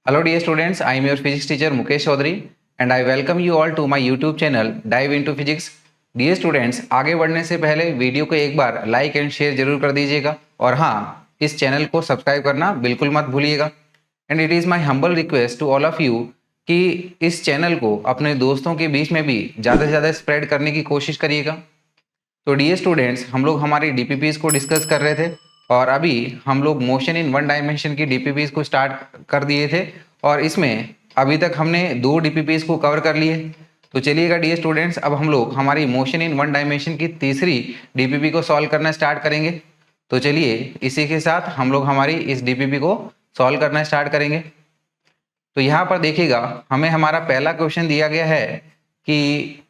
Hello dear students, I am your physics teacher Mukesh Chaudhary and I welcome you all to my YouTube channel Dive into Physics. Dear students, आगे बढ़ने से पहले video को एक बार like and share जरूर कर दीजिएगा और हाँ, इस चैनल को सब्सक्राइब करना बिल्कुल मत भूलिएगा। And it is my humble request to all of you कि इस चैनल को अपने दोस्तों के बीच में भी ज़्यादा से ज़्यादा स्प्रेड करने की कोशिश करिएगा। तो डियर स्टूडेंट्स, हम लोग हमारी डीपीपीज को डिस्कस कर रहे थे और अभी हम लोग मोशन इन वन डायमेंशन की डीपीपीज को स्टार्ट कर दिए थे और इसमें अभी तक हमने दो डीपीपीज को कवर कर लिए। तो चलिएगा डियर स्टूडेंट्स, अब हम लोग हमारी मोशन इन वन डायमेंशन की तीसरी डीपीपी को सॉल्व करना स्टार्ट करेंगे। तो चलिए इसी के साथ हम लोग हमारी इस डीपीपी को सॉल्व करना स्टार्ट करेंगे। तो यहाँ पर देखिएगा, हमें हमारा पहला क्वेश्चन दिया गया है कि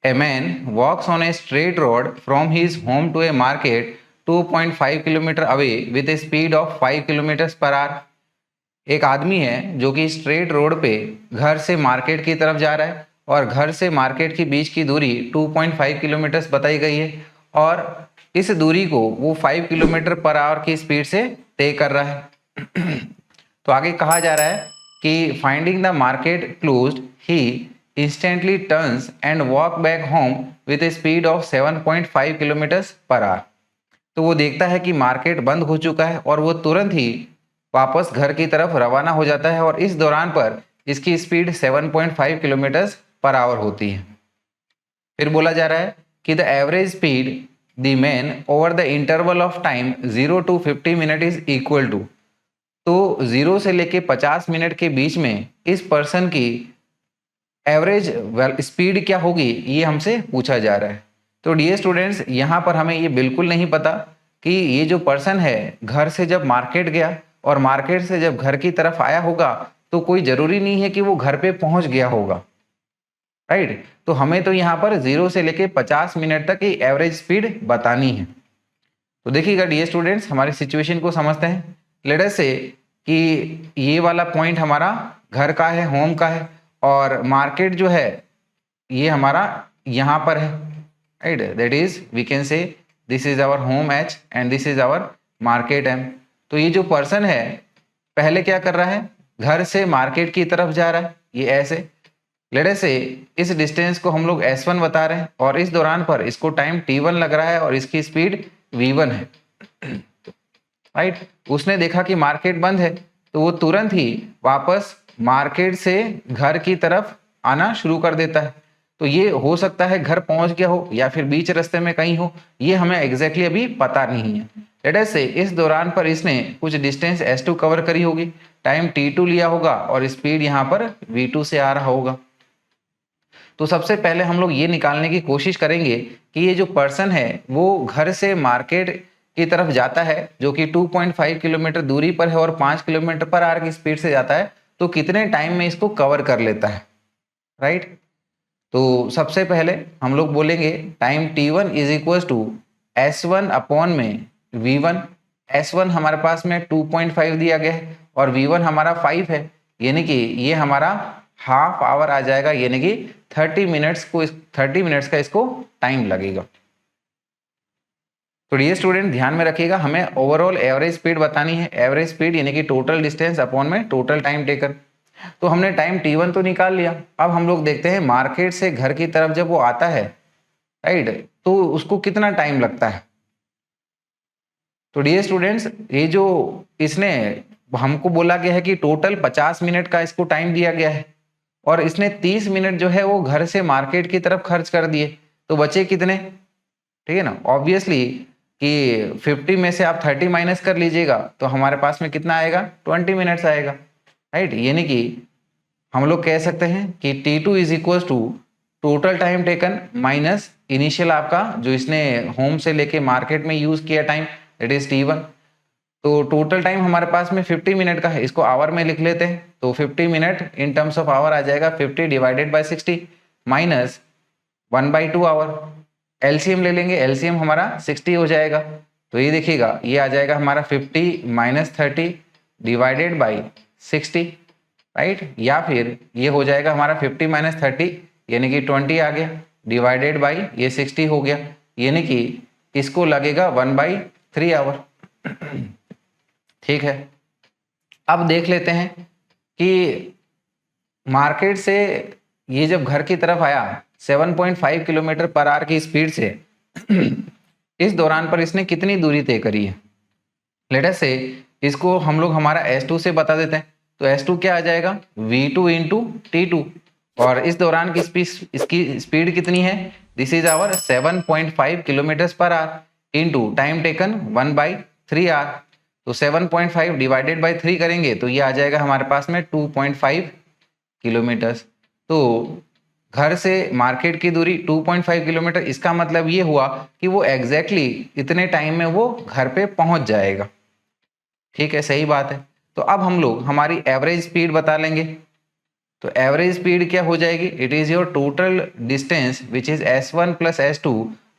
A man walks on a straight road from his home to a market 2.5 kilometre away with a speed of 5 kilometre per our. एक आदमी है जो कि स्ट्रेट रोड पे घर से मार्केट की तरफ जा रहा है और घर से मार्केट के बीच की दूरी 2.5 किलोमीटर बताई गई है और इस दूरी को वो 5 किलोमीटर पर आवर की स्पीड से तय कर रहा है। तो आगे कहा जा रहा है कि finding the market closed he instantly turns and walk back home with a speed of 7.5 kilometre per our. तो वो देखता है कि मार्केट बंद हो चुका है और वो तुरंत ही वापस घर की तरफ रवाना हो जाता है और इस दौरान पर इसकी स्पीड 7.5 किलोमीटर पर आवर होती है। फिर बोला जा रहा है कि the average speed the man over the interval of time 0 to 50 minute is equal to. तो 0 से लेके 50 मिनट के बीच में इस पर्सन की एवरेज स्पीड क्या होगी, ये हमसे पूछा जा रहा है। तो डियर स्टूडेंट्स, यहाँ पर हमें ये बिल्कुल नहीं पता कि ये जो पर्सन है घर से जब मार्केट गया और मार्केट से जब घर की तरफ आया होगा तो कोई ज़रूरी नहीं है कि वो घर पे पहुंच गया होगा, राइट। तो हमें तो यहाँ पर 0 से लेके 50 मिनट तक की एवरेज स्पीड बतानी है। तो देखिएगा डियर स्टूडेंट्स, हमारी सिचुएशन को समझते हैं। लेट अस से कि ये वाला पॉइंट हमारा घर का है, होम का है और मार्केट जो है ये हमारा यहाँ पर है, right. That is we can say this is our home H and this is our market M. तो ये जो पर्सन है पहले क्या कर रहा है, घर से मार्केट की तरफ जा रहा है, ये ऐसे। लेट अस से इस डिस्टेंस को हम लोग S1 बता रहे हैं और इस दौरान पर इसको टाइम T1 लग रहा है और इसकी स्पीड V1 है, राइट। उसने देखा कि मार्केट बंद है तो वो तुरंत ही वापस मार्केट से घर की तरफ आना शुरू कर देता है। तो ये हो सकता है घर पहुंच गया हो या फिर बीच रास्ते में कहीं हो, ये हमें एग्जैक्टली अभी पता नहीं है। लेट अस से इस दौरान पर इसने कुछ डिस्टेंस S2 कवर करी होगी, टाइम T2 लिया होगा और स्पीड यहाँ पर V2 से आ रहा होगा। तो सबसे पहले हम लोग ये निकालने की कोशिश करेंगे कि ये जो पर्सन है वो घर से मार्केट की तरफ जाता है जो कि 2.5 किलोमीटर दूरी पर है और 5 किलोमीटर पर आवर की स्पीड से जाता है, तो कितने टाइम में इसको कवर कर लेता है, राइट। तो सबसे पहले हम लोग बोलेंगे time T1 is equal to S1 upon में V1। S1 हमारे पास में 2.5 दिया गया है और V1 हमारा 5 है, यानी कि ये हमारा हाफ आवर आ जाएगा, यानी कि 30 मिनट्स का इसको टाइम लगेगा। तो डियर स्टूडेंट ध्यान में रखिएगा, हमें ओवरऑल एवरेज स्पीड बतानी है। एवरेज स्पीड यानी कि टोटल डिस्टेंस अपॉन में टोटल टाइम टेकन। तो हमने टाइम T1 तो निकाल लिया। अब हम लोग देखते हैं मार्केट से घर की तरफ जब वो आता है, राइट, तो उसको कितना टाइम लगता है। तो डियर स्टूडेंट्स, ये जो इसने हमको बोला गया है कि टोटल 50 मिनट का इसको टाइम दिया गया है और इसने 30 मिनट जो है वो घर से मार्केट की तरफ खर्च कर दिए, तो बचे कितने, ठीक है ना। ऑब्वियसली कि 50 में से आप 30 माइनस कर लीजिएगा तो हमारे पास में कितना आएगा, 20 मिनट्स आएगा, राइट। यानी कि हम लोग कह सकते हैं कि T2 is equal to total time taken minus initial आपका जो इसने होम से लेके मार्केट में यूज किया टाइम, दैट इज T1। तो टोटल टाइम हमारे पास में 50 मिनट का है, इसको आवर में लिख लेते हैं। तो 50 minute in terms of hour आ जाएगा 50 divided by 60 minus 1/2 hour. LCM ले लेंगे, एलसीएम हमारा 60 हो जाएगा। तो ये देखिएगा, ये आ जाएगा हमारा 50 माइनस 30 डिवाइडेड बाई 60, राइट। या फिर ये हो जाएगा हमारा 50 माइनस 30 यानी कि 20 आ गया, डिवाइडेड बाई ये 60 हो गया, यानी कि इसको लगेगा 1/3 आवर। ठीक है, अब देख लेते हैं कि मार्केट से ये जब घर की तरफ आया 7.5 किलोमीटर पर आवर की स्पीड से इस दौरान पर इसने कितनी दूरी तय करी है। लेट अस से इसको हम लोग हमारा S2 से बता देते हैं। तो S2 क्या आ जाएगा, V2 इंटू T2, और इस दौरान की इसकी स्पीड कितनी है, this is our 7.5 kilometre per hour into time taken 1/3 hour. तो 7.5 डिवाइडेड बाई 3 करेंगे तो ये आ जाएगा हमारे पास में 2.5 किलोमीटर। तो घर से मार्केट की दूरी 2.5 किलोमीटर, इसका मतलब ये हुआ कि वो एग्जैक्टली इतने टाइम में वो घर पे पहुंच जाएगा। ठीक है, सही बात है। तो अब हम लोग हमारी एवरेज स्पीड बता लेंगे। तो एवरेज स्पीड क्या हो जाएगी, it is your total distance which is S1 plus S2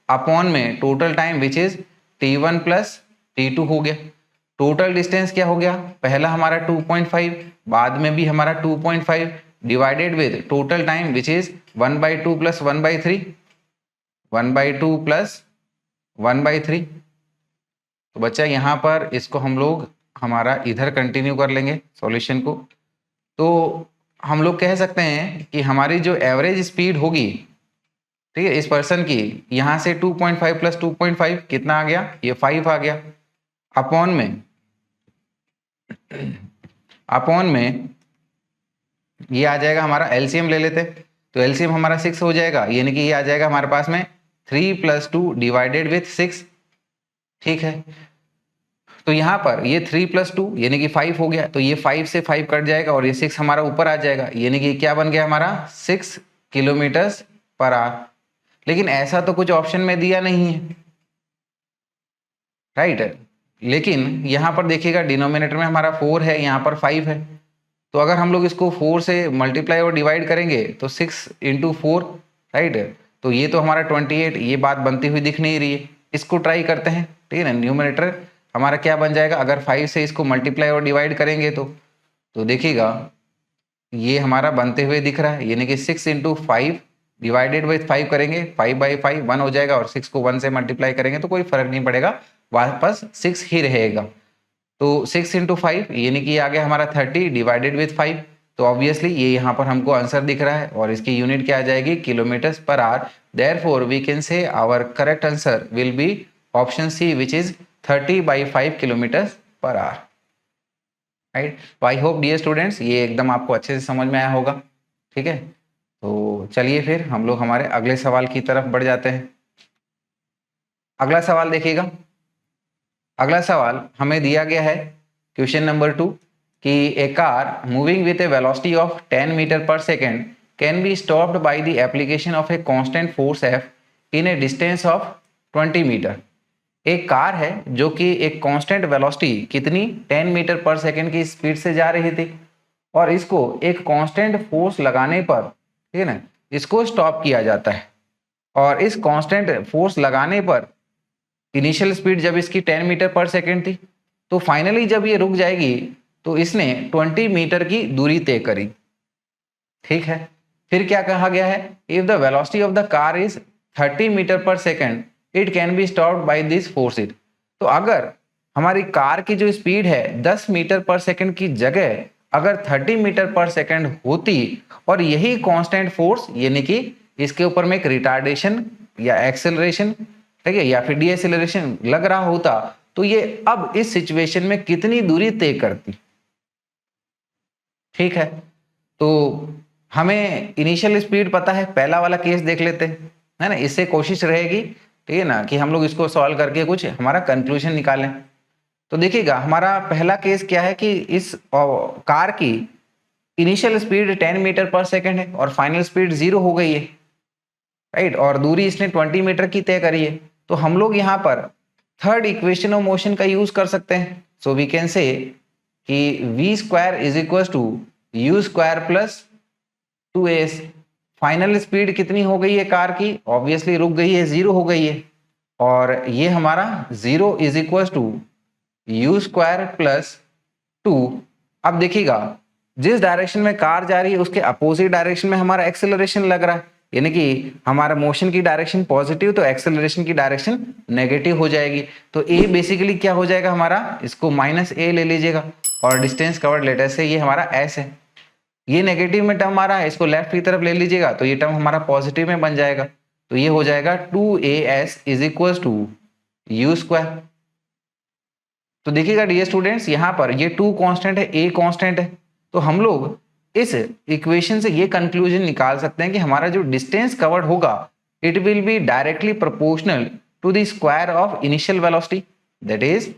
upon में total time which is T1 plus T2 हो गया। टोटल डिस्टेंस क्या हो गया, पहला हमारा 2.5, बाद में भी हमारा 2.5 divided with total time which is 1/2 plus 1/3, 1/2 plus 1/3। तो बच्चा यहाँ पर इसको हम लोग हमारा इधर कंटिन्यू कर लेंगे सॉल्यूशन को। तो हम लोग कह सकते हैं कि हमारी जो एवरेज स्पीड होगी, ठीक है, इस पर्सन की, यहाँ से 2.5 प्लस 2.5 कितना आ गया, ये 5 आ गया, अपॉन में ये आ जाएगा हमारा एलसीएम ले लेते। तो एलसीएम हमारा 6 हो जाएगा, यानी कि ये आ जाएगा हमारे पास में 3 प्लस 2 डिवाइडेड विथ 6। ठीक है, तो यहाँ पर ये 3 प्लस 2 यानी कि 5 हो गया, तो ये 5 से 5 कट जाएगा और ये 6 हमारा ऊपर आ जाएगा, यानी कि क्या बन गया हमारा 6 किलोमीटर पर आवर। लेकिन ऐसा तो कुछ ऑप्शन में दिया नहीं है, राइट। लेकिन यहाँ पर देखिएगा डिनोमिनेटर में हमारा 4 है, यहाँ पर 5 है। तो अगर हम लोग इसको 4 से मल्टीप्लाई और डिवाइड करेंगे तो 6 इंटू 4, राइट, तो ये तो हमारा 28, ये बात बनती हुई दिख नहीं रही है। इसको ट्राई करते हैं, ठीक है ना। न्यूमरेटर हमारा क्या बन जाएगा, अगर 5 से इसको मल्टीप्लाई और डिवाइड करेंगे तो देखिएगा ये हमारा बनते हुए दिख रहा है, यानी कि 6 इंटू 5 डिवाइडेड बाई 5 करेंगे, 5/5 1 हो जाएगा, और 6 को 1 से मल्टीप्लाई करेंगे तो कोई फर्क नहीं पड़ेगा, वापस 6 ही रहेगा। तो 6 इंटू 5 यानी कि आ गया हमारा 30 डिवाइडेड विथ 5। तो ऑब्वियसली ये यहाँ पर हमको आंसर दिख रहा है और इसकी यूनिट क्या आ जाएगी, kilometre per hour. Therefore we can say our correct answer will be option C which is 30/5 kilometre per hour, right. तो आई होप डियर स्टूडेंट्स ये एकदम आपको अच्छे से समझ में आया होगा। ठीक है, तो चलिए फिर हम लोग हमारे अगले सवाल की तरफ बढ़ जाते हैं। अगला सवाल देखिएगा। अगला सवाल हमें दिया गया है क्वेश्चन नंबर 2 कि a car moving with a velocity of 10 metre पर second can be stopped by the application of a constant force F in a distance of 20 metre. एक कार है जो कि एक कांस्टेंट वेलोसिटी कितनी 10 मीटर पर second की स्पीड से जा रही थी, और इसको एक कांस्टेंट फोर्स लगाने पर, ठीक है ना, इसको स्टॉप किया जाता है। और इस कांस्टेंट फोर्स लगाने पर इनिशियल स्पीड जब इसकी 10 मीटर पर सेकेंड थी, तो फाइनली जब ये रुक जाएगी तो इसने 20 मीटर की दूरी तय करी। ठीक है, फिर क्या कहा गया है, if the velocity of the car is 30 metre पर second it can be stopped by this force it. तो अगर हमारी कार की जो स्पीड है 10 मीटर पर सेकेंड की जगह अगर 30 मीटर पर सेकेंड होती, और यही कांस्टेंट फोर्स यानी कि इसके ऊपर में एक रिटार्डेशन या एक्सेलरेशन, ठीक है, या फिर डीएसेलरेशन लग रहा होता, तो ये अब इस सिचुएशन में कितनी दूरी तय करती। ठीक है, तो हमें इनिशियल स्पीड पता है, पहला वाला केस देख लेते हैं, है ना। इससे कोशिश रहेगी, ठीक है ना, कि हम लोग इसको सॉल्व करके कुछ हमारा कंक्लूजन निकालें। तो देखिएगा हमारा पहला केस क्या है कि इस कार की इनिशियल स्पीड 10 मीटर पर सेकेंड है और फाइनल स्पीड 0 हो गई है, राइट, और दूरी इसने 20 मीटर की तय करी है। तो हम लोग यहाँ पर थर्ड इक्वेशन ऑफ मोशन का यूज कर सकते हैं। सो वी कैन से कि v² is equal to u² plus 2s। Final speed कितनी हो गई है कार की, ऑब्वियसली रुक गई है, 0 हो गई है, और ये हमारा 0 is equal to u² plus 2। अब देखिएगा जिस डायरेक्शन में कार जा रही है उसके अपोजिट डायरेक्शन में हमारा एक्सेलरेशन लग रहा है, यानी कि हमारा मोशन की डायरेक्शन पॉजिटिव तो एक्सेलरेशन की डायरेक्शन नेगेटिव हो जाएगी। तो ए बेसिकली क्या हो जाएगा हमारा, इसको -a ले लीजिएगा, और डिस्टेंस कवर्ड लेटर से ये हमारा s है। ये नेगेटिव में टर्म आ रहा है, इसको लेफ्ट की तरफ ले लीजिएगा तो ये टर्म हमारा पॉजिटिव में बन जाएगा। तो ये हो जाएगा 2as is equal to u square. तो देखिएगा डियर स्टूडेंट्स, यहाँ पर ये 2 कांस्टेंट है, a कांस्टेंट है, तो हम लोग इस इक्वेशन से ये कंक्लूजन निकाल सकते हैं कि हमारा जो डिस्टेंस कवर्ड होगा it will be directly proportional to the square of initial velocity, that is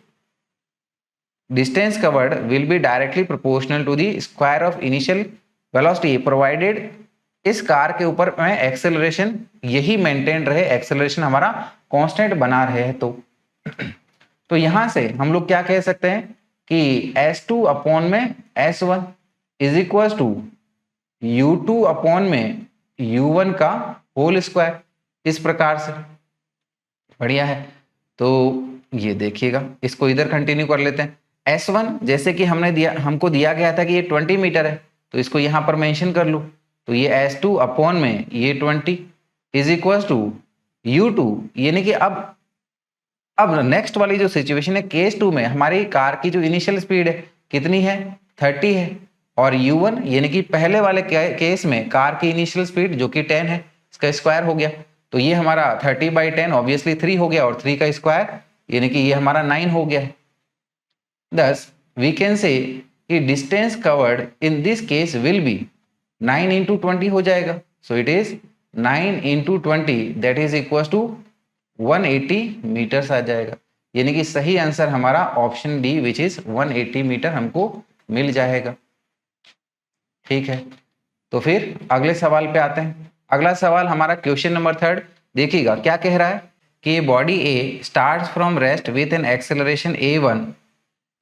distance covered will be directly proportional to the square of initial velocity provided इस कार के ऊपर में एक्सेलरेशन यही मेंटेन रहे, acceleration हमारा constant बना रहे। तो यहां से हम लोग क्या कह सकते हैं कि s2 अपॉन में s1 is equal to u2 upon में u1 का होल स्क्वायर, इस प्रकार से। बढ़िया है, तो ये देखिएगा, इसको इधर कंटिन्यू कर लेते हैं। S1 जैसे कि हमको दिया गया था कि ये 20 मीटर है, तो इसको यहां पर मेंशन कर लूं, तो ये S2 अपॉन में ये 20 इज इक्वल टू U2, यानी कि अब नेक्स्ट वाली जो सिचुएशन है केस 2 में हमारी कार की जो इनिशियल स्पीड है कितनी है, 30 है, और U1 यानी कि पहले वाले केस में कार की इनिशियल स्पीड जो कि 10 है, इसका स्क्वायर हो गया, तो ये हमारा 30/10 ऑब्वियसली 3 हो गया, और 3 का स्क्वायर यानी कि ये हमारा 9 हो गया है। Thus, we can say कि distance covered in this case will be 9 into 20 हो जाएगा। So it is 9 into 20 that is equals to 180 metres आ जाएगा, यानी कि सही आंसर हमारा option D which is 180 metre हमको मिल जाएगा। ठीक है, तो फिर अगले सवाल पे आते हैं। अगला सवाल हमारा क्वेश्चन नंबर 3, देखिएगा क्या कह रहा है कि body A starts from rest with an acceleration a1,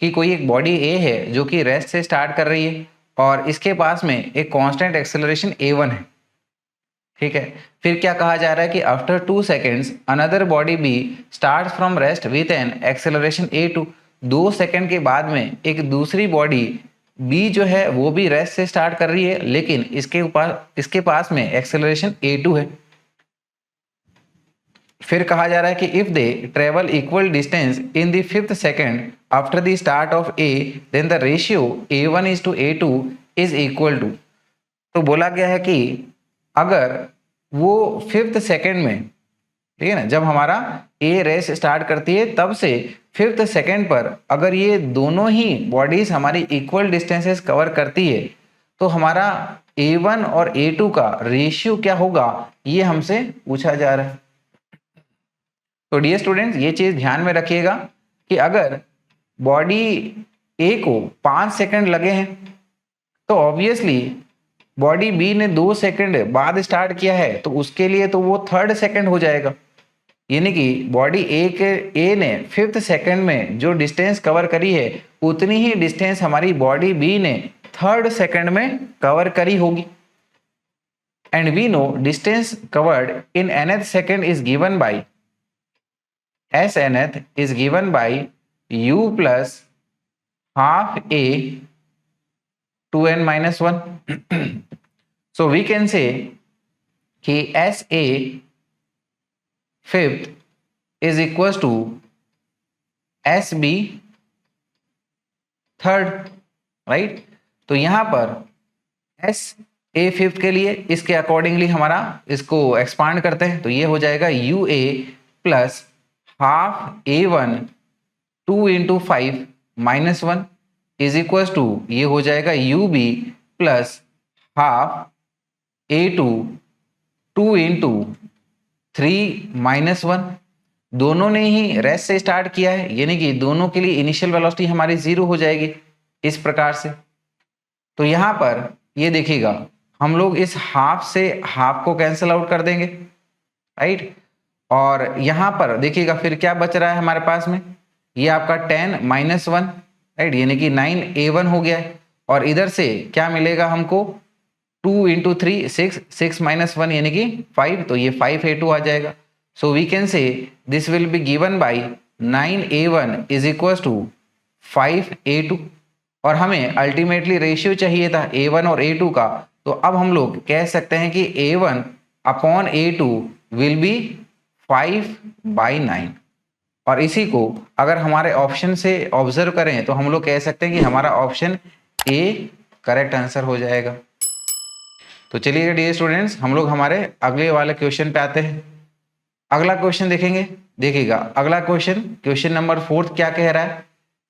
कि कोई एक बॉडी ए है जो कि रेस्ट से स्टार्ट कर रही है और इसके पास में एक कांस्टेंट एक्सेलरेशन a1 है। ठीक है, फिर क्या कहा जा रहा है कि after 2 seconds another body B starts from rest with an acceleration a2, 2 second के बाद में एक दूसरी बॉडी बी जो है वो भी रेस्ट से स्टार्ट कर रही है, लेकिन इसके पास में एक्सेलरेशन a2 है। फिर कहा जा रहा है कि if they travel equal distance in the 5th second after the start of A then the ratio a1 is to a2 is equal to. तो बोला गया है कि अगर वो 5th सेकेंड में, ठीक है ना, जब हमारा ए रेस स्टार्ट करती है तब से 5th सेकेंड पर अगर ये दोनों ही बॉडीज हमारी इक्वल डिस्टेंसेस कवर करती है तो हमारा a1 और a2 का रेशियो क्या होगा, ये हमसे पूछा जा रहा है। तो डियर स्टूडेंट्स, ये चीज ध्यान में रखिएगा कि अगर बॉडी ए को 5 सेकंड लगे हैं तो ऑब्वियसली बॉडी बी ने 2 सेकंड बाद स्टार्ट किया है, तो उसके लिए तो वो 3rd सेकंड हो जाएगा, यानी कि बॉडी ए ने 5th सेकंड में जो डिस्टेंस कवर करी है उतनी ही डिस्टेंस हमारी बॉडी बी ने 3rd सेकंड में कवर करी होगी। And we know distance covered in nth second is given by S nth is given by u plus half a 2n minus 1. So we can say कि SA 5th is equals to SB 3rd, right? तो यहां पर SA 5th के लिए इसके accordingly हमारा इसको expand करते हैं, तो ये हो जाएगा UA plus half a1 2 into 5 minus 1 is equal to, ये हो जाएगा UB plus half a2 2 into 3 minus 1। दोनों ने ही रेस्ट से स्टार्ट किया है, यानी कि दोनों के लिए इनिशियल वेलोसिटी हमारी 0 हो जाएगी इस प्रकार से। तो यहां पर ये देखिएगा, हम लोग इस हाफ से हाफ को कैंसिल आउट कर देंगे, राइट। और यहां पर देखिएगा फिर क्या बच रहा है हमारे पास में, ये आपका 10 minus 1, राइट, यानी कि 9a1 हो गया है। और इधर से क्या मिलेगा हमको, 2 into 3 6, 6 minus 1 यानी कि 5, तो ये 5a2 आ जाएगा। So we can say this will be given by 9a1 is equal to 5a2। और हमें अल्टीमेटली रेशियो चाहिए था a1 और a2 का, तो अब हम लोग कह सकते हैं कि a1 upon a2 will be 5/9। और इसी को अगर हमारे ऑप्शन से ऑब्जर्व करें तो हम लोग कह सकते हैं कि हमारा ऑप्शन ए करेक्ट आंसर हो जाएगा। तो चलिए डियर स्टूडेंट्स, हम लोग हमारे अगले वाले क्वेश्चन पे आते हैं। अगला क्वेश्चन देखेंगे। देखिएगा अगला क्वेश्चन नंबर 4 क्या कह रहा है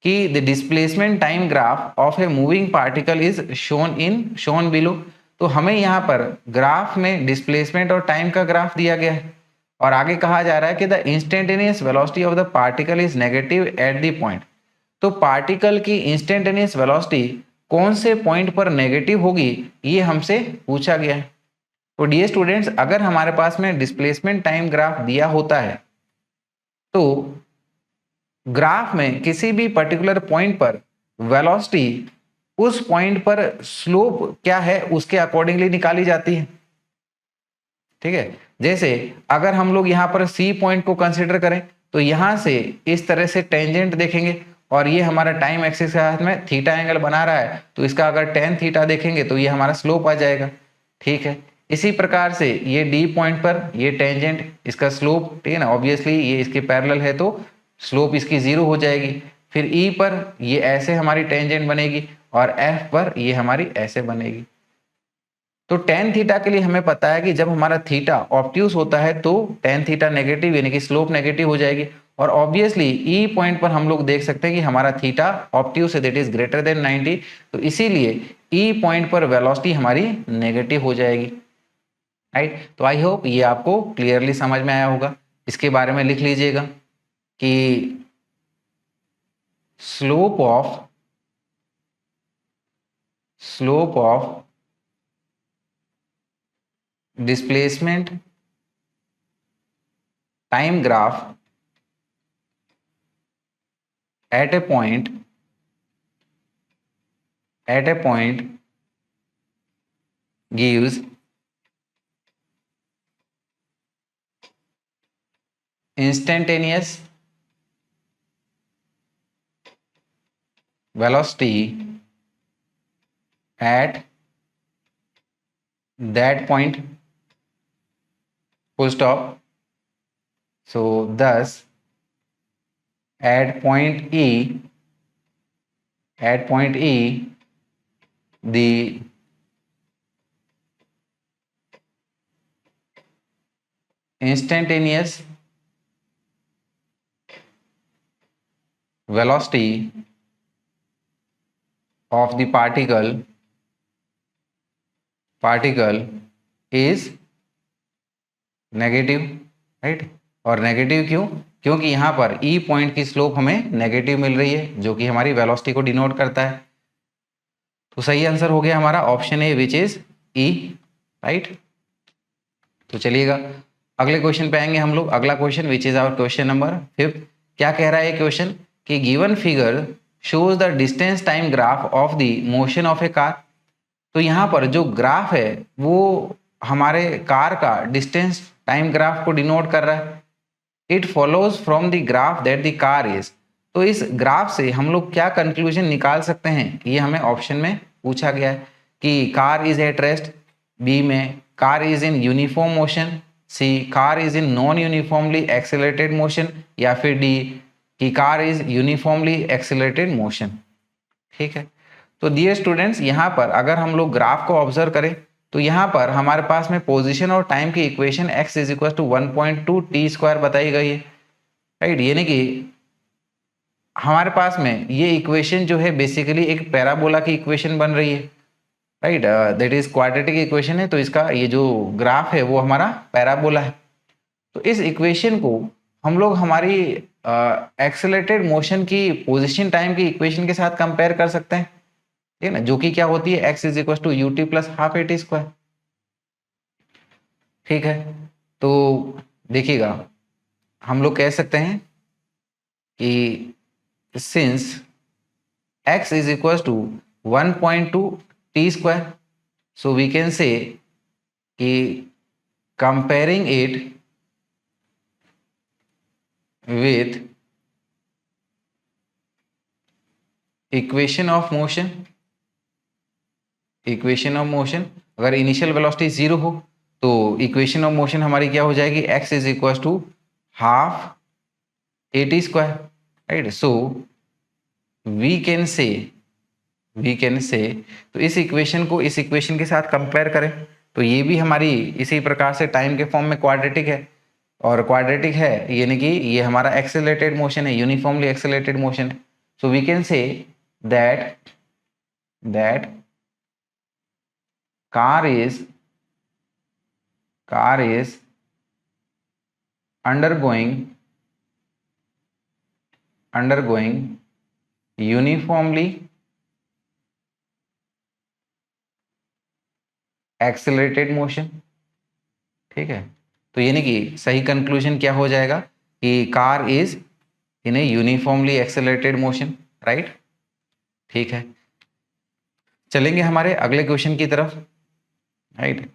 कि the displacement time graph of a moving particle is shown below. तो हमें यहाँ पर ग्राफ में डिस्प्लेसमेंट और टाइम का ग्राफ दिया गया है और आगे कहा जा रहा है कि the instantaneous velocity of the particle is negative at the point. तो पार्टिकल की इंस्टेंटेनियस वेलोसिटी कौन से पॉइंट पर नेगेटिव होगी, ये हमसे पूछा गया है। तो डियर स्टूडेंट्स, अगर हमारे पास में डिस्प्लेसमेंट टाइम ग्राफ दिया होता है तो ग्राफ में किसी भी पर्टिकुलर पॉइंट पर वेलोसिटी उस पॉइंट पर स्लोप क्या है उसके अकॉर्डिंगली निकाली जाती है। ठीक है, जैसे अगर हम लोग यहाँ पर सी पॉइंट को कंसिडर करें तो यहां से इस तरह से टेंजेंट देखेंगे और ये हमारा टाइम एक्सिस के साथ में थीटा एंगल बना रहा है, तो इसका अगर टेन थीटा देखेंगे तो ये हमारा स्लोप आ जाएगा। ठीक है, इसी प्रकार से ये डी पॉइंट पर ये टेंजेंट, इसका स्लोप, ठीक है ना, ऑब्वियसली ये इसके पैरेलल है तो स्लोप इसकी 0 हो जाएगी। फिर ई पर ये ऐसे हमारी टेंजेंट बनेगी और एफ पर ये हमारी ऐसे बनेगी। तो टेन थीटा के लिए हमें पता है कि जब हमारा थीटा ऑब्ट्यूस होता है तो टेन थीटा नेगेटिव यानी कि स्लोप नेगेटिव हो जाएगी। और ऑब्वियसली ई पॉइंट पर हम लोग देख सकते हैं कि हमारा थीटा ऑब्ट्यूस है, दैट इज ग्रेटर देन 90, तो इसीलिए ई पॉइंट पर वेलोसिटी हमारी नेगेटिव हो जाएगी। राइट, तो आई होप ये आपको क्लियरली समझ में आया होगा। इसके बारे में लिख लीजिएगा कि slope of displacement time graph at a point gives instantaneous velocity at that point, full stop. So thus at point E the instantaneous velocity of the particle is negative. Right, और नेगेटिव क्यों? क्योंकि यहाँ पर ई point की slope हमें negative मिल रही है जो कि हमारी वेलोसिटी को डिनोट करता है। तो सही आंसर हो गया हमारा option A which is E. Right, तो चलिएगा अगले क्वेश्चन पे आएंगे हम लोग। अगला question which is our question number 5। क्या कह रहा है ये क्वेश्चन कि given figure shows the distance time graph of the motion of a car. तो यहाँ पर जो ग्राफ है वो हमारे कार का डिस्टेंस टाइम ग्राफ को डिनोट कर रहा है। It follows from the graph that the car is. तो इस ग्राफ से हम लोग क्या कंक्लूजन निकाल सकते हैं, ये हमें ऑप्शन में पूछा गया है कि car is at rest, B में car is in uniform motion, C car is in non uniformly accelerated motion, या फिर डी कि car is uniformly accelerated motion. ठीक है, तो डियर स्टूडेंट्स, यहाँ पर अगर हम लोग ग्राफ को ऑब्जर्व करें तो यहाँ पर हमारे पास में पोजीशन और टाइम की equation x is equal to 1.2 T square बताई गई है। राइट, यानी कि हमारे पास में ये इक्वेशन जो है बेसिकली एक पैराबोला की इक्वेशन बन रही है। Right, that is quadratic equation है, तो इसका ये जो ग्राफ है वो हमारा पैराबोला है। तो इस इक्वेशन को हम लोग हमारी एक्सेलरेटेड मोशन की पोजिशन टाइम की इक्वेशन के साथ कंपेयर कर सकते हैं, ठीक है ना, जो कि क्या होती है x is equal to u t plus half a t square. ठीक है, तो देखिएगा हम लोग कह सकते हैं कि since x is equal to 1.2 T square, so we can say कि comparing it with equation of motion. अगर इनिशियल वेलोसिटी 0 हो तो इक्वेशन ऑफ मोशन हमारी क्या हो जाएगी, x is equal to half a t square. Right, so we can say तो इस इक्वेशन को इस इक्वेशन के साथ कंपेयर करें तो ये भी हमारी इसी प्रकार से टाइम के फॉर्म में क्वाड्रेटिक है, और क्वाड्रेटिक है यानी कि ये हमारा एक्सेलरेटेड मोशन है, यूनिफॉर्मली एक्सेलरेटेड मोशन है। So we can say that car is undergoing uniformly accelerated motion. ठीक है, तो यानी कि सही कंक्लूजन क्या हो जाएगा कि car is in A uniformly accelerated motion, right. ठीक है, चलेंगे हमारे अगले क्वेश्चन की तरफ, राइट।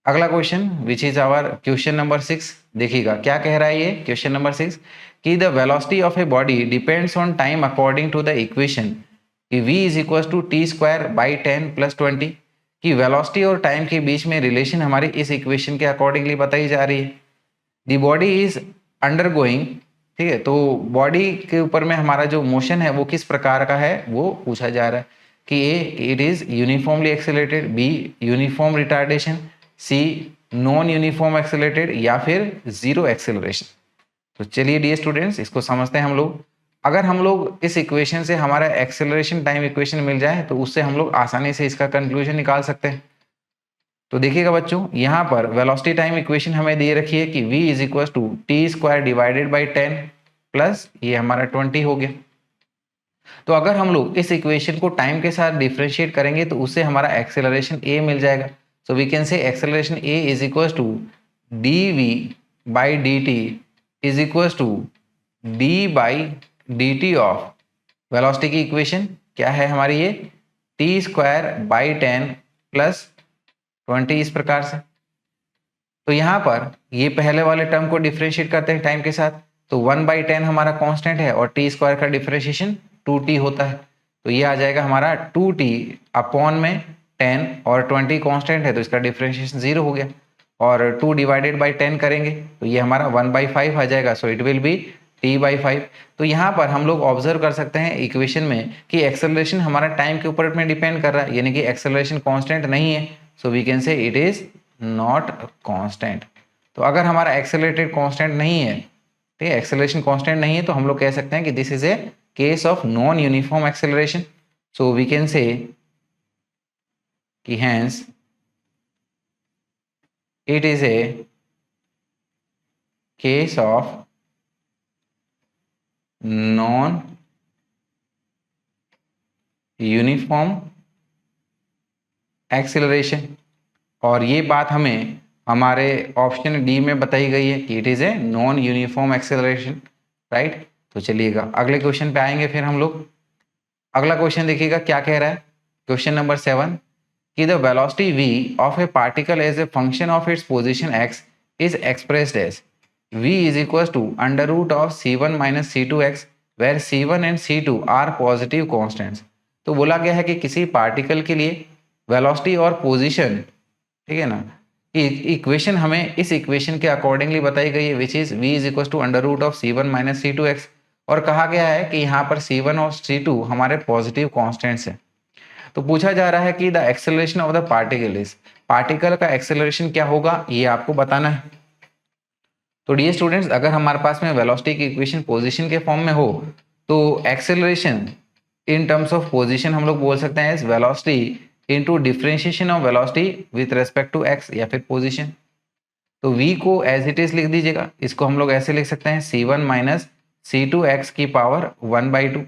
अगला question which is our question number 6। देखिएगा क्या कह रहा है ये क्वेश्चन नंबर 6 कि the velocity of a body depends on time according to the equation कि v is equal to t square by 10 plus 20। कि वेलोसिटी और टाइम के बीच में रिलेशन हमारी इस इक्वेशन के अकॉर्डिंगली बताई जा रही है। द बॉडी इज अंडरगोइंग, ठीक है, तो बॉडी के ऊपर में हमारा जो मोशन है वो किस प्रकार का है वो पूछा जा रहा है कि A it is uniformly accelerated, B uniform retardation, C non uniform accelerated, या फिर जीरो एक्सेलरेशन। तो चलिए डियर स्टूडेंट्स इसको समझते हैं हम लोग। अगर हम लोग इस इक्वेशन से हमारा एक्सेलरेशन टाइम इक्वेशन मिल जाए तो उससे हम लोग आसानी से इसका कंक्लूजन निकाल सकते हैं। तो देखिएगा बच्चों, यहाँ पर वेलोसिटी टाइम इक्वेशन हमें दे रखी है कि v is equal to t square divided by 10 plus ये हमारा 20 हो गया। तो अगर हम लोग इस इक्वेशन को टाइम के साथ डिफरेंशिएट करेंगे तो उससे हमारा एक्सेलरेशन a मिल जाएगा। So we can say acceleration a is equal to d v by d t is equal to d by d t of velocity की इक्वेशन क्या है हमारी ये टी स्क्वायर बाई 10 प्लस 20 इस प्रकार से। तो यहाँ पर ये पहले वाले टर्म को डिफरेंशिएट करते हैं टाइम के साथ, तो 1/10 हमारा कांस्टेंट है और टी स्क्वायर का डिफरेंशिएशन 2t होता है। तो ये आ जाएगा हमारा 2t अपॉन में 10 और 20 कांस्टेंट है तो इसका डिफरेंशिएशन 0 हो गया, और 2 डिवाइडेड बाई 10 करेंगे तो ये हमारा 1/5 आ जाएगा। So it will B t/5। तो यहाँ पर हम लोग ऑब्जर्व कर सकते हैं इक्वेशन में कि एक्सेलरेशन हमारा टाइम के ऊपर में डिपेंड कर रहा है, यानी कि एक्सेलरेशन कांस्टेंट नहीं है। So we can say it is not constant. तो अगर हमारा एक्सेलरेटेड कांस्टेंट नहीं है, ठीक है, एक्सेलरेशन कांस्टेंट नहीं है, तो हम लोग कह सकते हैं कि this is a case of non uniform acceleration. So we can say कि hence it is a case of non uniform acceleration. और ये बात हमें हमारे ऑप्शन डी में बताई गई है कि it is a non uniform acceleration, right. तो चलिएगा अगले क्वेश्चन पे आएंगे फिर हम लोग। अगला क्वेश्चन देखिएगा क्या कह रहा है क्वेश्चन नंबर 7 कि the velocity v of a particle as a function of its position x is expressed as v is equal to under root of c1 minus c2x where c1 and c2 are positive constants. तो बोला गया है कि किसी particle के लिए velocity और position, ठीक है ना, इक्वेशन हमें इस इक्वेशन के अकॉर्डिंगली बताई गई है which is v is equal to under root of c1 minus c2x, और कहा गया है कि यहाँ पर c1 और c2 हमारे पॉजिटिव कॉन्स्टेंट्स हैं। तो पूछा जा रहा है कि the acceleration of the particle is, particle का एक्सेलरेशन क्या होगा ये आपको बताना है। तो डियर स्टूडेंट्स अगर हमारे पास में वेलोसिटी की इक्वेशन पोजीशन के फॉर्म में हो तो acceleration in terms of position हम लोग बोल सकते हैं velocity into differentiation of velocity with respect to x या फिर पोजीशन। तो v को एज इट इज लिख दीजिएगा, इसको हम लोग ऐसे लिख सकते हैं c1 माइनस c2x की पावर 1/2,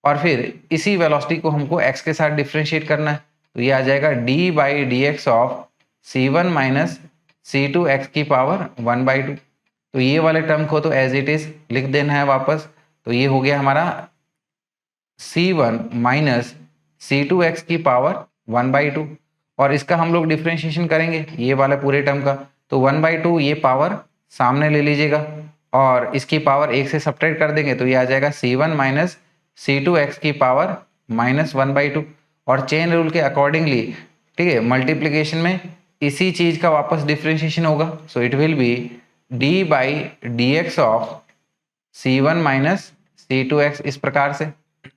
और फिर इसी वेलोसिटी को हमको x के साथ डिफरेंशिएट करना है तो ये आ जाएगा d by D x of c1 minus c2x की पावर 1/2। तो ये वाले टर्म को तो एज इट इज लिख देना है वापस। तो ये हो गया हमारा c1 माइनस c2x की पावर 1/2, और इसका हम लोग डिफरेंशिएशन करेंगे ये वाला पूरे टर्म का, तो 1/2 ये पावर सामने ले लीजिएगा और इसकी पावर 1 से सब्ट्रैक्ट कर देंगे तो ये आ जाएगा c1 माइनस c2x की पावर माइनस 1/2, और चेन रूल के अकॉर्डिंगली, ठीक है, मल्टीप्लीकेशन में इसी चीज का वापस डिफरेंशिएशन होगा। सो it will B d by D x of c1 minus c2x इस प्रकार से।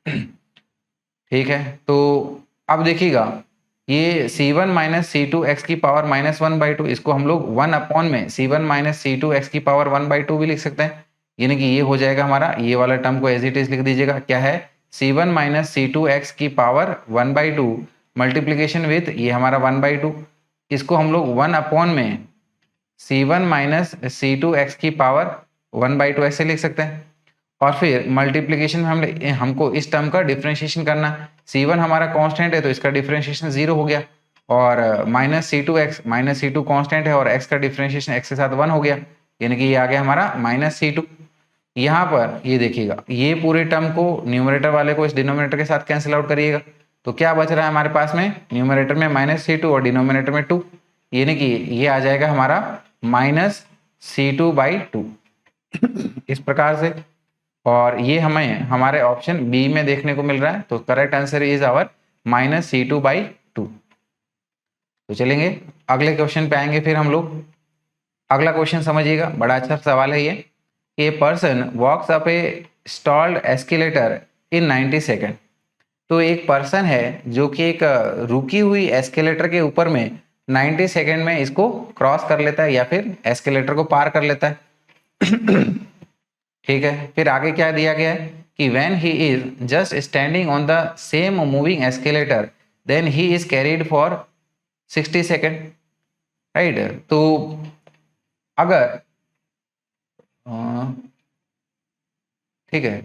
ठीक है, तो अब देखिएगा ये C1 minus c two x की पावर माइनस 1/2, इसको हम लोग 1 अपॉन में C1 minus c two x की पावर 1/2 भी लिख सकते हैं। यानी कि ये हो जाएगा हमारा, ये वाला टर्म को एज इट इज लिख दीजिएगा, क्या है C1 minus c two x की पावर 1/2 मल्टीप्लीकेशन विथ ये हमारा 1/2, इसको हम लोग 1 अपॉन में C1 minus c two x की पावर 1/2 ऐसे लिख सकते हैं। और फिर मल्टीप्लीकेशन में हमको इस टर्म का डिफरेंशिएशन करना। C1 हमारा कांस्टेंट है तो इसका डिफरेंशिएशन 0 हो गया, और माइनस सी टू कांस्टेंट है और x का डिफरेंशिएशन x के साथ 1 हो गया, यानी कि ये आ गया हमारा माइनस C2। यहाँ पर ये देखिएगा, ये पूरे टर्म को न्यूमरेटर वाले को इस डिनोमिनेटर के साथ कैंसिल आउट करिएगा, तो क्या बच रहा है हमारे पास में, न्यूमरेटर में माइनस C2 और डिनोमिनेटर में 2, यानी कि ये आ जाएगा हमारा माइनस C2/2 इस प्रकार से। और ये हमें हमारे ऑप्शन बी में देखने को मिल रहा है, तो correct answer is our minus C2/2। तो चलेंगे अगले क्वेश्चन पे आएंगे फिर हम लोग। अगला क्वेश्चन समझिएगा, बड़ा अच्छा सवाल है ये। A person walks up a stalled escalator in 90 second. तो एक पर्सन है जो कि एक रुकी हुई एस्केलेटर के ऊपर में 90 सेकेंड में इसको क्रॉस कर लेता है या फिर एस्केलेटर को पार कर लेता है। ठीक है, फिर आगे क्या दिया गया है कि when he is just standing on the same moving escalator then he is carried for 60 second, right. तो अगर ठीक है,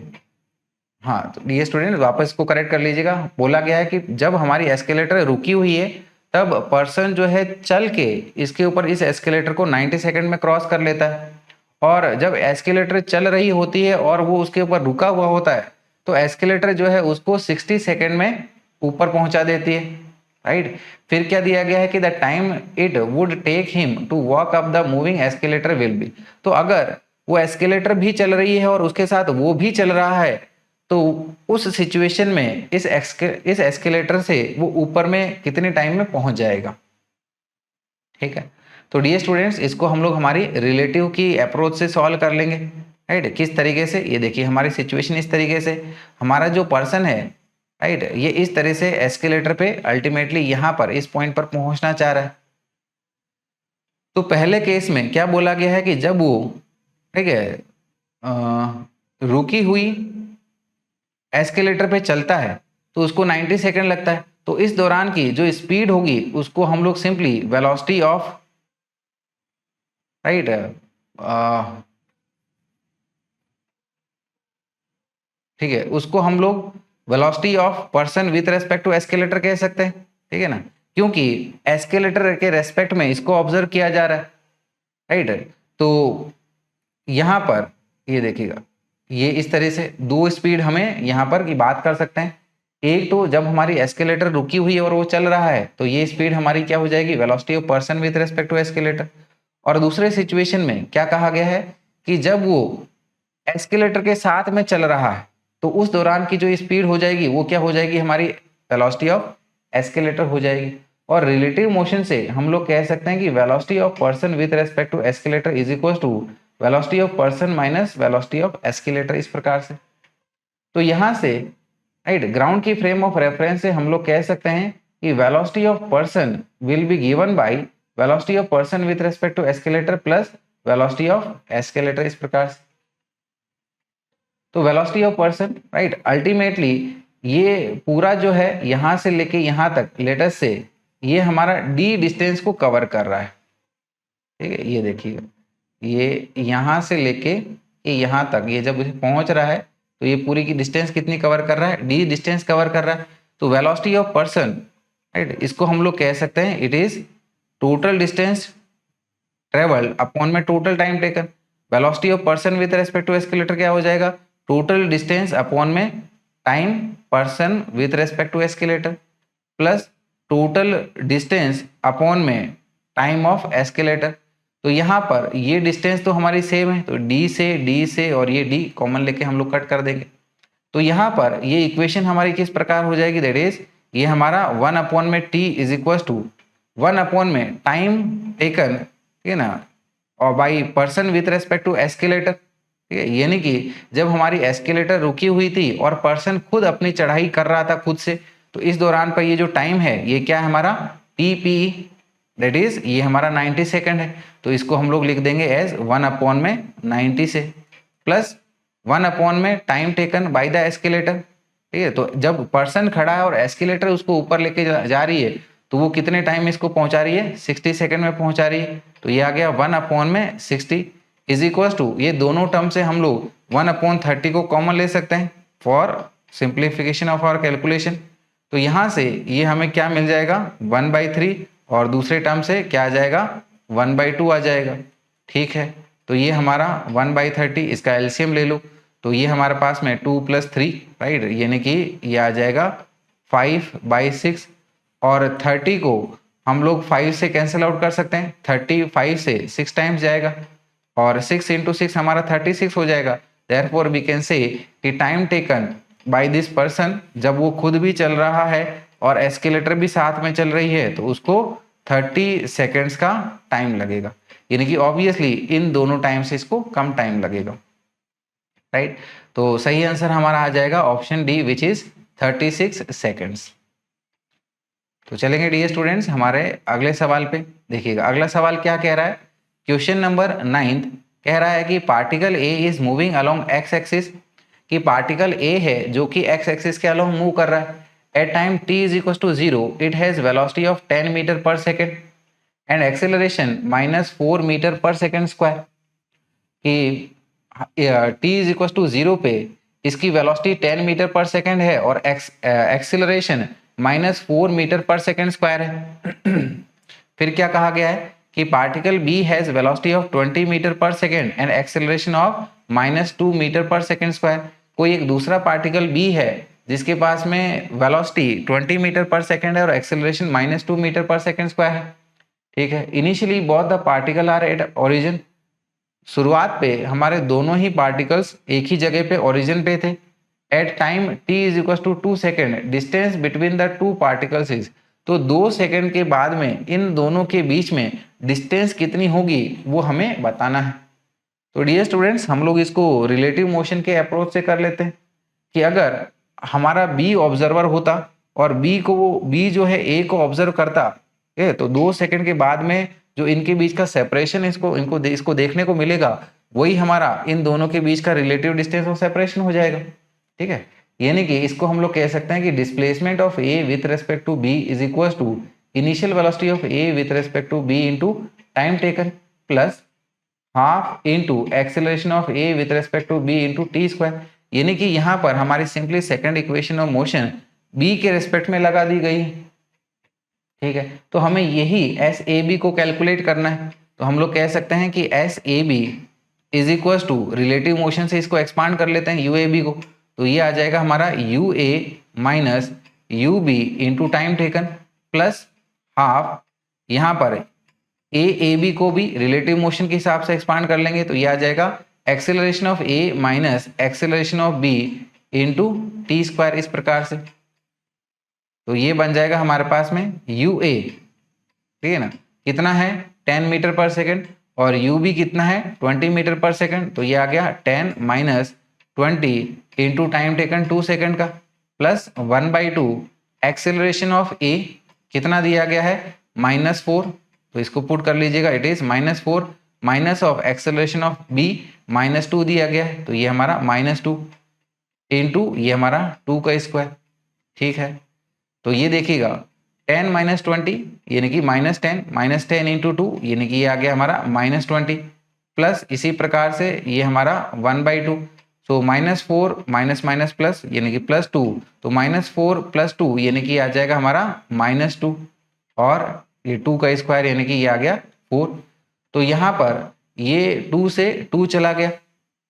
हाँ, तो ये स्टूडेंट वापस इसको करेक्ट कर लीजिएगा। बोला गया है कि जब हमारी एस्केलेटर रुकी हुई है तब पर्सन जो है चल के इसके ऊपर इस एस्केलेटर को 90 सेकेंड में क्रॉस कर लेता है, और जब एस्केलेटर चल रही होती है और वो उसके ऊपर रुका हुआ होता है तो एस्केलेटर जो है उसको 60 सेकेंड में ऊपर पहुंचा देती है, राइट। फिर क्या दिया गया है कि the time it would take him to walk up the moving escalator will be. तो अगर वो एस्केलेटर भी चल रही है और उसके साथ वो भी चल रहा है तो उस सिचुएशन में इस एस्केलेटर से वो ऊपर में कितने टाइम में पहुंच जाएगा। ठीक है, तो डियर स्टूडेंट्स, इसको हम लोग हमारी रिलेटिव की अप्रोच से सॉल्व कर लेंगे, राइट। किस तरीके से, ये देखिए हमारी सिचुएशन इस तरीके से, हमारा जो पर्सन है, राइट, ये इस तरह से एस्केलेटर पे अल्टीमेटली यहाँ पर इस पॉइंट पर पहुंचना चाह रहा है। तो पहले केस में क्या बोला गया है कि जब वो, ठीक है, रुकी हुई एस्केलेटर पे चलता है तो उसको 90 सेकेंड लगता है, तो इस दौरान की जो स्पीड होगी उसको हम लोग सिंपली वेलोसिटी ऑफ, राइट, ठीक है, उसको हम लोग velocity of person with respect to escalator कह सकते हैं, ठीक है ना, क्योंकि एस्केलेटर के रेस्पेक्ट में इसको ऑब्जर्व किया जा रहा है, राइट। तो यहाँ पर ये देखिएगा, ये इस तरह से दो स्पीड हमें यहाँ पर की बात कर सकते हैं। एक तो जब हमारी एस्केलेटर रुकी हुई है और वो चल रहा है तो ये स्पीड हमारी क्या हो जाएगी, velocity of person with respect to escalator. और दूसरे सिचुएशन में क्या कहा गया है कि जब वो एस्केलेटर के साथ में चल रहा है तो उस दौरान की जो स्पीड हो जाएगी वो क्या हो जाएगी, हमारी वेलोसिटी ऑफ एस्केलेटर हो जाएगी। और रिलेटिव मोशन से हम लोग कह सकते हैं कि velocity of person with respect to escalator is equal to velocity of person minus velocity of escalator, इस प्रकार से। तो यहाँ से, राइट, ग्राउंड की फ्रेम ऑफ रेफरेंस से हम लोग कह सकते हैं कि velocity of person will be given by velocity of person with respect to escalator plus velocity of escalator, इस प्रकार से। तो velocity of person, right, ultimately ये पूरा जो है यहां से लेके यहां तक लेटस से ये हमारा डी डिस्टेंस को कवर कर रहा है, ठीक है। ये देखिएगा, ये यहां से लेके ये यहां तक ये जब पहुंच रहा है तो ये पूरी की डिस्टेंस कितनी कवर कर रहा है, डी डिस्टेंस कवर कर रहा है। तो वेलोसिटी ऑफ पर्सन, राइट, इसको हम लोग कह सकते हैं it is total distance travel upon में total time taken. Velocity of person with respect to escalator क्या हो जाएगा, टोटल डिस्टेंस अपॉन में time person with respect to escalator plus total distance upon में टाइम ऑफ एस्केलेटर। तो यहाँ पर ये डिस्टेंस तो हमारी सेम है, तो डी से और ये डी कॉमन लेके हम लोग कट कर देंगे। तो यहाँ पर ये इक्वेशन हमारी किस प्रकार हो जाएगी, दैट इज ये हमारा 1 अपॉन में t is equal to 1 upon में टाइम टेकन, ठीक है ना, और by person with respect to escalator, ठीक है। यानी कि जब हमारी एस्केलेटर रुकी हुई थी और पर्सन खुद अपनी चढ़ाई कर रहा था खुद से, तो इस दौरान पर ये जो टाइम है ये क्या है हमारा टी पी, दैट इज ये हमारा 90 सेकेंड है। तो इसको हम लोग लिख देंगे एज 1 में 90 से प्लस 1 में time taken by the escalator. ठीक है, तो जब पर्सन खड़ा है और एस्केलेटर उसको ऊपर लेके जा रही है तो वो कितने टाइम में इसको पहुंचा रही है, 60 सेकेंड में पहुंचा रही है। तो ये आ गया 1 में 60 इज इक्वल टू, ये दोनों टर्म से हम लोग 1/30 को कॉमन ले सकते हैं for simplification of our calculation. तो यहाँ से ये हमें क्या मिल जाएगा 1/3 और दूसरे टर्म से क्या आ जाएगा 1/2 आ जाएगा। ठीक है, तो ये हमारा 1/30, इसका एलसीएम ले लो तो ये हमारे पास में 2 + 3 राइट, यानी कि ये आ जाएगा 5/6 और 30 को हम लोग 5 से कैंसिल आउट कर सकते हैं। 35 से 6 टाइम्स जाएगा और 6 × 6 हमारा 36 हो जाएगा। देयरफॉर वी कैन से कि time taken by this person, जब वो खुद भी चल रहा है और एस्केलेटर भी साथ में चल रही है तो उसको 30 सेकेंड्स का टाइम लगेगा, यानी कि ऑब्वियसली इन दोनों टाइम से इसको कम टाइम लगेगा। राइट, तो सही आंसर हमारा आ जाएगा option D which is 36 seconds. तो चलेंगे डियर स्टूडेंट्स हमारे अगले सवाल पे। देखिएगा अगला सवाल क्या कह रहा है, क्वेश्चन नंबर 9 कह रहा है कि particle A is moving along x axis, कि पार्टिकल ए है जो कि एक्स एक्सिस के अलोंग मूव कर रहा है। At time t = 0 it has velocity of 10 metre पर सेकेंड एंड एक्सेलरेशन -4 मीटर पर सेकेंड स्क्वायर। कि t = 0 पे इसकी वेलोसिटी 10 मीटर पर सेकेंड है और एक्सेलरेशन -4 मीटर पर सेकेंड स्क्वायर है। फिर क्या कहा गया है कि particle B has velocity of 20 metre पर second and acceleration of -2 metre पर सेकेंड स्क्वायर। कोई एक दूसरा पार्टिकल B है जिसके पास में वेलोसिटी 20 मीटर पर सेकेंड है और एक्सेलरेशन -2 मीटर पर सेकेंड स्क्वायर है। ठीक है, initially both the particle are at origin, शुरुआत पे हमारे दोनों ही पार्टिकल्स एक ही जगह पे ओरिजिन पे थे। At time t = 2 second distance between the two particles is, तो 2 सेकेंड के बाद में इन दोनों के बीच में डिस्टेंस कितनी होगी वो हमें बताना है। तो डियर स्टूडेंट्स हम लोग इसको रिलेटिव मोशन के अप्रोच से कर लेते हैं कि अगर हमारा B ऑब्जर्वर होता और B जो है A को ऑब्जर्व करता, तो 2 सेकेंड के बाद में जो इनके बीच का सेपरेशन इसको देखने को मिलेगा वही हमारा इन दोनों के बीच का रिलेटिव डिस्टेंस ऑफ सेपरेशन हो जाएगा। ठीक है, यानी कि इसको हम लोग कह सकते हैं कि displacement of A with respect to B is equal to initial velocity of A with respect to B into time taken plus half into acceleration of A with respect to B into t square. यानी कि यहाँ पर हमारी simply second equation of motion B के respect में लगा दी गई। ठीक है, तो हमें यही SAB को कैलकुलेट करना है। तो हम लोग कह सकते हैं कि SAB is equal to relative motion से इसको एक्सपांड कर लेते हैं UAB को, तो ये आ जाएगा हमारा UA minus UB into time taken plus half, यहाँ पर AAB को भी रिलेटिव मोशन के हिसाब से एक्सपांड कर लेंगे तो ये आ जाएगा acceleration of A minus acceleration of B into t square, इस प्रकार से। तो ये बन जाएगा हमारे पास में UA, ठीक है ना, कितना है 10 मीटर पर सेकेंड और UB कितना है 20 मीटर पर सेकेंड, तो ये आ गया 10 minus 20 into time taken 2 second का प्लस 1/2 एक्सेलरेशन ऑफ A कितना दिया गया है -4, तो इसको पुट कर लीजिएगा, it is -4 minus of acceleration of B -2 दिया गया है तो ये हमारा -2 इंटू ये हमारा 2 का स्क्वायर। ठीक है, तो ये देखिएगा 10 माइनस 20 यानी कि -10 इंटू 2 यानी कि ये आ गया हमारा -20 प्लस इसी प्रकार से ये हमारा 1/2, सो -4 माइनस माइनस प्लस यानी कि +2, तो -4 + 2 यानी कि आ जाएगा हमारा -2 और ये 2 का स्क्वायर यानी कि ये आ गया 4। तो यहाँ पर ये 2 से 2 चला गया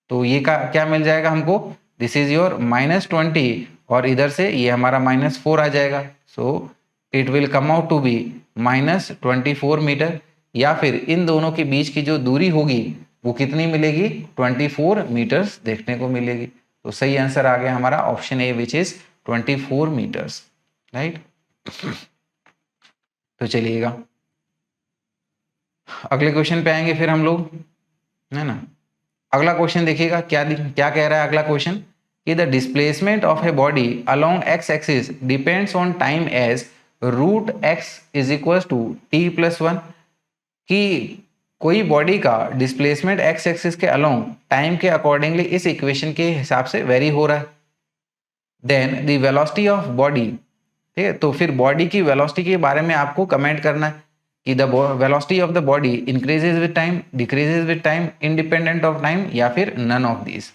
तो ये क्या मिल जाएगा हमको, दिस इज योर -20 और इधर से ये हमारा -4 आ जाएगा, so it will come out to be -24 metre, या फिर इन दोनों के बीच की जो दूरी होगी वो कितनी मिलेगी 24 मीटर्स देखने को मिलेगी। तो सही आंसर आ गया हमारा option A which is 24 metres, right. तो चलिएगा अगले क्वेश्चन पे आएंगे फिर हम लोग, है ना। अगला क्वेश्चन देखिएगा क्या कह रहा है अगला क्वेश्चन, कि the displacement of a body along x axis depends on time as root x is equal to t plus one, कि कोई बॉडी का डिस्प्लेसमेंट एक्स एक्सिस के अलोंग टाइम के अकॉर्डिंगली इस इक्वेशन के हिसाब से वेरी हो रहा है। Then the velocity of body, ठीक है, तो फिर बॉडी की वेलोसिटी के बारे में आपको कमेंट करना है कि the velocity of the body increases with time, decreases with time, independent of time, या फिर नन ऑफ दीज।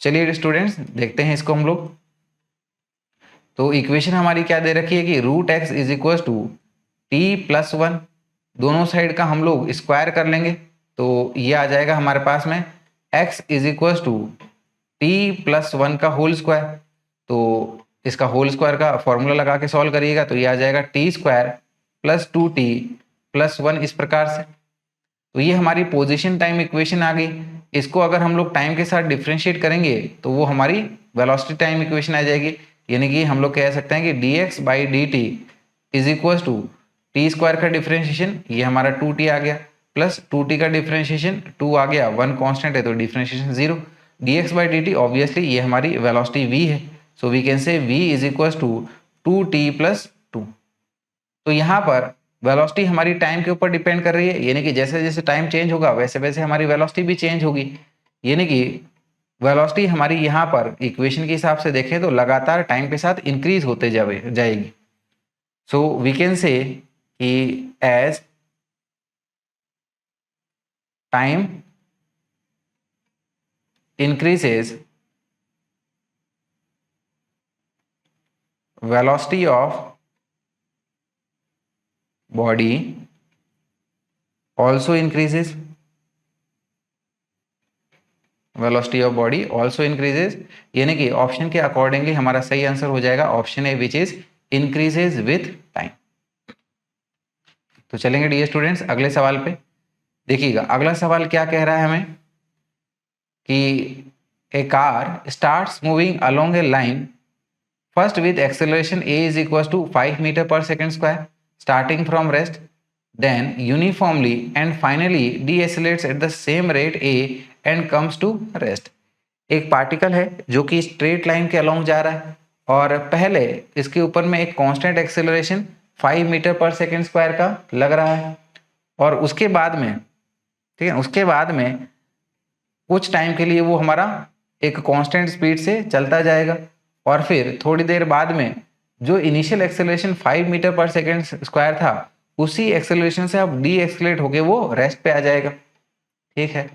चलिए स्टूडेंट्स देखते हैं इसको हम लोग। तो इक्वेशन हमारी क्या दे रखी है कि root x is equal to t plus one, दोनों साइड का हम लोग स्क्वायर कर लेंगे तो ये आ जाएगा हमारे पास में x is equal to t plus one का होल स्क्वायर। तो इसका होल स्क्वायर का फॉर्मूला लगा के सॉल्व करिएगा तो ये आ जाएगा T square plus two t plus one, इस प्रकार से। तो ये हमारी पोजीशन टाइम इक्वेशन आ गई। इसको अगर हम लोग टाइम के साथ डिफ्रेंशिएट करेंगे तो वो हमारी वेलोसिटी टाइम इक्वेशन आ जाएगी, यानी कि हम लोग कह सकते हैं कि dx by d t is equal to t square का डिफ्रेंशिएशन, ये हमारा 2t आ गया, प्लस 2t का डिफ्रेंशिएशन 2 आ गया, 1 कांस्टेंट है तो differentiation 0, dx by d t obviously ये हमारी वेलोसिटी v है, so we can say v is equal to 2t plus 2। तो यहाँ पर वेलोसिटी हमारी टाइम के ऊपर डिपेंड कर रही है, यानी कि जैसे जैसे टाइम चेंज होगा वैसे वैसे हमारी वेलोसिटी भी चेंज होगी, यानी कि वेलोसिटी हमारी यहाँ पर इक्वेशन के हिसाब से देखें तो लगातार टाइम के साथ इंक्रीज होते जाएगी। सो वी कैन से कि as time increases velocity of body also increases, velocity of body also increases, यानी कि ऑप्शन के अकॉर्डिंगली हमारा सही आंसर हो जाएगा option A which is increases with time. तो चलेंगे डियर स्टूडेंट्स अगले सवाल पे। देखिएगा अगला सवाल क्या कह रहा है हमें कि a car starts moving along a line first with acceleration a is equals to 5 meter per second square starting from rest, then uniformly and finally decelerates at the same rate a and comes to rest। एक particle है जो कि straight line के along जा रहा है और पहले इसके ऊपर में एक कांस्टेंट एक्सेलरेशन 5 मीटर पर सेकेंड स्क्वायर का लग रहा है और उसके बाद में, ठीक है, उसके बाद में कुछ टाइम के लिए वो हमारा एक कांस्टेंट स्पीड से चलता जाएगा और फिर थोड़ी देर बाद में जो इनिशियल एक्सेलरेशन 5 मीटर पर सेकेंड स्क्वायर था उसी एक्सेलरेशन से अब डी एक्सेलरेट होके वो रेस्ट पे आ जाएगा। ठीक है,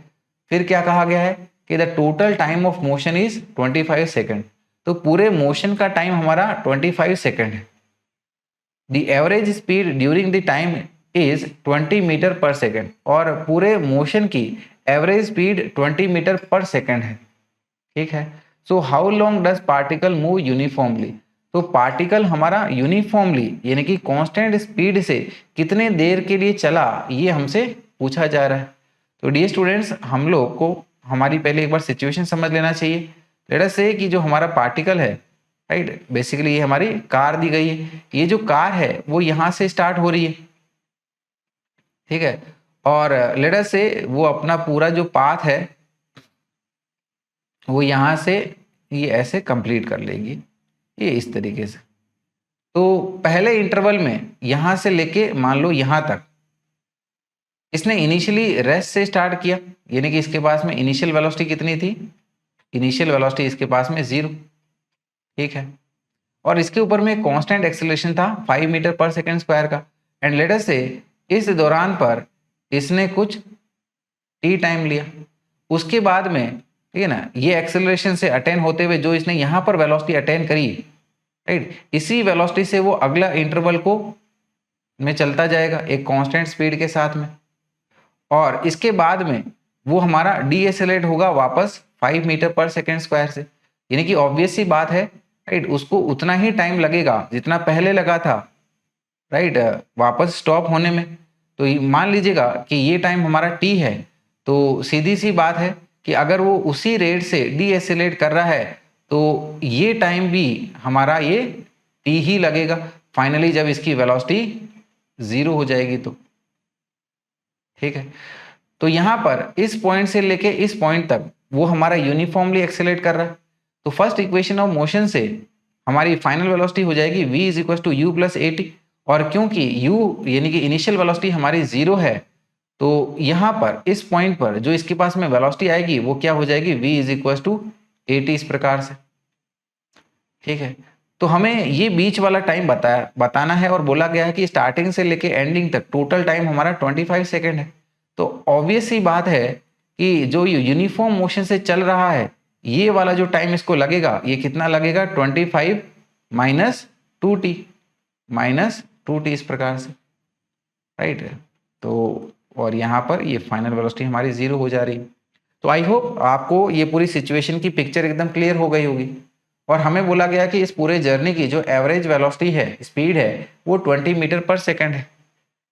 फिर क्या कहा गया है कि the total time of motion is 25 second. तो पूरे मोशन का टाइम हमारा 25 सेकेंड है। The average speed during the time is 20 metre पर सेकेंड और पूरे मोशन की एवरेज स्पीड 20 मीटर पर सेकेंड है। ठीक है, so how long does particle move uniformly. तो पार्टिकल हमारा यूनिफॉर्मली यानी कि कांस्टेंट स्पीड से कितने देर के लिए चला ये हमसे पूछा जा रहा है। तो डियर स्टूडेंट्स हम लोग को हमारी पहले एक बार सिचुएशन समझ लेना चाहिए। लेट अस से कि जो हमारा पार्टिकल है, राइट, बेसिकली ये हमारी कार दी गई है। ये जो कार है वो यहाँ से स्टार्ट हो रही है, ठीक है, और लेट अस से वो अपना पूरा जो पाथ है वो यहाँ से ये ऐसे कंप्लीट कर लेगी, ये इस तरीके से। तो पहले इंटरवल में यहाँ से लेके मान लो यहाँ तक इसने इनिशियली रेस्ट से स्टार्ट किया, यानी कि इसके पास में इनिशियल वेलोसिटी कितनी थी, इनिशियल वेलोसिटी इसके पास में 0, ठीक है, और इसके ऊपर में कांस्टेंट एक्सेलरेशन था 5 मीटर पर सेकेंड स्क्वायर का। एंड लेट अस से इस दौरान पर इसने कुछ टी टाइम लिया, उसके बाद में, ठीक है ना, ये एक्सेलरेशन से अटेन होते हुए जो इसने यहाँ पर वेलोसिटी अटेन करी, राइट, इसी वेलोसिटी से वो अगला इंटरवल को में चलता जाएगा एक कांस्टेंट स्पीड के साथ में, और इसके बाद में वो हमारा डीएसेलेरेट होगा वापस 5 मीटर पर सेकेंड स्क्वायर से। यानी कि ऑब्वियस सी बात है, राइट, उसको उतना ही टाइम लगेगा जितना पहले लगा था, राइट, वापस स्टॉप होने में। तो मान लीजिएगा कि ये टाइम हमारा टी है, तो सीधी सी बात है कि अगर वो उसी रेट से डीएसेलेरेट कर रहा है तो ये टाइम भी हमारा ये टी ही लगेगा फाइनली जब इसकी वेलोसिटी 0 हो जाएगी तो। ठीक है, तो यहाँ पर इस पॉइंट से लेके इस पॉइंट तक वो हमारा यूनिफॉर्मली एक्सेलरेट कर रहा है। तो फर्स्ट इक्वेशन ऑफ मोशन से हमारी फाइनल वेलोसिटी हो जाएगी v is equal to u plus a t, और क्योंकि u यानी कि इनिशियल वेलोसिटी हमारी 0 है, तो यहाँ पर इस पॉइंट पर जो इसके पास में वेलोसिटी आएगी वो क्या हो जाएगी, v is equal to a t, इस प्रकार से। ठीक है, तो हमें ये बीच वाला टाइम बताना है, और बोला गया है कि स्टार्टिंग से लेके एंडिंग तक टोटल टाइम हमारा 25 सेकेंड है। तो ऑब्वियस सी बात है कि जो यूनिफॉर्म मोशन से चल रहा है, ये वाला जो टाइम इसको लगेगा, ये कितना लगेगा, 25 माइनस 2t, इस प्रकार से, राइट। तो और यहाँ पर ये फाइनल वेलोसिटी हमारी 0 हो जा रही है। तो आई होप आपको ये पूरी सिचुएशन की पिक्चर एकदम क्लियर हो गई होगी। और हमें बोला गया कि इस पूरे जर्नी की जो एवरेज वेलोसिटी है, स्पीड है, वो 20 मीटर पर सेकंड है।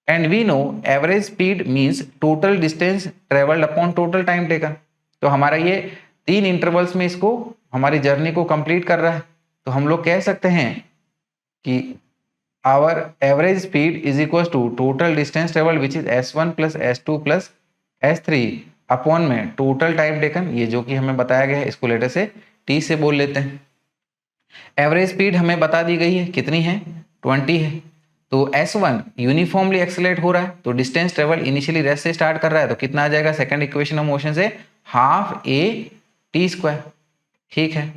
And we know average speed means total distance travelled upon total time taken. तो हमारा ये 3 इंटरवल्स में इसको हमारी जर्नी को कंप्लीट कर रहा है। तो हम लोग कह सकते हैं कि our average speed is equal to total distance travelled which is s1 plus s2 plus s3 upon में टोटल टाइम टेकन, ये जो कि हमें बताया गया है, इसको लेटर से t से बोल लेते हैं। एवरेज स्पीड हमें बता दी गई है, कितनी है, 20 है। तो S1 यूनिफॉर्मली एक्सेलरेट हो रहा है, तो डिस्टेंस ट्रेवल इनिशियली रेस्ट से स्टार्ट कर रहा है, तो कितना आ जाएगा सेकंड इक्वेशन ऑफ मोशन से, हाफ ए टी स्क्वायर। ठीक है,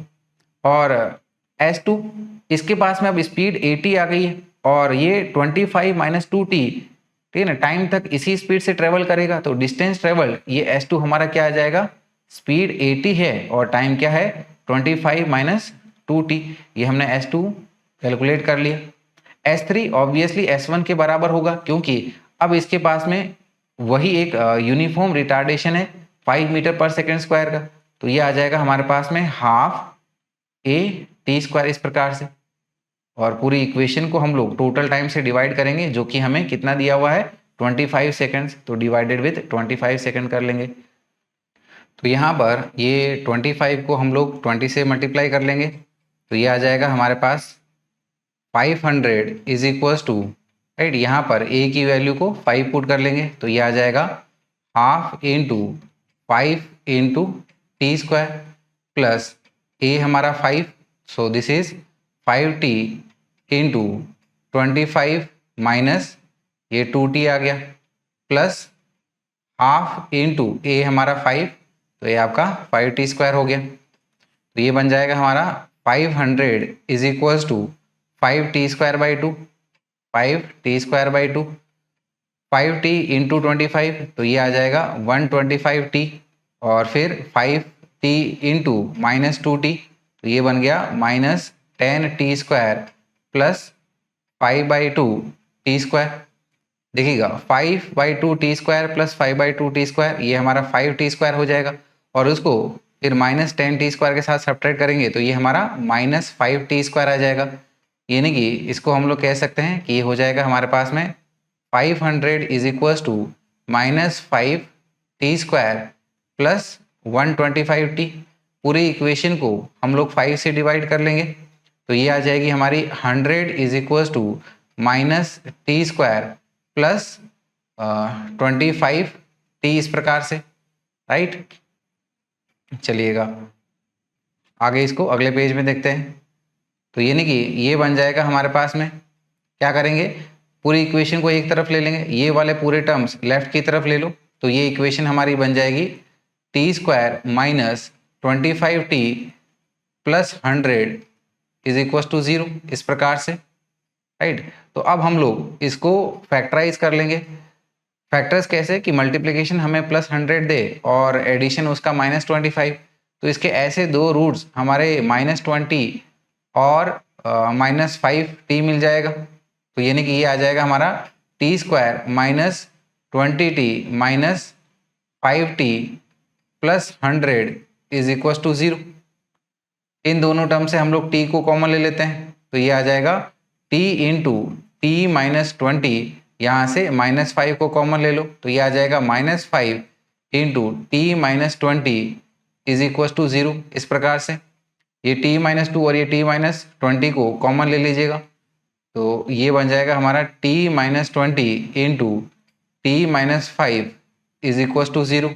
और S2 इसके पास में अब स्पीड 80 आ गई है, और ये 25 माइनस 2t, ठीक है ना, टाइम तक इसी स्पीड से ट्रेवल करेगा। तो डिस्टेंस ट्रेवल ये S2 हमारा क्या आ जाएगा, स्पीड 80 है और टाइम क्या है, 25 माइनस 2t, ये हमने S2 कैलकुलेट कर लिया। S3 ऑब्वियसली S1 के बराबर होगा, क्योंकि अब इसके पास में वही एक यूनिफॉर्म रिटार्डेशन है 5 मीटर पर सेकेंड स्क्वायर का, तो ये आ जाएगा हमारे पास में हाफ ए टी स्क्वायर, इस प्रकार से। और पूरी इक्वेशन को हम लोग टोटल टाइम से डिवाइड करेंगे, जो कि हमें कितना दिया हुआ है, 25 सेकेंड्स, तो डिवाइडेड विथ 25 सेकेंड कर लेंगे। तो यहाँ पर ये 25 को हम लोग 20 से मल्टीप्लाई कर लेंगे, तो ये आ जाएगा हमारे पास 500 इज इक्वल्स टू, राइट, यहाँ पर a की वैल्यू को 5 पुट कर लेंगे, तो ये आ जाएगा half into 5 into t square plus a हमारा 5, so this is 5t into 25 minus ये 2t आ गया, प्लस हाफ इंटू a हमारा 5, तो ये आपका 5t स्क्वायर हो गया। तो ये बन जाएगा हमारा 500 is equals to 5t square by 2, 5t square by 2, 5t into 25, तो ये आ जाएगा 125t, और फिर 5t इंटू माइनस 2t, तो ये बन गया minus 10t square plus 5 by 2 T square. देखिएगा 5 by 2 T square plus 5 by 2 T square, ये हमारा 5t स्क्वायर हो जाएगा, और उसको फिर माइनस 10t स्क्वायर के साथ सब्ट्रैक्ट करेंगे, तो ये हमारा माइनस 5t स्क्वायर आ जाएगा। यानी कि इसको हम लोग कह सकते हैं कि ये हो जाएगा हमारे पास में 500 is equals to minus 5t square plus 125t। पूरी इक्वेशन को हम लोग 5 से डिवाइड कर लेंगे, तो ये आ जाएगी हमारी 100 is equals to minus T square plus 25t, इस प्रकार से, राइट। चलिएगा आगे इसको अगले पेज में देखते हैं। तो यानी कि ये बन जाएगा हमारे पास में, क्या करेंगे, पूरी इक्वेशन को एक तरफ ले लेंगे, ये वाले पूरे टर्म्स लेफ्ट की तरफ ले लो, तो ये इक्वेशन हमारी बन जाएगी t square minus 25t plus 100 is equal to 0, इस प्रकार से, राइट। तो अब हम लोग इसको फैक्टराइज कर लेंगे। फैक्टर्स कैसे कि मल्टीप्लिकेशन हमें प्लस 100 दे और एडिशन उसका माइनस 25, तो इसके ऐसे दो रूट्स हमारे माइनस 20 और माइनस 5t मिल जाएगा। तो यानी कि ये आ जाएगा हमारा t square minus 20t minus 5t plus 100 is equal to 0। इन दोनों टर्म से हम लोग t को कॉमन ले लेते हैं, तो ये आ जाएगा t इंटू टी माइनस 20, यहाँ से माइनस 5 को कॉमन ले लो, तो ये आ जाएगा minus 5 into t minus 20 is equal to 0, इस प्रकार से। ये t माइनस 2 और ये t माइनस 20 को कॉमन ले लीजिएगा, तो ये बन जाएगा हमारा t minus 20 into t minus 5 is equal to 0।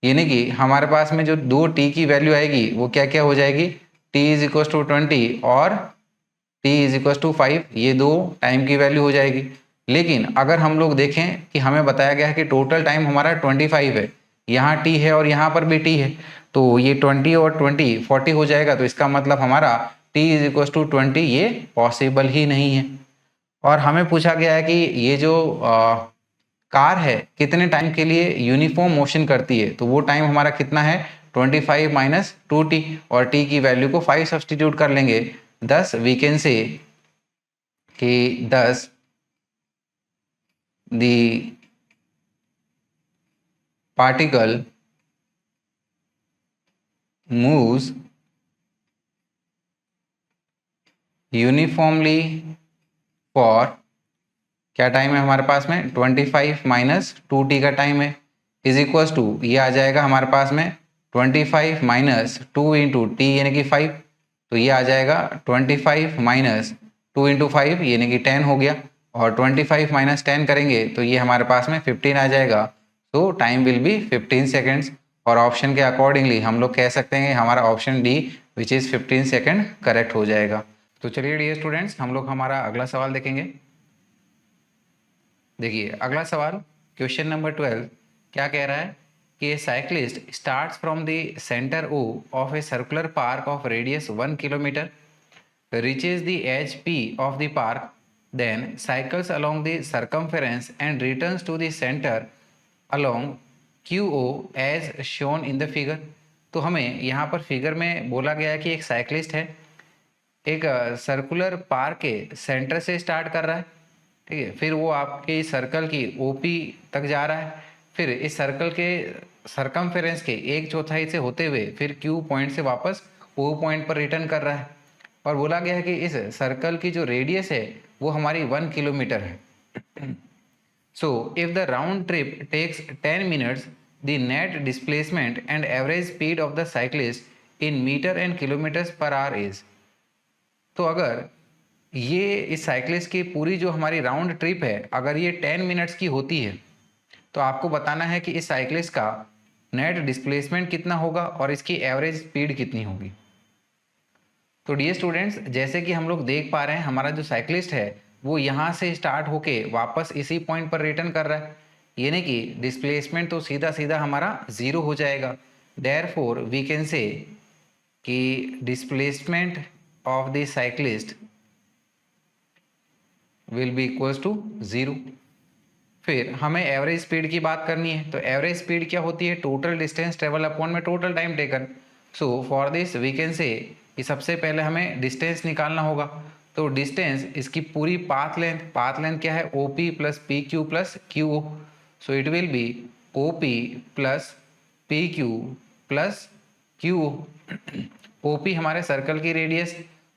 यानी कि हमारे पास में जो दो टी की वैल्यू आएगी वो क्या क्या हो जाएगी, t इज इक्व टू 20 और t इज इक्व टू 5, ये दो टाइम की वैल्यू हो जाएगी। लेकिन अगर हम लोग देखें कि हमें बताया गया है कि टोटल टाइम हमारा 25 है, यहाँ t है और यहाँ पर भी t है, तो ये 20 और 20 40 हो जाएगा। तो इसका मतलब हमारा t इज इक्व टू 20 ये पॉसिबल ही नहीं है। और हमें पूछा गया है कि ये जो कार है कितने टाइम के लिए यूनिफॉर्म मोशन करती है, तो वो टाइम हमारा कितना है 25 माइनस 2t, और t की वैल्यू को 5 सब्सटीट्यूट कर लेंगे। 10 वी कैन से कि 10 the particle moves uniformly for, क्या टाइम है हमारे पास में 25 माइनस 2t का टाइम है, इज इक्वल टू ये आ जाएगा हमारे पास में 25 माइनस 2 इंटू टी यानी कि 5, तो ये आ जाएगा 25 माइनस 2 इंटू 5 यानी कि 10 हो गया, और 25 माइनस 10 करेंगे तो ये हमारे पास में 15 आ जाएगा। तो टाइम विल बी 15 सेकेंड्स, और ऑप्शन के अकॉर्डिंगली हम लोग कह सकते हैं हमारा option D which is 15 second correct हो जाएगा। तो चलिए डियर स्टूडेंट्स, हम लोग हमारा अगला सवाल देखेंगे। देखिए अगला सवाल क्वेश्चन नंबर 12 क्या कह रहा है कि a cyclist starts from the centre O of a circular park of radius 1 kilometre, reaches the edge P of the park, then cycles along the circumference and returns to the center along QO as shown in the figure। तो हमें यहाँ पर figure में बोला गया है कि एक साइक्लिस्ट है, एक सर्कुलर पार्क के सेंटर से स्टार्ट कर रहा है, ठीक है, फिर वो आपके सर्कल की ओपी तक जा रहा है, फिर इस सर्कल के सरकमफेरेंस के 1/4 से होते हुए फिर क्यू पॉइंट से वापस ओ पॉइंट पर रिटर्न कर रहा है। और बोला गया है कि इस सर्कल की जो रेडियस है वो हमारी 1 किलोमीटर है। So if the round trip takes 10 minutes, the net displacement and average speed of the cyclist in metre and kilometres per hour is. तो अगर ये इस साइक्लिस्ट की पूरी जो हमारी राउंड ट्रिप है अगर ये 10 मिनट्स की होती है, तो आपको बताना है कि इस साइक्लिस्ट का नेट डिस्प्लेसमेंट कितना होगा और इसकी एवरेज स्पीड कितनी होगी। तो डियर स्टूडेंट्स, जैसे कि हम लोग देख पा रहे हैं हमारा जो साइक्लिस्ट है वो यहाँ से स्टार्ट होके वापस इसी पॉइंट पर रिटर्न कर रहा है, यानी कि डिस्प्लेसमेंट तो सीधा सीधा हमारा 0 हो जाएगा। देयरफॉर वी कैन से कि displacement of the cyclist will be equals to 0। फिर हमें एवरेज स्पीड की बात करनी है, तो एवरेज स्पीड क्या होती है, टोटल डिस्टेंस ट्रेवल अपॉन में total time taken. So for this we can say कि सबसे पहले हमें डिस्टेंस निकालना होगा। तो डिस्टेंस इसकी पूरी पाथ लेंथ क्या है, O P plus P Q plus Q O. So it will be O P plus P Q plus Q O. O P हमारे सर्कल की रेडियस,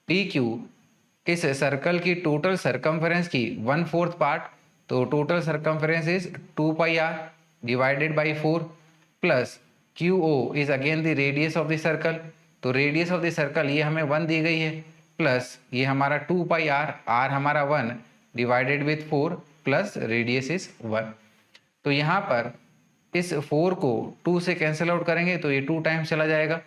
पी क्यू इस सर्कल की टोटल सरकमफेरेंस की 1/4 part, तो total circumference is 2 pi r divided by 4 plus Q O is again the radius of the circle, तो radius of the circle ये हमें 1 दी गई है, प्लस ये हमारा 2 पाई आर, आर हमारा 1 divided with 4 plus radius is 1। तो यहाँ पर इस 4 को 2 से कैंसिल आउट करेंगे तो ये 2 टाइम्स चला जाएगा,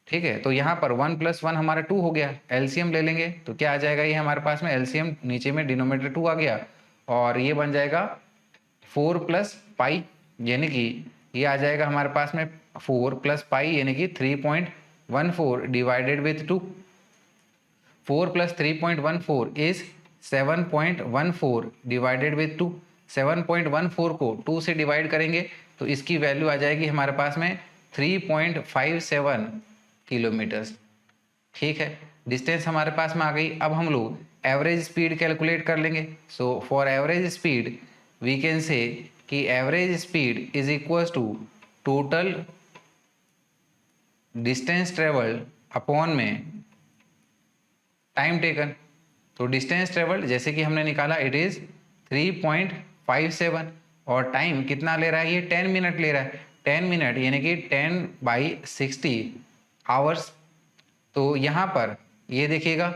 ठीक है। तो यहाँ पर 1 + 1 हमारा 2 हो गया, एलसीएम ले लेंगे तो क्या आ जाएगा, ये हमारे पास में एलसीएम नीचे में डिनोमिनेटर 2 आ गया और ये बन जाएगा 4 + पाई, यानी कि ये आ जाएगा हमारे पास में 4 + पाई यानी कि 3.14 divided with 2। 4 + 3.14 is 7.14 divided with 2। 7.14 को 2 से डिवाइड करेंगे तो इसकी वैल्यू आ जाएगी हमारे पास में 3.57 किलोमीटर्स, ठीक है। डिस्टेंस हमारे पास में आ गई। अब हम लोग एवरेज स्पीड कैलकुलेट कर लेंगे। So for average speed we can say कि average speed is equal to total distance travelled upon में टाइम टेकन। तो डिस्टेंस ट्रेवल्ड जैसे कि हमने निकाला इट इज 3.57 और टाइम कितना ले रहा है, ये 10 मिनट ले रहा है। 10 मिनट यानी कि 10/60 आवर्स। तो यहाँ पर ये देखिएगा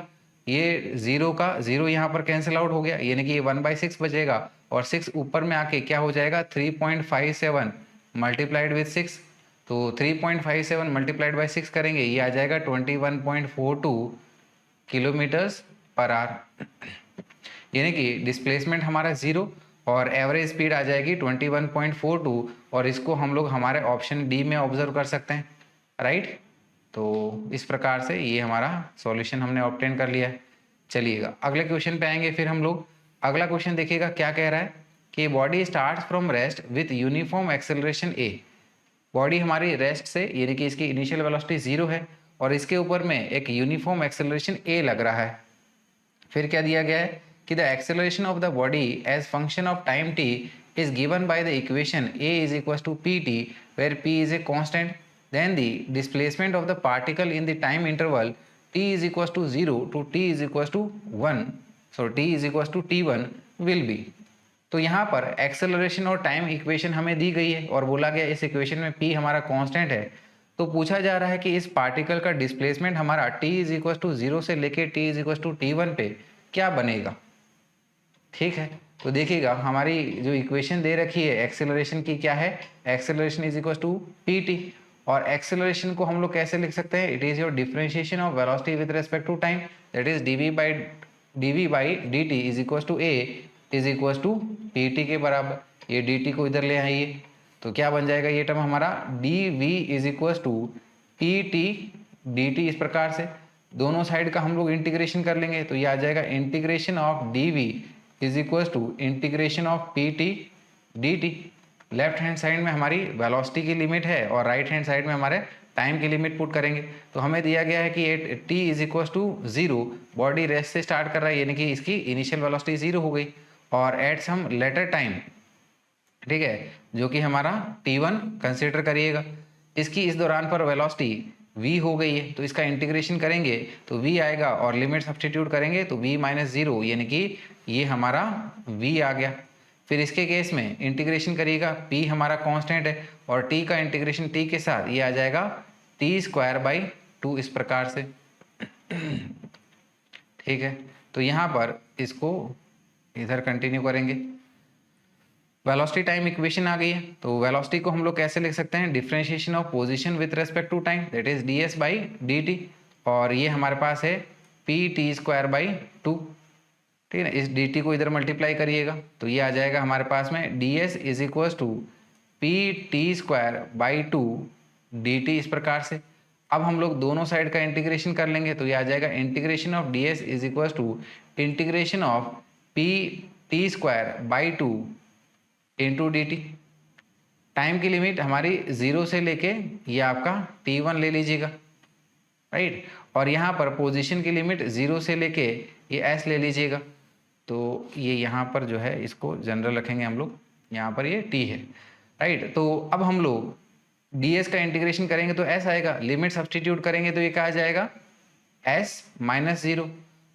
ये 0 का 0 यहाँ पर कैंसिल आउट हो गया, यानी कि ये 1/6 बचेगा और 6 ऊपर में आके क्या हो जाएगा 3.57 मल्टीप्लाइड विथ 6, तो 3.57 मल्टीप्लाइड बाई 6 करेंगे, ये आ जाएगा 21.42 किलोमीटर्स पर आवर, यानी कि डिस्प्लेसमेंट हमारा 0 और एवरेज स्पीड आ जाएगी 21.42, और इसको हम लोग हमारे ऑप्शन डी में ऑब्जर्व कर सकते हैं, राइट। तो इस प्रकार से ये हमारा सॉल्यूशन हमने ऑब्टेन कर लिया है। चलिएगा अगले क्वेश्चन पे आएंगे फिर हम लोग। अगला क्वेश्चन देखिएगा क्या कह रहा है कि body starts from rest with uniform acceleration A. Body हमारी रेस्ट से, यानी कि इसकी इनिशियल वेलोसिटी 0 है और इसके ऊपर में एक यूनिफॉर्म एक्सेलरेशन ए लग रहा है। फिर क्या दिया गया है कि the acceleration of the body as function of time t is given by the equation a is equals to pt where p is a constant, then the displacement of the particle in the time interval t is equals to 0 to t is equals to 1, so t is equals to t1 will be। तो यहाँ पर acceleration और time equation हमें दी गई है और बोला गया इस इक्वेशन में p हमारा कांस्टेंट है। तो पूछा जा रहा है कि इस पार्टिकल का डिस्प्लेसमेंट हमारा t इज इक्वल टू 0 से लेके t is equal to t1 पे क्या बनेगा, ठीक है। तो देखिएगा हमारी जो इक्वेशन दे रखी है एक्सेलरेशन की क्या है, acceleration is equal to p t, और एक्सेलरेशन को हम लोग कैसे लिख सकते हैं, it is your differentiation of velocity with respect to time, that is dv by dt is equal to a is equal to p t के बराबर। ये dt को इधर ले आइए तो क्या बन जाएगा ये टर्म हमारा dv is equal to p t dt। इस प्रकार से दोनों साइड का हम लोग इंटीग्रेशन कर लेंगे तो ये आ जाएगा integration of dv is equal to integration of p t d t. Left hand side में हमारी वेलोसिटी की लिमिट है और राइट हैंड साइड में हमारे टाइम की लिमिट पुट करेंगे। तो हमें दिया गया है कि at t is equal to 0 body rest से स्टार्ट कर रहा है, यानी कि इसकी इनिशियल वेलोसिटी 0 हो गई, और एट सम लेटर टाइम, ठीक है, जो कि हमारा t1 कंसिडर करिएगा, इसकी इस दौरान पर वेलोसिटी v हो गई है। तो इसका इंटीग्रेशन करेंगे तो v आएगा और लिमिट सब्स्टिट्यूट करेंगे तो v माइनस 0, यानी कि ये हमारा v आ गया। फिर इसके केस में इंटीग्रेशन करिएगा, p हमारा कांस्टेंट है और t का इंटीग्रेशन t के साथ ये आ जाएगा t स्क्वायर बाई 2 इस प्रकार से, ठीक है। तो यहाँ पर इसको इधर कंटिन्यू करेंगे। वेलोसिटी टाइम इक्वेशन आ गई है, तो वेलोसिटी को हम लोग कैसे लिख सकते हैं, differentiation of position with respect to time, that is ds by dt, और ये हमारे पास है पी टी स्क्वायर बाई 2, ठीक है। इस dt को इधर मल्टीप्लाई करिएगा तो ये आ जाएगा हमारे पास में ds is equal to p t square by 2 dt इस प्रकार से। अब हम लोग दोनों साइड का इंटीग्रेशन कर लेंगे तो ये आ जाएगा integration of ds is equal to integration of p t square by 2 into d t. Time की लिमिट हमारी 0 से लेके ये आपका t1 ले लीजिएगा, राइट, और यहाँ पर पोजीशन की लिमिट 0 से लेके ये s ले लीजिएगा। तो ये यहाँ पर जो है इसको जनरल रखेंगे हम लोग, यहाँ पर ये t है, राइट। तो अब हम लोग ds का इंटीग्रेशन करेंगे तो s आएगा, लिमिट सब्सटीट्यूट करेंगे तो ये क्या आ जाएगा s माइनस 0,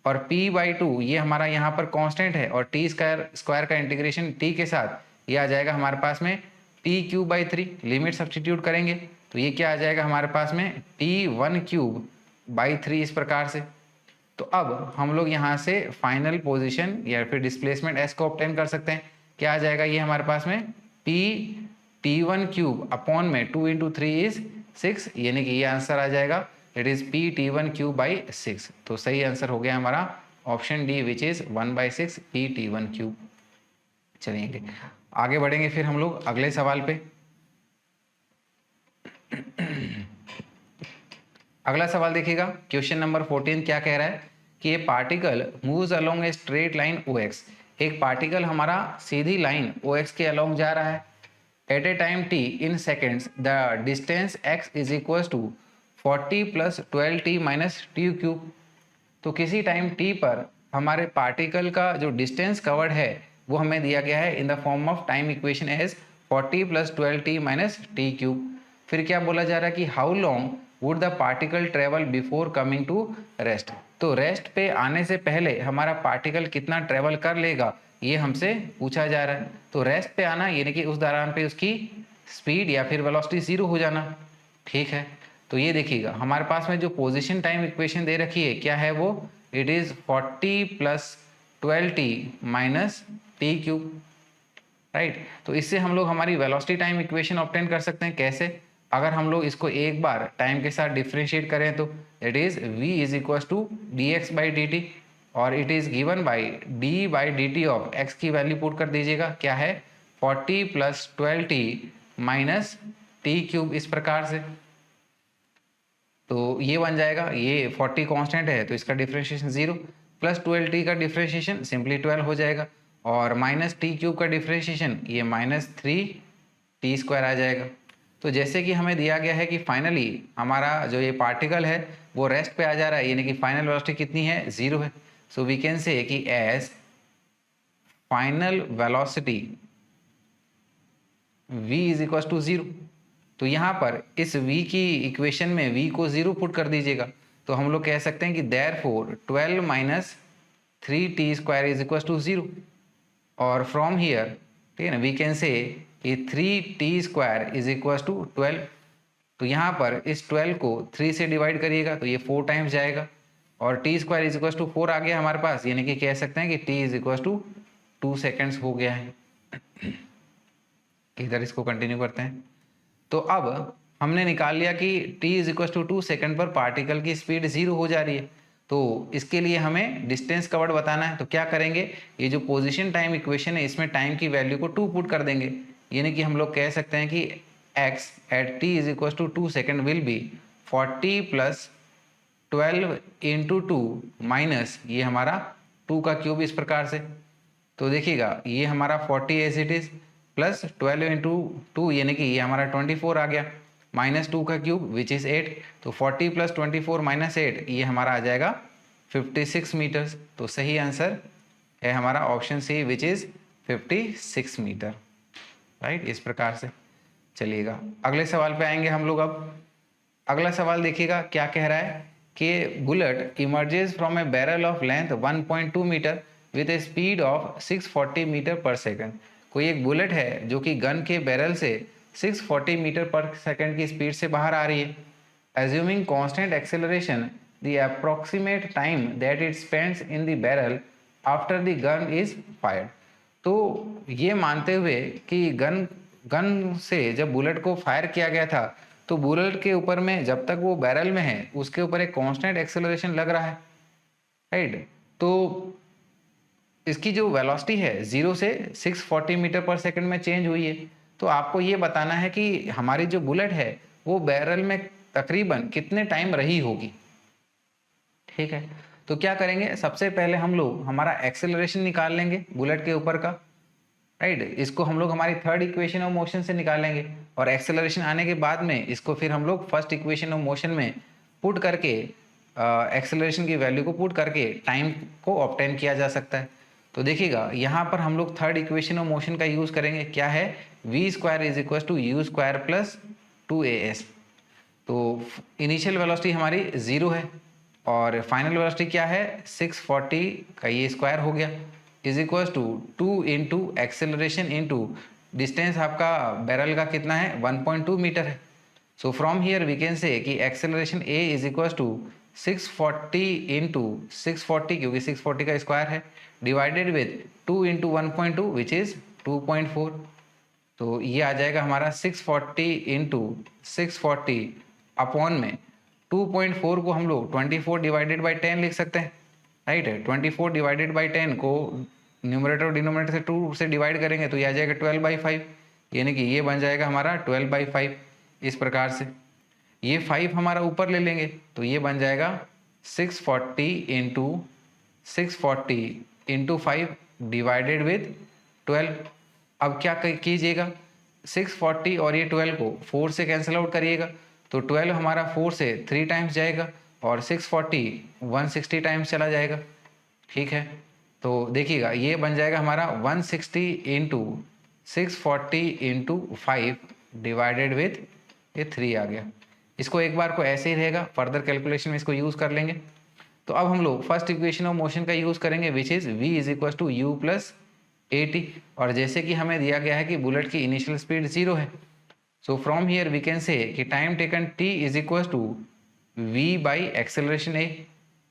और p बाई 2 ये हमारा यहाँ पर कांस्टेंट है, और t स्क्वायर का इंटीग्रेशन t के साथ ये आ जाएगा हमारे पास में T cube by 3, limit substitute करेंगे तो ये क्या आ जाएगा हमारे पास में t1 क्यूब बाई 3 इस प्रकार से। तो अब हम लोग यहाँ से फाइनल पोजीशन या फिर डिस्प्लेसमेंट s को ऑब्टेन कर सकते हैं। क्या आ जाएगा ये हमारे पास में p t1 क्यूब अपॉन में 2 इंटू 3 इज 6, यानी कि ये आंसर आ जाएगा it is p t1 cube by 6। तो सही आंसर हो गया हमारा option D which is 1/6 p t1 cube. चलिए आगे बढ़ेंगे फिर हम लोग अगले सवाल पे। अगला सवाल देखिएगा, क्वेश्चन नंबर 14 क्या कह रहा है कि ये particle moves along a straight line OX। एक पार्टिकल हमारा सीधी लाइन OX के अलोंग जा रहा है at a time t in seconds, the distance x is equal to 40 plus 12t minus t cube. तो किसी टाइम t पर हमारे पार्टिकल का जो डिस्टेंस कवर्ड है वो हमें दिया गया है in the form of time equation as 40 plus 12t minus t cube. फिर क्या बोला जा रहा है कि how long would the particle travel before coming to rest. तो रेस्ट पे आने से पहले हमारा पार्टिकल कितना ट्रेवल कर लेगा ये हमसे पूछा जा रहा है। तो रेस्ट पे आना यानी कि उस दौरान पे उसकी स्पीड या फिर वेलोसिटी 0 हो जाना, ठीक है। तो ये देखिएगा हमारे पास में जो पोजीशन टाइम इक्वेशन दे रखी है क्या है वो, it is 40 plus 12t minus t cube, right. तो इससे हम लोग हमारी वेलोसिटी टाइम इक्वेशन ऑब्टेन कर सकते हैं। कैसे, अगर हम लोग इसको एक बार टाइम के साथ डिफ्रेंशिएट करें तो it is v is equal to d x by d t, और it is given by d by d t of x की वैल्यू पुट कर दीजिएगा, क्या है 40 plus 12t minus t cube, इस प्रकार से। तो ये बन जाएगा, ये 40 कांस्टेंट है तो इसका डिफ्रेंशिएशन 0, प्लस 12t का डिफ्रेंशिएशन सिंपली 12 हो जाएगा, और माइनस टी क्यूब का डिफ्रेंशिएशन ये माइनस 3t² आ जाएगा। तो जैसे कि हमें दिया गया है कि फाइनली हमारा जो ये पार्टिकल है वो रेस्ट पे आ जा रहा है, यानी कि फाइनल वेलोसिटी कितनी है 0 है। सो वी कैन से कि as final velocity v is equal to 0। तो यहाँ पर इस v की इक्वेशन में v को 0 पुट कर दीजिएगा, तो हम लोग कह सकते हैं कि therefore 12 minus 3t² is equal to 0, और फ्रॉम हियर, ठीक है ना, वी कैन से कि 3t² इज इक्वल टू 12। तो यहाँ पर इस 12 को 3 से डिवाइड करिएगा तो ये 4 टाइम्स जाएगा, और t² इज इक्वल टू 4 आ गया हमारे पास, यानी कि कह सकते हैं कि t is equal to 2 seconds हो गया है। इधर इसको कंटिन्यू करते हैं। तो अब हमने निकाल लिया कि t is equal to 2 second पर पार्टिकल की स्पीड 0 हो जा रही है। तो इसके लिए हमें डिस्टेंस कवर्ड बताना है, तो क्या करेंगे, ये जो पोजीशन टाइम इक्वेशन है इसमें टाइम की वैल्यू को 2 पुट कर देंगे, यानी कि हम लोग कह सकते हैं कि x at t is equal to 2 second will be 40 plus 12 into 2 minus ये हमारा 2 का क्यूब, इस प्रकार से। तो देखिएगा ये हमारा 40 as it is plus 12 into 2 यानी कि ये हमारा 24 आ गया, माइनस 2 का क्यूब विच इज़ 8। तो 40 प्लस 24 माइनस 8 ये हमारा आ जाएगा 56 मीटर्स। तो सही आंसर है हमारा option C which is 56 metre, right. इस प्रकार से चलिएगा अगले सवाल पे आएंगे हम लोग। अब अगला सवाल देखिएगा क्या कह रहा है कि bullet emerges from a barrel of length 1.2 metre with a speed of 640 metre पर सेकेंड। कोई एक बुलेट है जो कि गन के बैरल से 640 मीटर पर सेकेंड की स्पीड से बाहर आ रही है। Assuming constant acceleration the approximate time that it spends in the barrel after the gun is fired. तो ये मानते हुए कि गन से जब बुलेट को फायर किया गया था तो बुलेट के ऊपर में जब तक वो बैरल में है उसके ऊपर एक कांस्टेंट एक्सेलरेशन लग रहा है, राइट। तो इसकी जो वेलोसिटी है 0 से 640 मीटर पर सेकंड में चेंज हुई है। तो आपको ये बताना है कि हमारी जो बुलेट है वो बैरल में तकरीबन कितने टाइम रही होगी, ठीक है। तो क्या करेंगे, सबसे पहले हम लोग हमारा एक्सेलरेशन निकाल लेंगे बुलेट के ऊपर का, राइट। इसको हम लोग हमारी थर्ड इक्वेशन ऑफ मोशन से निकालेंगे, और एक्सेलरेशन आने के बाद में इसको फिर हम लोग फर्स्ट इक्वेशन ऑफ मोशन में पुट करके एक्सेलरेशन की वैल्यू को पुट करके टाइम को ऑब्टेन किया जा सकता है। तो देखिएगा यहाँ पर हम लोग थर्ड इक्वेशन ऑफ मोशन का यूज़ करेंगे, क्या है v² is equal to u² plus 2as। तो इनिशियल वेलोसिटी हमारी 0 है और फाइनल वेलोसिटी क्या है 640 का ये स्क्वायर हो गया, is equal to 2 into acceleration into distance आपका बैरल का कितना है 1.2 मीटर है। So from here we can say कि acceleration a is equal to 640 into 640 क्योंकि 640 का स्क्वायर है divided with 2 into 1.2 which is 2.4। तो ये आ जाएगा हमारा 640 इंटू 640 अपॉन में 2.4 को हम लोग 24 डिवाइडेड बाई 10 लिख सकते हैं, राइट है। 24 डिवाइडेड बाई 10 को न्यूमरेटर और डिनोमिनेटर से 2 से डिवाइड करेंगे तो ये आ जाएगा 12/5, यानी कि ये बन जाएगा हमारा 12/5। इस प्रकार से ये 5 हमारा ऊपर ले लेंगे तो ये बन जाएगा 640 इंटू 5 डिवाइडेड विद 12। अब क्या कीजिएगा 640 और ये 12 को 4 से कैंसिल आउट करिएगा तो 12 हमारा 4 से 3 टाइम्स जाएगा और 640 160 टाइम्स चला जाएगा, ठीक है। तो देखिएगा ये बन जाएगा हमारा 160 इंटू 640 इंटू 5 डिवाइडेड विथ ये 3 आ गया। इसको एक बार को ऐसे ही रहेगा, फर्दर कैलकुलेशन में इसको यूज़ कर लेंगे। तो अब हम लोग फर्स्ट इक्वेशन ऑफ मोशन का यूज़ करेंगे which is v is equal to u plus at। और जैसे कि हमें दिया गया है कि बुलेट की इनिशियल स्पीड 0 है, so from here we can say कि time taken t is equal to v by acceleration a।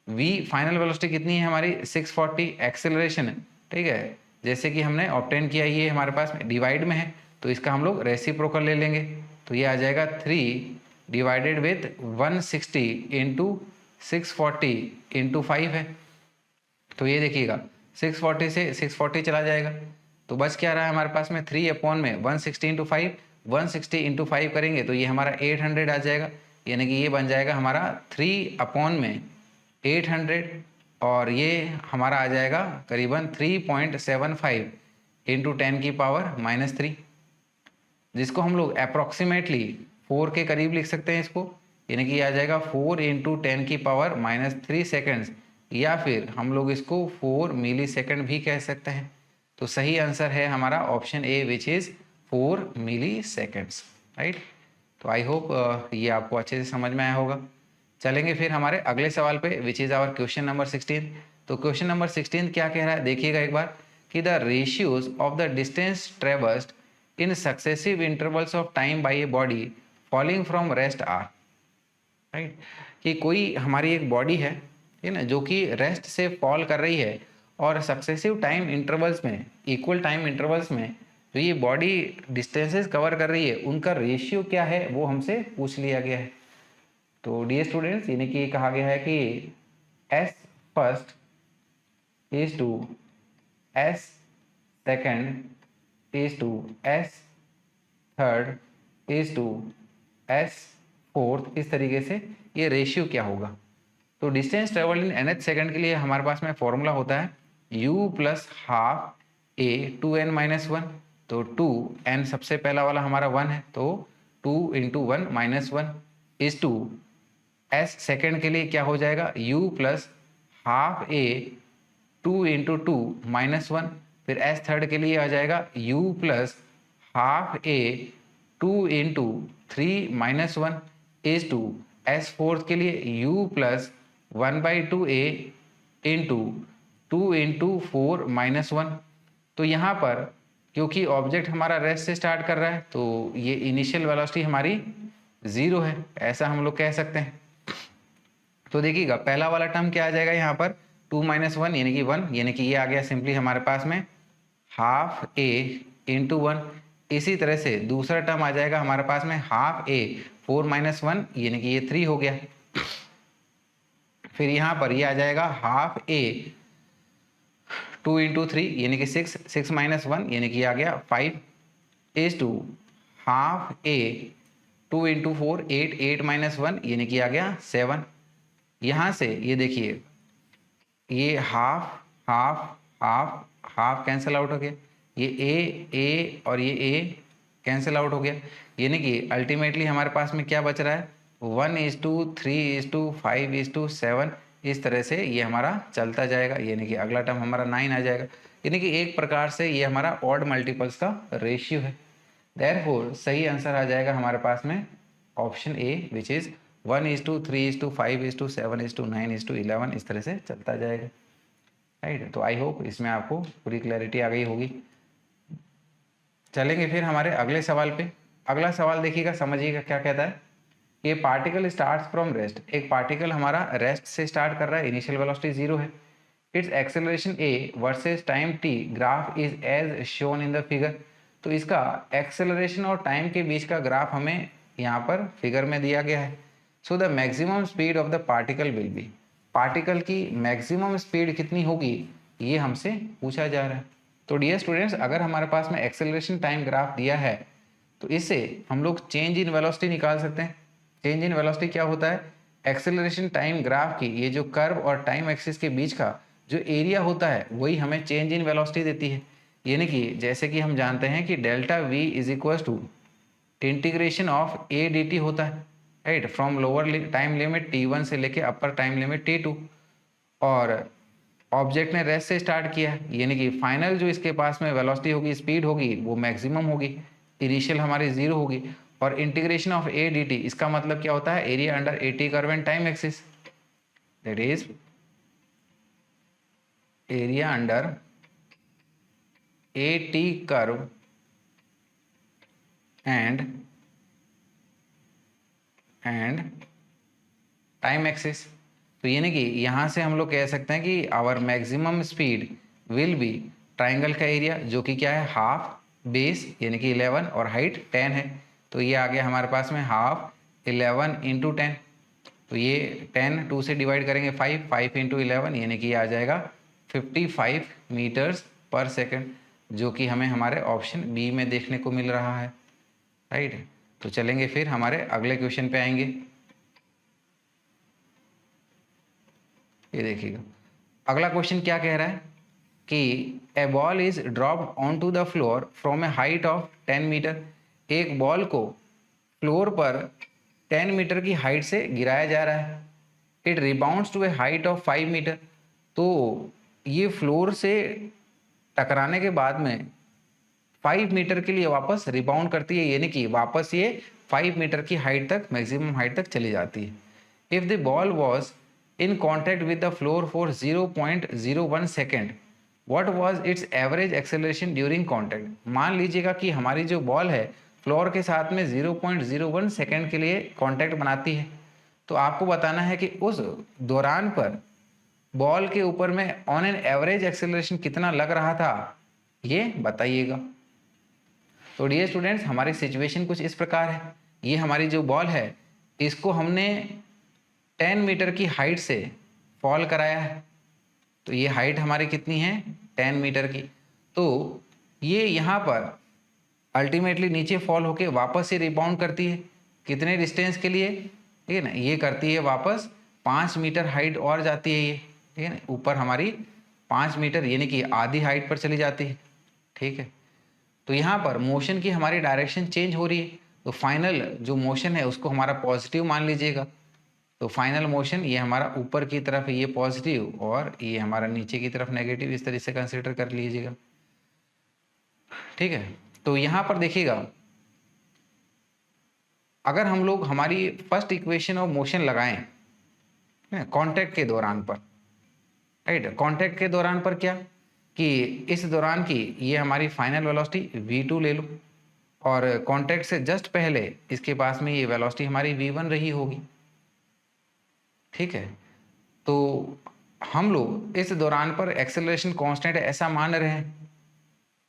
v final velocity कितनी है हमारी 640, एक्सेलरेशन, ठीक है, जैसे कि हमने ऑब्टेन किया ये हमारे पास डिवाइड में है तो इसका हम लोग रेसिप्रोकल ले लेंगे, तो ये आ जाएगा 3 डिवाइडेड विथ 160 इंटू 640 इंटू 5 है। तो ये देखिएगा 640 से 640 चला जाएगा, तो बच क्या रहा है हमारे पास में 3 अपॉन में 160 इंटू 5, 160 इंटू 5 करेंगे तो ये हमारा 800 आ जाएगा, यानी कि ये बन जाएगा हमारा 3 अपॉन में 800, और ये हमारा आ जाएगा करीबन 3.75 इंटू 10 की पावर -3, जिसको हम लोग अप्रॉक्सीमेटली 4 के करीब लिख सकते हैं इसको, यानी कि आ जाएगा 4 इंटू 10 की पावर -3 सेकेंड्स, या फिर हम लोग इसको 4 मिली सेकेंड भी कह सकते हैं। तो सही आंसर है हमारा option A which is 4 milliseconds, right. तो आई होप ये आपको अच्छे से समझ में आया होगा। चलेंगे फिर हमारे अगले सवाल पे which is our question number 16। तो क्वेश्चन नंबर 16 क्या कह रहा है, देखिएगा एक बार कि the ratios of the distance traversed in successive intervals of time by a body falling from rest are, right. कि कोई हमारी एक बॉडी है, ठीक है ना, जो कि रेस्ट से फॉल कर रही है और सक्सेसिव टाइम इंटरवल्स में, इक्वल टाइम इंटरवल्स में जो ये बॉडी डिस्टेंसेस कवर कर रही है उनका रेशियो क्या है वो हमसे पूछ लिया गया है। तो डियर स्टूडेंट्स, यानी कि कहा गया है कि S first is to S second is to S third is to S fourth, इस तरीके से ये रेशियो क्या होगा। तो distance travelled in nth second के लिए हमारे पास में फॉर्मूला होता है u plus half a 2n-1। तो 2n सबसे पहला वाला हमारा 1 है, तो 2 into 1 -1 is to S second के लिए क्या हो जाएगा u plus half a 2 into 2 -1, फिर S थर्ड के लिए आ जाएगा u plus half a 2 into 3 -1 is to S fourth के लिए u plus 1/2a into 2 into 4 -1। तो यहाँ पर क्योंकि ऑब्जेक्ट हमारा रेस्ट से स्टार्ट कर रहा है तो ये इनिशियल वेलोसिटी हमारी 0 है, ऐसा हम लोग कह सकते हैं। तो देखिएगा पहला वाला टर्म क्या आ जाएगा यहाँ पर 2 - 1 यानी कि 1, यानी कि ये आ गया सिंपली हमारे पास में हाफ a इंटू 1। इसी तरह से दूसरा टर्म आ जाएगा हमारे पास में हाफ a 4 - 1 यानी कि ये 3 हो गया। फिर यहाँ पर ये आ जाएगा हाफ a 2 इंटू 3 यानी कि 6, 6 - 1 यानी कि आ गया 5 is to half a 2 into 4 8, 8 - 1 यानी कि आ गया 7। यहाँ से ये देखिए ये half half half half cancel out हो गया, ये ए और ये ए कैंसिल आउट हो गया, यानी कि अल्टीमेटली हमारे पास में क्या बच रहा है 1:3:5:7, इस तरह से ये हमारा चलता जाएगा, यानी कि अगला टर्म हमारा 9 आ जाएगा। यानी कि एक प्रकार से ये हमारा ऑड मल्टीपल्स का रेशियो है। देयरफॉर सही आंसर आ जाएगा हमारे पास में ऑप्शन ए विच इज़ 1:3:5:7:9:11, इस तरह से चलता जाएगा, राइट। तो आई होप इसमें आपको पूरी क्लैरिटी आ गई होगी। चलेंगे फिर हमारे अगले सवाल पे। अगला सवाल देखिएगा, समझिएगा क्या कहता है। ये पार्टिकल स्टार्ट्स फ्रॉम रेस्ट, एक पार्टिकल हमारा रेस्ट से स्टार्ट कर रहा है, इनिशियल वेलोसिटी 0 है। Its acceleration a versus time t graph is as shown in the figure. तो इसका एक्सेलरेशन और टाइम के बीच का ग्राफ हमें यहाँ पर फिगर में दिया गया है। So the maximum speed of the particle will B, particle की मैक्सिमम स्पीड कितनी होगी ये हमसे पूछा जा रहा है। तो डियर स्टूडेंट्स, अगर हमारे पास में एक्सेलरेशन टाइम ग्राफ दिया है तो इससे हम लोग चेंज इन वेलोसिटी निकाल सकते हैं। चेंज इन वेलोसिटी क्या होता है, एक्सेलरेशन टाइम ग्राफ की ये जो कर्व और टाइम एक्सिस के बीच का जो एरिया होता है वही हमें चेंज इन वेलोसिटी देती है। यानी कि जैसे कि हम जानते हैं कि delta v is equal to integration of a dt होता है, right, from lower time limit t1 से लेके अपर टाइम लिमिट t2। और ऑब्जेक्ट ने रेस्ट से स्टार्ट किया है, यानी कि फाइनल जो इसके पास में वेलोसिटी होगी, स्पीड होगी, वो मैक्सिमम होगी, इनिशियल हमारी 0 होगी। और इंटीग्रेशन ऑफ a dt इसका मतलब क्या होता है, area under at curve and time axis, that is area under at curve and time axis. तो यानी कि यहाँ से हम लोग कह सकते हैं कि our maximum speed will be triangle का एरिया जो कि क्या है हाफ, बेस यानी कि 11 और हाइट 10 है। तो ये आ गया हमारे पास में हाफ 11 इंटू 10, तो ये 10 2 से डिवाइड करेंगे 5, 5 इंटू 11 यानी कि ये आ जाएगा 55 मीटर्स पर सेकंड, जो कि हमें हमारे ऑप्शन बी में देखने को मिल रहा है, राइट। तो चलेंगे फिर हमारे अगले क्वेश्चन पे आएंगे। ये देखिएगा अगला क्वेश्चन क्या कह रहा है कि a ball is dropped on to the floor from a height of 10 metre. एक बॉल को फ्लोर पर 10 मीटर की हाइट से गिराया जा रहा है। It rebounds to a height of 5 metre. तो ये फ्लोर से टकराने के बाद में 5 मीटर के लिए वापस रिबाउंड करती है, यानी कि वापस ये 5 मीटर की हाइट तक, मैक्सिमम हाइट तक चली जाती है। If the ball was in contact with the floor for 0.01 second, what was it's average acceleration during contact. मान लीजिएगा कि हमारी जो बॉल है फ्लोर के साथ में 0.01 सेकेंड के लिए कॉन्टैक्ट बनाती है, तो आपको बताना है कि उस दौरान पर बॉल के ऊपर में ऑन एन एवरेज एक्सेलरेशन कितना लग रहा था, ये बताइएगा। तो डियर स्टूडेंट्स, हमारी सिचुएशन कुछ इस प्रकार है। ये हमारी जो बॉल है इसको हमने 10 मीटर की हाइट से फॉल कराया है। तो ये हाइट हमारी कितनी है, 10 मीटर की। तो ये यहाँ पर अल्टीमेटली नीचे फॉल होके वापस से रिबाउंड करती है, कितने डिस्टेंस के लिए, ठीक है ना, ये करती है वापस 5 मीटर हाइट और जाती है ये, ठीक है ना, ऊपर हमारी 5 मीटर यानी कि आधी हाइट पर चली जाती है, ठीक है। तो यहाँ पर मोशन की हमारी डायरेक्शन चेंज हो रही है, तो फाइनल जो मोशन है उसको हमारा पॉजिटिव मान लीजिएगा। तो फाइनल मोशन ये हमारा ऊपर की तरफ है, ये पॉजिटिव, और ये हमारा नीचे की तरफ नेगेटिव, इस तरह से कंसिडर कर लीजिएगा, ठीक है। तो यहाँ पर देखिएगा अगर हम लोग हमारी फर्स्ट इक्वेशन ऑफ मोशन लगाएं कांटेक्ट के दौरान पर, राइट, कांटेक्ट के दौरान पर क्या कि इस दौरान की ये हमारी फाइनल वेलोसिटी v2 ले लो, और कांटेक्ट से जस्ट पहले इसके पास में ये वेलोसिटी हमारी v1 रही होगी, ठीक है। तो हम लोग इस दौरान पर एक्सेलरेशन कांस्टेंट है ऐसा मान रहे हैं।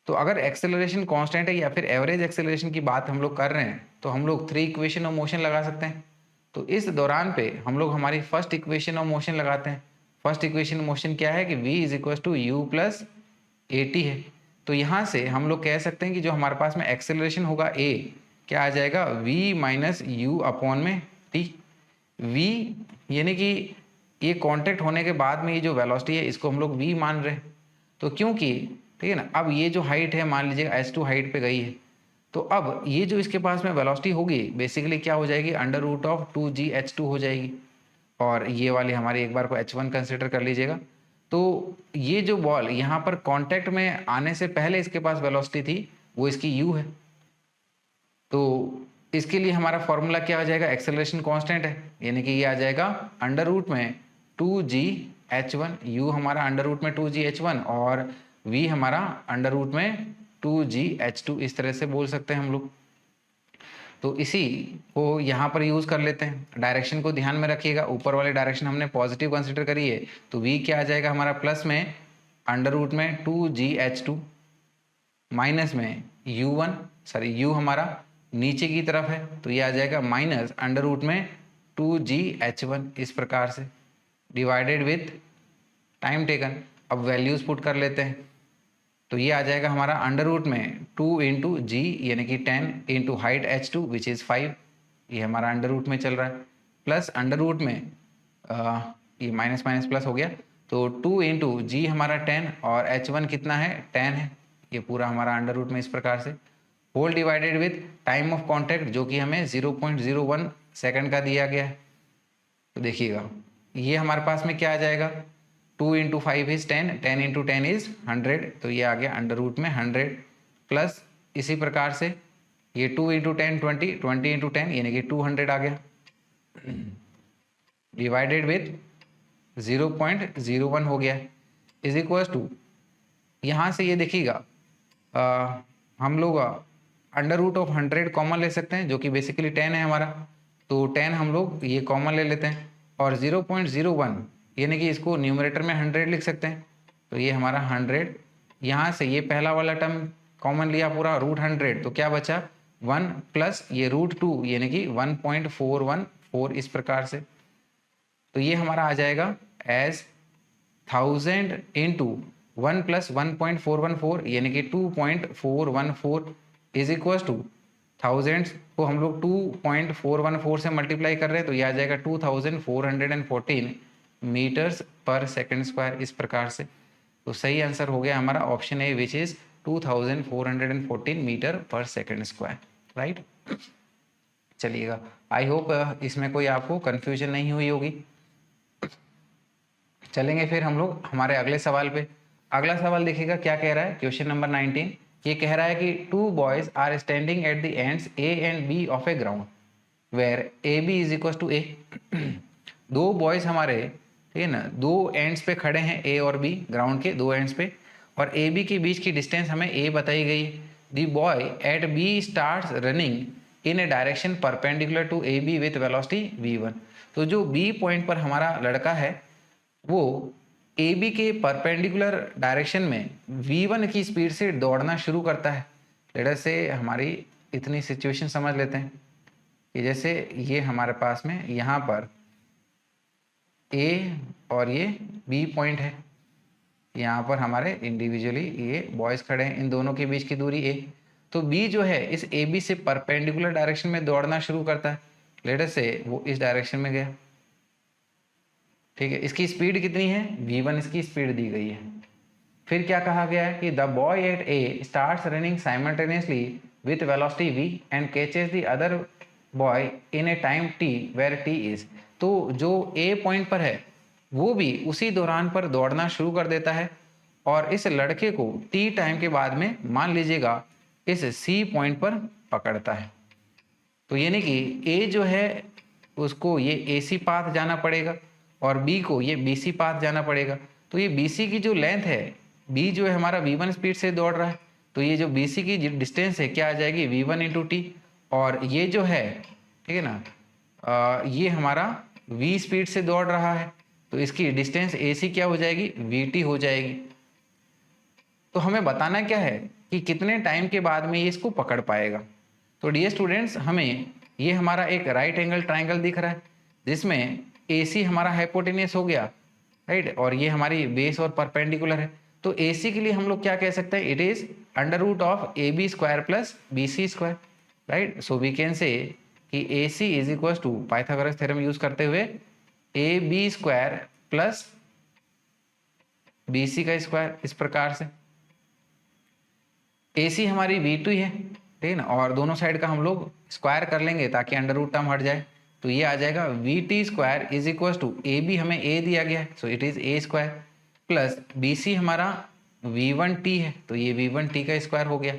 तो अगर एक्सेलरेशन कांस्टेंट है या फिर एवरेज एक्सेलरेशन की बात हम लोग कर रहे हैं, तो हम लोग 3 इक्वेशन ऑफ मोशन लगा सकते हैं। तो इस दौरान पे हम लोग हमारी फर्स्ट इक्वेशन ऑफ मोशन लगाते हैं। फर्स्ट इक्वेशन मोशन क्या है कि v is equal to u plus a t है। तो यहाँ से हम लोग कह सकते हैं कि जो हमारे पास में एक्सेलरेशन होगा a, क्या आ जाएगा, v माइनस यू अपॉन में t। v यानी कि ये कांटेक्ट होने के बाद में ये जो वेलोसिटी है इसको हम लोग v मान रहे हैं। तो क्योंकि, ठीक है ना, अब ये जो हाइट है मान लीजिए h2 हाइट पे गई है, तो अब ये जो इसके पास में वेलोसिटी होगी बेसिकली क्या हो जाएगी, अंडर रूट ऑफ 2gh2 हो जाएगी। और ये वाली हमारी एक बार को h1 कंसिडर कर लीजिएगा। तो ये जो बॉल यहाँ पर कांटेक्ट में आने से पहले इसके पास वेलोसिटी थी वो इसकी u है। तो इसके लिए हमारा फॉर्मूला क्या हो जाएगा, एक्सेलरेशन कांस्टेंट है, यानी कि ये आ जाएगा अंडर रूट में 2gh1, u हमारा अंडर रूट में 2gh1 और v हमारा अंडर रूट में 2gh2, इस तरह से बोल सकते हैं हम लोग। तो इसी को यहाँ पर यूज़ कर लेते हैं। डायरेक्शन को ध्यान में रखिएगा, ऊपर वाले डायरेक्शन हमने पॉजिटिव कंसिडर करी है, तो v क्या आ जाएगा हमारा प्लस में अंडर रूट में 2gh2 माइनस में u1, सॉरी u हमारा नीचे की तरफ है, तो ये आ जाएगा माइनस अंडर रूट में 2gh1, इस प्रकार से डिवाइडेड विथ टाइम टेकन। अब वैल्यूज पुट कर लेते हैं, तो ये आ जाएगा हमारा अंडर रूट में 2 इंटू जी यानी कि 10 into height h2 which is 5, ये हमारा अंडर रूट में चल रहा है, प्लस अंडर रूट में ये माइनस माइनस प्लस हो गया, तो 2 इंटू जी हमारा 10 और h1 कितना है 10 है, ये पूरा हमारा अंडर रूट में इस प्रकार से, whole divided with time of contact जो कि हमें 0.01 सेकेंड का दिया गया है। तो देखिएगा ये हमारे पास में क्या आ जाएगा, 2 इंटू 5 इज 10, 10 इंटू 10 इज 100, तो ये आ गया अंडर रूट में 100, प्लस इसी प्रकार से ये 2 इंटू 10 20, 20 इंटू 10 यानी कि 200 आ गया, डिवाइडेड विथ 0.01 हो गया, इज इक्वल टू, यहाँ से ये देखिएगा हम लोग अंडर रूट ऑफ 100 कॉमन ले सकते हैं जो कि बेसिकली 10 है हमारा, तो 10 हम लोग ये कॉमन ले लेते हैं, और 0.01 यानी कि इसको न्यूमरेटर में 100 लिख सकते हैं, तो ये हमारा 100, यहाँ से ये पहला वाला टर्म कॉमन लिया पूरा रूट 100, तो क्या बचा 1 प्लस ये √2 यानी कि 1.414 इस प्रकार से। तो ये हमारा आ जाएगा एज 1000 इंटू 1 प्लस 1.414 यानी कि 2.414 इज इक्वल टू 1000 को हम लोग 2.414 से मल्टीप्लाई कर रहे हैं तो ये आ जाएगा 2414 मीटर्स पर सेकंड स्क्वायर इस प्रकार से। तो सही आंसर हो गया हमारा option A which is 2414 metre per second square, right. चलिएगा, आई होप इसमें कोई आपको कंफ्यूजन नहीं हुई होगी। चलेंगे फिर हम लोग हमारे अगले सवाल पे। अगला सवाल देखिएगा क्या कह रहा है, क्वेश्चन नंबर 19। ये कह रहा है कि 2 boys are standing at the ends A and B of a ground where A B is equal to A. दो बॉयज हमारे, ठीक है ना, दो एंड्स पे खड़े हैं, ए और बी, ग्राउंड के दो एंड्स पे, और ए बी के बीच की डिस्टेंस हमें ए बताई गई है। The boy at B starts running in a direction perpendicular to A B with velocity v1। तो जो बी पॉइंट पर हमारा लड़का है वो ए बी के परपेंडिकुलर डायरेक्शन में v1 की स्पीड से दौड़ना शुरू करता है। लेटर से हमारी इतनी सिचुएशन समझ लेते हैं कि जैसे ये हमारे पास में यहाँ पर ए और ये बी पॉइंट है, यहाँ पर हमारे इंडिविजुअली ये बॉयज खड़े हैं, इन दोनों के बीच की दूरी ए। तो बी जो है इस ए बी से परपेंडिकुलर डायरेक्शन में दौड़ना शुरू करता है। लेटर से वो इस डायरेक्शन में गया, ठीक है। इसकी स्पीड कितनी है, v1 इसकी स्पीड दी गई है। फिर क्या कहा गया है कि the boy at A starts running simultaneously with velocity v and catches the other boy in a time t where t is. तो जो ए पॉइंट पर है वो भी उसी दौरान पर दौड़ना शुरू कर देता है और इस लड़के को t टाइम के बाद में मान लीजिएगा इस c पॉइंट पर पकड़ता है। तो यानी कि a जो है उसको ये AC पाथ जाना पड़ेगा और B को ये BC पाथ जाना पड़ेगा। तो ये BC की जो लेंथ है, B जो है हमारा v1 स्पीड से दौड़ रहा है, तो ये जो BC की डिस्टेंस है क्या आ जाएगी v1 इंटू टी, और ये जो है, ठीक है ना, ये हमारा v स्पीड से दौड़ रहा है तो इसकी डिस्टेंस AC क्या हो जाएगी, vt हो जाएगी। तो हमें बताना क्या है कि कितने टाइम के बाद में ये इसको पकड़ पाएगा। तो डियर स्टूडेंट्स, हमें ये हमारा एक राइट एंगल ट्राइंगल दिख रहा है जिसमें AC हमारा हाइपोटेनियस हो गया, राइट, और ये हमारी बेस और परपेंडिकुलर है। तो AC के लिए हम लोग क्या कह सकते हैं, it is under root of AB square plus BC square, right. So we can say कि AC is equal to Pythagoras theorem use करते हुए AB स्क्वायर प्लस BC का स्क्वायर इस प्रकार से। AC हमारी V2 है, ठीक है ना, और दोनों साइड का हम लोग स्क्वायर कर लेंगे ताकि अंडर रूट टर्म हट जाए। तो ये आ जाएगा VT square is equal to AB हमें A दिया गया है, so it is A square plus BC हमारा V1T है तो ये V1T का स्क्वायर हो गया,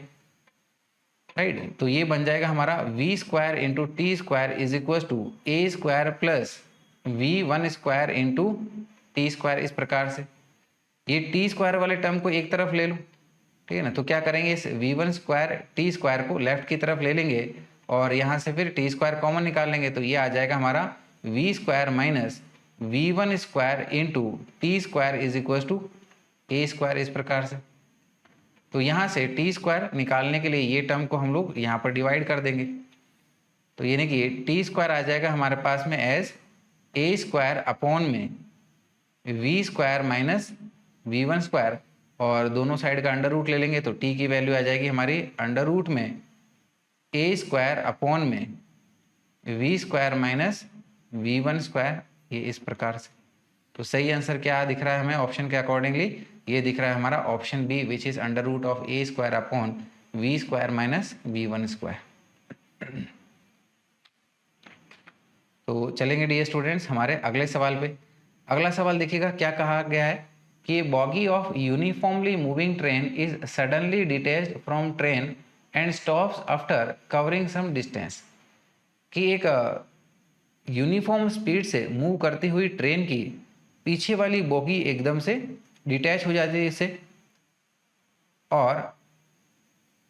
राइट। तो ये बन जाएगा हमारा V square into t square is equal to A square plus V1 square into t square इस प्रकार से। ये टी स्क्वायर वाले टर्म को एक तरफ ले लो, ठीक है ना, तो क्या करेंगे, इस v1 स्क्वायर टी स्क्वायर को लेफ्ट की तरफ ले लेंगे और यहाँ से फिर टी स्क्वायर कॉमन निकाल लेंगे तो ये आ जाएगा हमारा v square minus v1 square into t square is equal to a square इस प्रकार से। तो यहाँ से टी स्क्वायर निकालने के लिए ये टर्म को हम लोग यहाँ पर डिवाइड कर देंगे। तो यानी कि टी स्क्वायर आ जाएगा हमारे पास में एज ए स्क्वायर अपॉन में v square minus v1 square, और दोनों साइड का अंडर रूट ले लेंगे तो t की वैल्यू आ जाएगी हमारी अंडर रूट में a स्क्वायर अपॉन में v square minus v1 square, ये इस प्रकार से। तो सही आंसर क्या दिख रहा है हमें ऑप्शन के अकॉर्डिंगली, ये दिख रहा है हमारा option B which is under root of a square upon v square minus v1 square. तो चलेंगे डियर स्टूडेंट्स हमारे अगले सवाल पे। अगला सवाल देखिएगा क्या कहा गया है कि bogie of uniformly moving train is suddenly detached from train and stops after covering some distance. कि एक यूनिफॉर्म स्पीड से मूव करती हुई ट्रेन की पीछे वाली बोगी एकदम से डिटैच हो जाती है इससे, और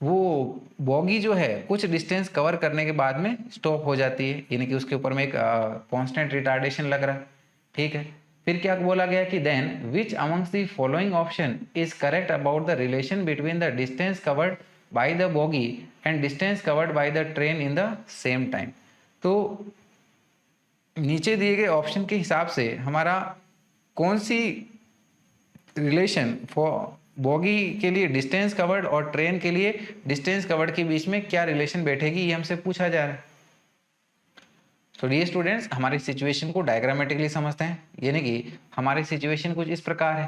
वो बोगी जो है कुछ डिस्टेंस कवर करने के बाद में स्टॉप हो जाती है, यानी कि उसके ऊपर में एक कांस्टेंट रिटार्डेशन लग रहा है, ठीक है। फिर क्या बोला गया कि then which amongst the following option is correct about the relation between the distance covered by the bogie and distance covered by the train in the same time. तो नीचे दिए गए ऑप्शन के हिसाब से हमारा कौन सी रिलेशन फॉर बोगी के लिए डिस्टेंस कवर्ड और ट्रेन के लिए डिस्टेंस कवर्ड के बीच में क्या रिलेशन बैठेगी, ये हमसे पूछा जा रहा है। तो डियर स्टूडेंट्स, हमारी सिचुएशन को डायग्रामेटिकली समझते हैं, यानी कि हमारी सिचुएशन कुछ इस प्रकार है।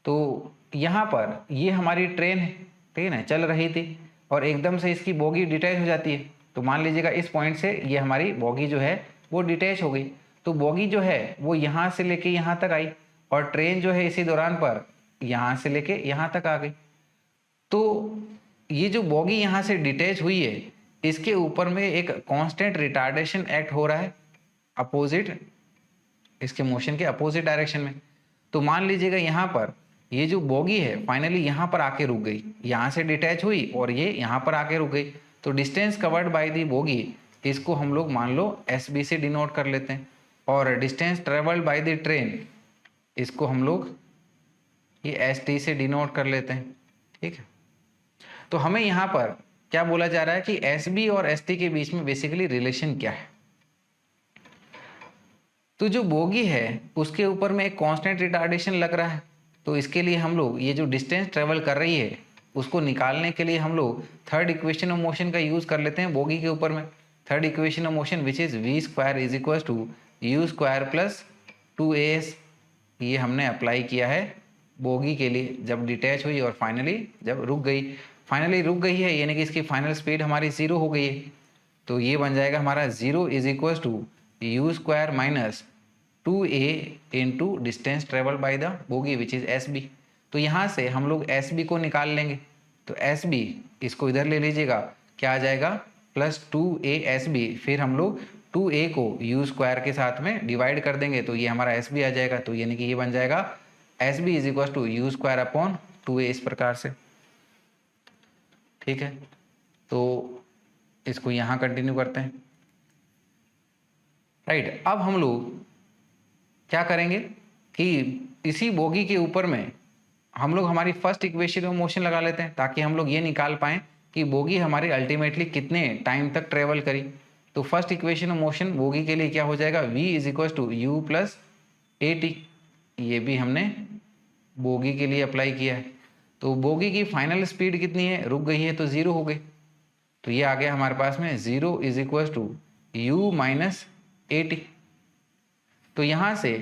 तो यहाँ पर ये हमारी ट्रेन है, ठीक है ना, चल रही थी और एकदम से इसकी बोगी डिटैच हो जाती है। तो मान लीजिएगा इस पॉइंट से ये हमारी बोगी जो है वो डिटैच हो गई। तो बोगी जो है वो यहाँ से लेके यहाँ तक आई और ट्रेन जो है इसी दौरान पर यहाँ से लेके यहाँ तक आ गई। तो ये जो बोगी यहाँ से डिटैच हुई है, इसके ऊपर में एक कांस्टेंट रिटार्डेशन एक्ट हो रहा है अपोजिट, इसके मोशन के अपोजिट डायरेक्शन में। तो मान लीजिएगा यहाँ पर ये जो बोगी है फाइनली यहाँ पर आके रुक गई, यहाँ से डिटैच हुई और ये यहाँ पर आके रुक गई। तो distance covered by the bogie, इसको हम लोग मान लो SB से डिनोट कर लेते हैं, और distance travelled by the train, इसको हम लोग ये ST से डिनोट कर लेते हैं, ठीक है। तो हमें यहाँ पर क्या बोला जा रहा है कि SB और ST के बीच में बेसिकली रिलेशन क्या है। तो जो बोगी है उसके ऊपर में एक कांस्टेंट रिटार्डेशन लग रहा है, तो इसके लिए हम लोग ये जो डिस्टेंस ट्रेवल कर रही है उसको निकालने के लिए हम लोग थर्ड इक्वेशन ऑफ मोशन का यूज कर लेते हैं बोगी के ऊपर में। Third equation of motion which is v square is equal to u square plus 2as, ये हमने अप्लाई किया है बोगी के लिए जब डिटैच हुई और फाइनली जब रुक गई। फाइनली रुक गई है यानी कि इसकी फाइनल स्पीड हमारी 0 हो गई है। तो ये बन जाएगा हमारा 0 is equal to u square minus 2a into distance travel by the bogie which is SB। तो यहाँ से हम लोग SB को निकाल लेंगे। तो SB इसको इधर ले लीजिएगा, क्या आ जाएगा प्लस 2a SB, फिर हम लोग 2a को यू स्क्वायर के साथ में डिवाइड कर देंगे तो ये हमारा SB आ जाएगा। तो यानी कि ये बन जाएगा SB is equal to u square upon 2a, इस प्रकार से, ठीक है। तो इसको यहाँ कंटिन्यू करते हैं, राइट। अब हम लोग क्या करेंगे कि इसी बोगी के ऊपर में हम लोग हमारी फर्स्ट इक्वेशन ऑफ मोशन लगा लेते हैं ताकि हम लोग ये निकाल पाएं कि बोगी हमारी अल्टीमेटली कितने टाइम तक ट्रेवल करी। तो first equation of motion bogie के लिए क्या हो जाएगा, v is equal to u plus AT, ये भी हमने बोगी के लिए अप्लाई किया है। तो बोगी की फाइनल स्पीड कितनी है, रुक गई है तो 0 हो गई। तो ये आ गया हमारे पास में 0 is equal to u minus AT। तो यहाँ से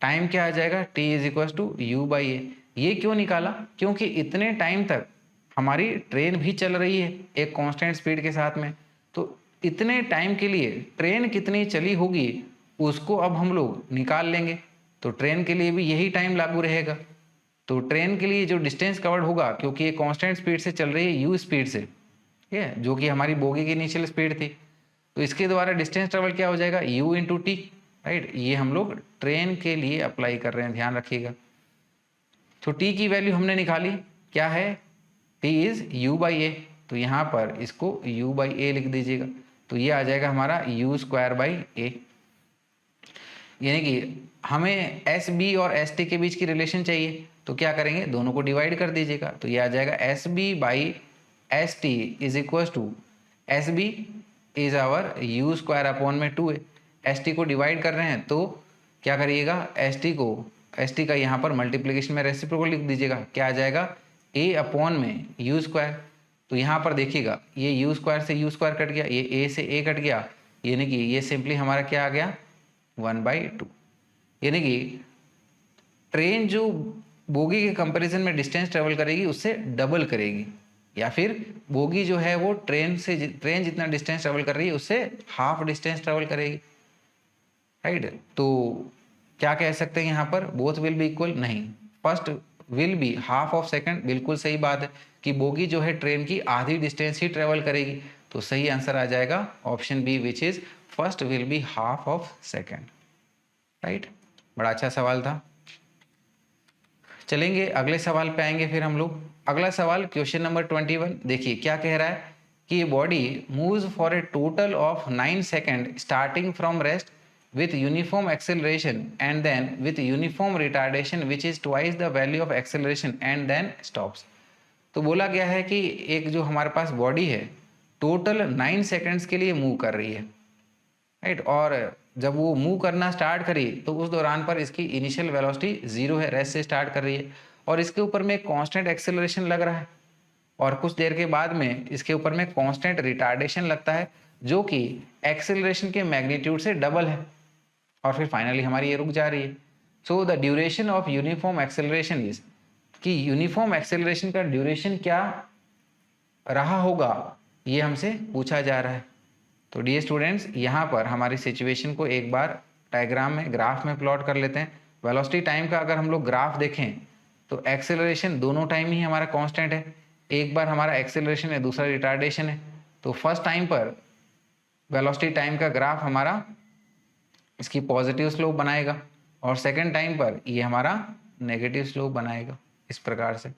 टाइम क्या आ जाएगा, t is equal to u by a. ये क्यों निकाला, क्योंकि इतने टाइम तक हमारी ट्रेन भी चल रही है एक कांस्टेंट स्पीड के साथ में। तो इतने टाइम के लिए ट्रेन कितनी चली होगी उसको अब हम लोग निकाल लेंगे। तो ट्रेन के लिए भी यही टाइम लागू रहेगा। तो ट्रेन के लिए जो डिस्टेंस कवर्ड होगा, क्योंकि ये कांस्टेंट स्पीड से चल रही है यू स्पीड से, ठीक है, जो कि हमारी बोगी की इनिशियल स्पीड थी, तो इसके द्वारा डिस्टेंस ट्रेवल क्या हो जाएगा, u इंटू टी, राइट। ये हम लोग ट्रेन के लिए अप्लाई कर रहे हैं, ध्यान रखिएगा। तो t की वैल्यू हमने निकाली, क्या है, t इज u बाई ए। तो यहाँ पर इसको u बाई ए लिख दीजिएगा। तो ये आ जाएगा हमारा u स्क्वायर बाई ए। यानी कि हमें SB और ST के बीच की रिलेशन चाहिए, तो क्या करेंगे, दोनों को डिवाइड कर दीजिएगा। तो ये आ जाएगा SB by ST is equal to SB is our u square upon में 2a। ST को डिवाइड कर रहे हैं तो क्या करिएगा, ST का यहाँ पर मल्टीप्लिकेशन में रेसिप्रोकल लिख दीजिएगा। क्या आ जाएगा, a अपॉन में u स्क्वायर। तो यहाँ पर देखिएगा ये u स्क्वायर से u स्क्वायर कट गया, ये a से a कट गया, यानी कि ये सिंपली हमारा क्या आ गया 1/2। यानी कि ट्रेन जो बोगी के कंपैरिजन में डिस्टेंस ट्रेवल करेगी उससे डबल करेगी, या फिर बोगी जो है वो ट्रेन जितना डिस्टेंस ट्रेवल कर रही है उससे हाफ डिस्टेंस ट्रेवल करेगी, राइट। तो क्या कह सकते हैं यहाँ पर, बोथ विल बी इक्वल, नहीं, first will be half of second, बिल्कुल सही बात है कि बोगी जो है ट्रेन की आधी डिस्टेंस ही ट्रेवल करेगी। तो सही आंसर आ जाएगा option B which is first will be half of second, right. बड़ा अच्छा सवाल था। चलेंगे अगले सवाल पे आएंगे फिर हम लोग। अगला सवाल क्वेश्चन नंबर 21, देखिए क्या कह रहा है कि ये body moves for a total of 9 second starting from rest with uniform acceleration and then with uniform retardation which is twice the value of acceleration and then stops। तो बोला गया है कि एक जो हमारे पास बॉडी है टोटल 9 सेकंड्स के लिए मूव कर रही है, राइट। और जब वो मूव करना स्टार्ट करी तो उस दौरान पर इसकी इनिशियल वेलोसिटी 0 है, रेस्ट से स्टार्ट कर रही है, और इसके ऊपर में कांस्टेंट एक्सेलरेशन लग रहा है, और कुछ देर के बाद में इसके ऊपर में कांस्टेंट रिटार्डेशन लगता है जो कि एक्सेलरेशन के मैग्नीट्यूड से डबल है, और फिर फाइनली हमारी ये रुक जा रही है। So the duration of uniform acceleration is, कि यूनिफॉर्म एक्सेलरेशन का ड्यूरेशन क्या रहा होगा, ये हमसे पूछा जा रहा है। तो डियर स्टूडेंट्स, यहाँ पर हमारी सिचुएशन को एक बार डायग्राम में, ग्राफ में प्लॉट कर लेते हैं। वेलोसिटी टाइम का अगर हम लोग ग्राफ देखें तो एक्सेलरेशन दोनों टाइम ही हमारा कांस्टेंट है, एक बार हमारा एक्सेलरेशन है, दूसरा रिटार्डेशन है। तो फर्स्ट टाइम पर वेलोसिटी टाइम का ग्राफ हमारा इसकी पॉजिटिव स्लोप बनाएगा, और सेकेंड टाइम पर ये हमारा नेगेटिव स्लोप बनाएगा इस प्रकार से।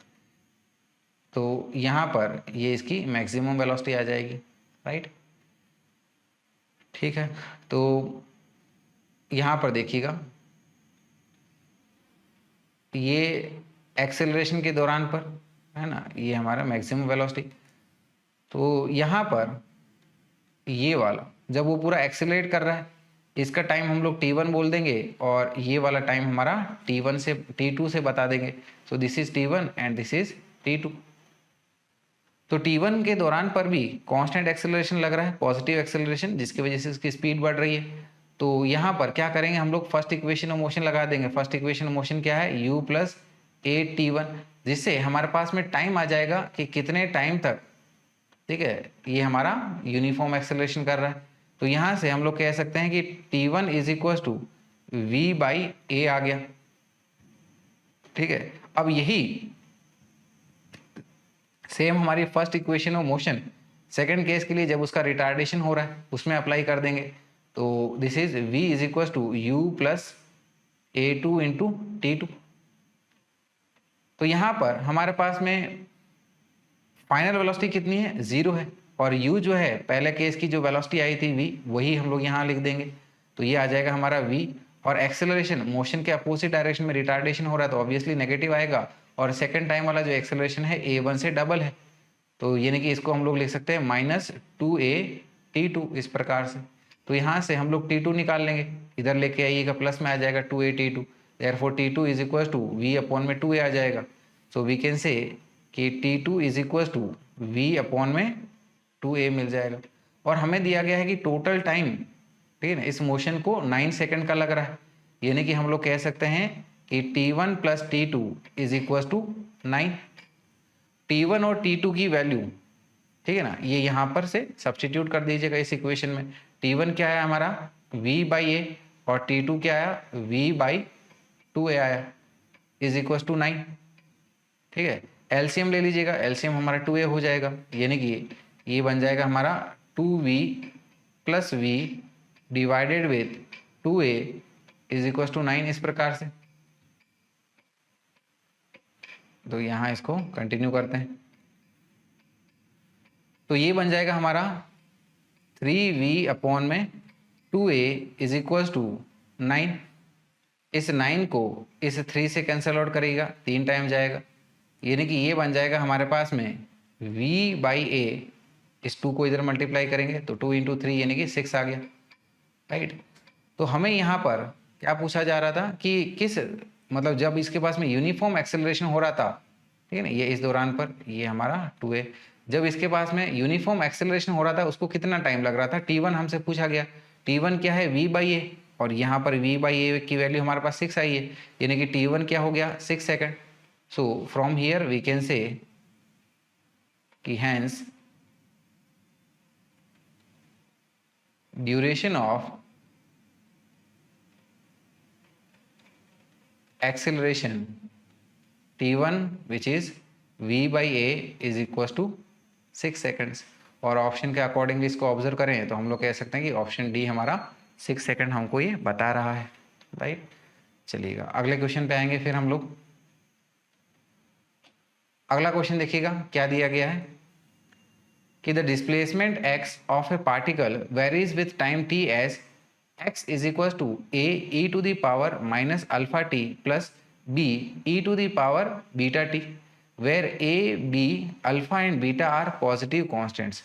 तो यहाँ पर ये इसकी मैक्सिमम वेलोसिटी आ जाएगी, राइट। ठीक है, तो यहाँ पर देखिएगा, ये एक्सेलरेशन के दौरान पर है ना, ये हमारा मैक्सिमम वेलोसिटी। तो यहाँ पर ये वाला जब वो पूरा एक्सेलरेट कर रहा है, इसका टाइम हम लोग t1 बोल देंगे, और ये वाला टाइम हमारा t1 से t2 से बता देंगे। So this is t1 and this is t2। तो t1 के दौरान पर भी कांस्टेंट एक्सेलरेशन लग रहा है, पॉजिटिव एक्सेलरेशन, जिसकी वजह से इसकी स्पीड बढ़ रही है। तो यहाँ पर क्या करेंगे हम लोग, फर्स्ट इक्वेशन ऑफ मोशन लगा देंगे। फर्स्ट इक्वेशन ऑफ मोशन क्या है, u प्लस ए t1, जिससे हमारे पास में टाइम आ जाएगा कि कितने टाइम तक, ठीक है, ये हमारा यूनिफॉर्म एक्सेलरेशन कर रहा है। तो यहाँ से हम लोग कह सकते हैं कि t1 is equal to v by a आ गया, ठीक है। अब यही सेम हमारी first equation of motion second case के लिए जब उसका रिटार्डेशन हो रहा है उसमें अप्लाई कर देंगे। तो this is v is equal to u plus a2 into t2। तो यहाँ पर हमारे पास में फाइनल वेलोसिटी कितनी है, 0 है, और u जो है पहले केस की जो वेलोसिटी आई थी v, वही हम लोग यहाँ लिख देंगे। तो ये आ जाएगा हमारा v, और एक्सेलरेशन मोशन के अपोजिट डायरेक्शन में रिटार्डेशन हो रहा है तो ऑब्वियसली नेगेटिव आएगा, और सेकंड टाइम वाला जो एक्सेलरेशन है a1 से डबल है, तो यानी कि इसको हम लोग लिख सकते हैं -2a_t2 इस प्रकार से। तो यहाँ से हम लोग t2 निकाल लेंगे, इधर लेके आइएगा, प्लस में आ जाएगा 2a_t2, therefore t2 is equal to v upon में 2a आ जाएगा। सो वी कैन से कि t2 is equal to v upon में 2a मिल जाएगा। और हमें दिया गया है कि टोटल टाइम, ठीक है ना, इस मोशन को 9 सेकंड का लग रहा है, यानी कि हम लोग कह सकते हैं कि t1 plus t2 is equal to 9। t1 और t2 की वैल्यू, ठीक है ना, ये यहाँ पर से सब्स्टिट्यूट कर दीजिएगा इस इक्वेशन में। t1 क्या है हमारा v बाई ए, और t2 क्या आया v बाई 2a आया, इज इक्वल टू 9, ठीक है। एलसीएम ले लीजिएगा, एलसीएम हमारा 2a हो जाएगा, यानी कि ये बन जाएगा हमारा 2v plus v divided with 2a is equal to 9 इस प्रकार से। तो यहाँ इसको कंटिन्यू करते हैं, तो ये बन जाएगा हमारा 3v अपॉन में 2a इज इक्वल टू 9। इस 9 को इस 3 से कैंसिल आउट करेगा, 3 टाइम जाएगा, यानी कि ये बन जाएगा हमारे पास में v बाई ए, इस 2 को इधर मल्टीप्लाई करेंगे तो 2 इंटू 3 यानी कि 6 आ गया, राइट। तो हमें यहाँ पर क्या पूछा जा रहा था कि किस, मतलब जब इसके पास में यूनिफॉर्म एक्सेलरेशन हो रहा था, ठीक है ना, ये इस दौरान पर ये हमारा 2a, जब इसके पास में यूनिफॉर्म एक्सेलरेशन हो रहा था उसको कितना टाइम लग रहा था, t1 हमसे पूछा गया। t1 क्या है v बाई ए, और यहाँ पर v बाई ए की वैल्यू हमारे पास 6 आई है, यानी कि t1 क्या हो गया 6 second. So from here we can say कि hence duration of acceleration t1 which is v by a is equals to 6 seconds। और ऑप्शन के अकॉर्डिंगली इसको ऑब्जर्व करें तो हम लोग कह सकते हैं कि ऑप्शन डी हमारा 6 सेकंड हमको ये बता रहा है, राइट। चलिएगा अगले क्वेश्चन पे आएंगे फिर हम लोग। अगला क्वेश्चन देखिएगा क्या दिया गया है कि the displacement x of a particle varies with time t as x is equals to a e to the power minus alpha t plus b e to the power beta t where A b alpha and beta are positive constants.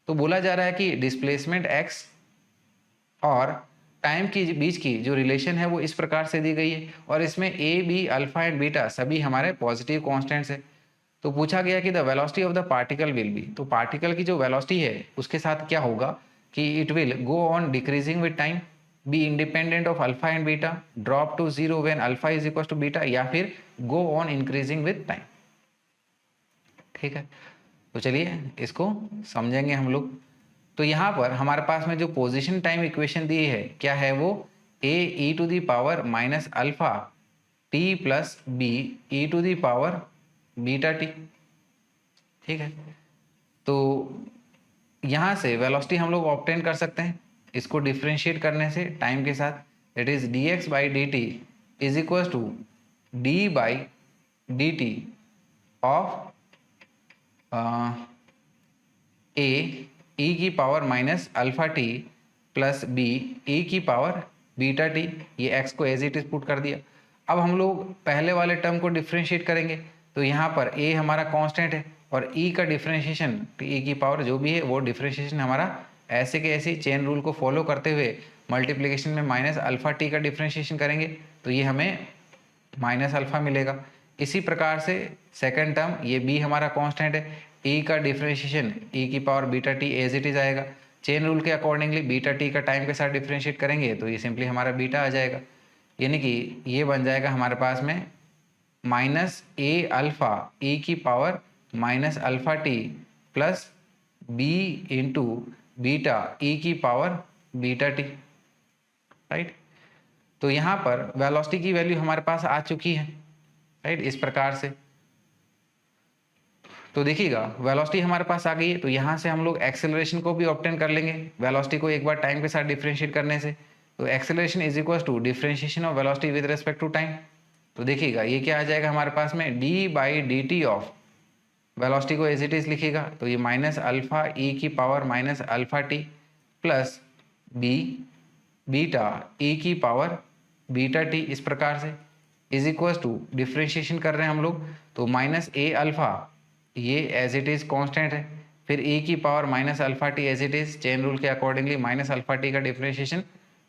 तो बोला जा रहा है कि displacement x और time के बीच की जो रिलेशन है वो इस प्रकार से दी गई है, और इसमें a b alpha and beta सभी हमारे पॉजिटिव कॉन्स्टेंट्स है। तो पूछा गया कि the velocity of the particle will be, तो पार्टिकल की जो वेलोसिटी है उसके साथ क्या होगा कि it will go on decreasing with time, be independent of alpha and beta, drop to zero when alpha is equal to beta, या फिर go on increasing with time. ठीक है, तो चलिए इसको समझेंगे हम लोग। तो यहाँ पर हमारे पास में जो पोजीशन टाइम इक्वेशन दी है क्या है, वो a e to the power minus alpha t plus b e to the power beta t. ठीक है, तो यहाँ से वेलोसिटी हम लोग ऑब्टेन कर सकते हैं इसको डिफ्रेंशिएट करने से टाइम के साथ। That is d x by d t is equal to d by d t of a e की power minus alpha t plus b e की पावर बीटा टी। ये एक्स को एज इट इज पुट कर दिया। अब हम लोग पहले वाले टर्म को डिफ्रेंशिएट करेंगे, तो यहाँ पर ए हमारा कांस्टेंट है और ई का डिफ्रेंशिएशन ई की पावर जो भी है वो डिफ्रेंशिएशन हमारा ऐसे के ऐसे चेन रूल को फॉलो करते हुए मल्टीप्लिकेशन में माइनस अल्फा टी का डिफ्रेंशिएशन करेंगे तो ये हमें माइनस अल्फा मिलेगा। इसी प्रकार से सेकंड टर्म ये बी हमारा कांस्टेंट है, ई का डिफ्रेंशिएशन ई की power beta t as it is आएगा। चेन रूल के अकॉर्डिंगली बीटा टी का टाइम के साथ डिफ्रेंशिएट करेंगे तो ये सिंपली हमारा बीटा आ जाएगा, यानी कि ये बन जाएगा हमारे पास में माइनस ए अल्फा ई की power minus alpha t plus b into beta e की पावर बीटा टी। राइट, तो यहाँ पर वेलोसिटी की वैल्यू हमारे पास आ चुकी है। राइट, इस प्रकार से तो देखिएगा वेलोसिटी हमारे पास आ गई है, तो यहाँ से हम लोग एक्सेलरेशन को भी ऑब्टेन कर लेंगे वेलोसिटी को एक बार टाइम के साथ डिफरेंशिएट करने से। तो acceleration is equal to differentiation of velocity with respect to time. तो देखिएगा ये क्या आ जाएगा हमारे पास में d by d t of velocity को एज इट इज लिखिएगा तो ये माइनस अल्फा ई की power minus alpha t plus b beta e की पावर बीटा टी, इस प्रकार से इज इक्वल टू डिफ्रेंशिएशन कर रहे हैं हम लोग तो माइनस ए अल्फा ये एज इट इज कांस्टेंट है, फिर ए की power minus alpha t as it is chain rule के अकॉर्डिंगली माइनस अल्फा टी का डिफ्रेंशिएशन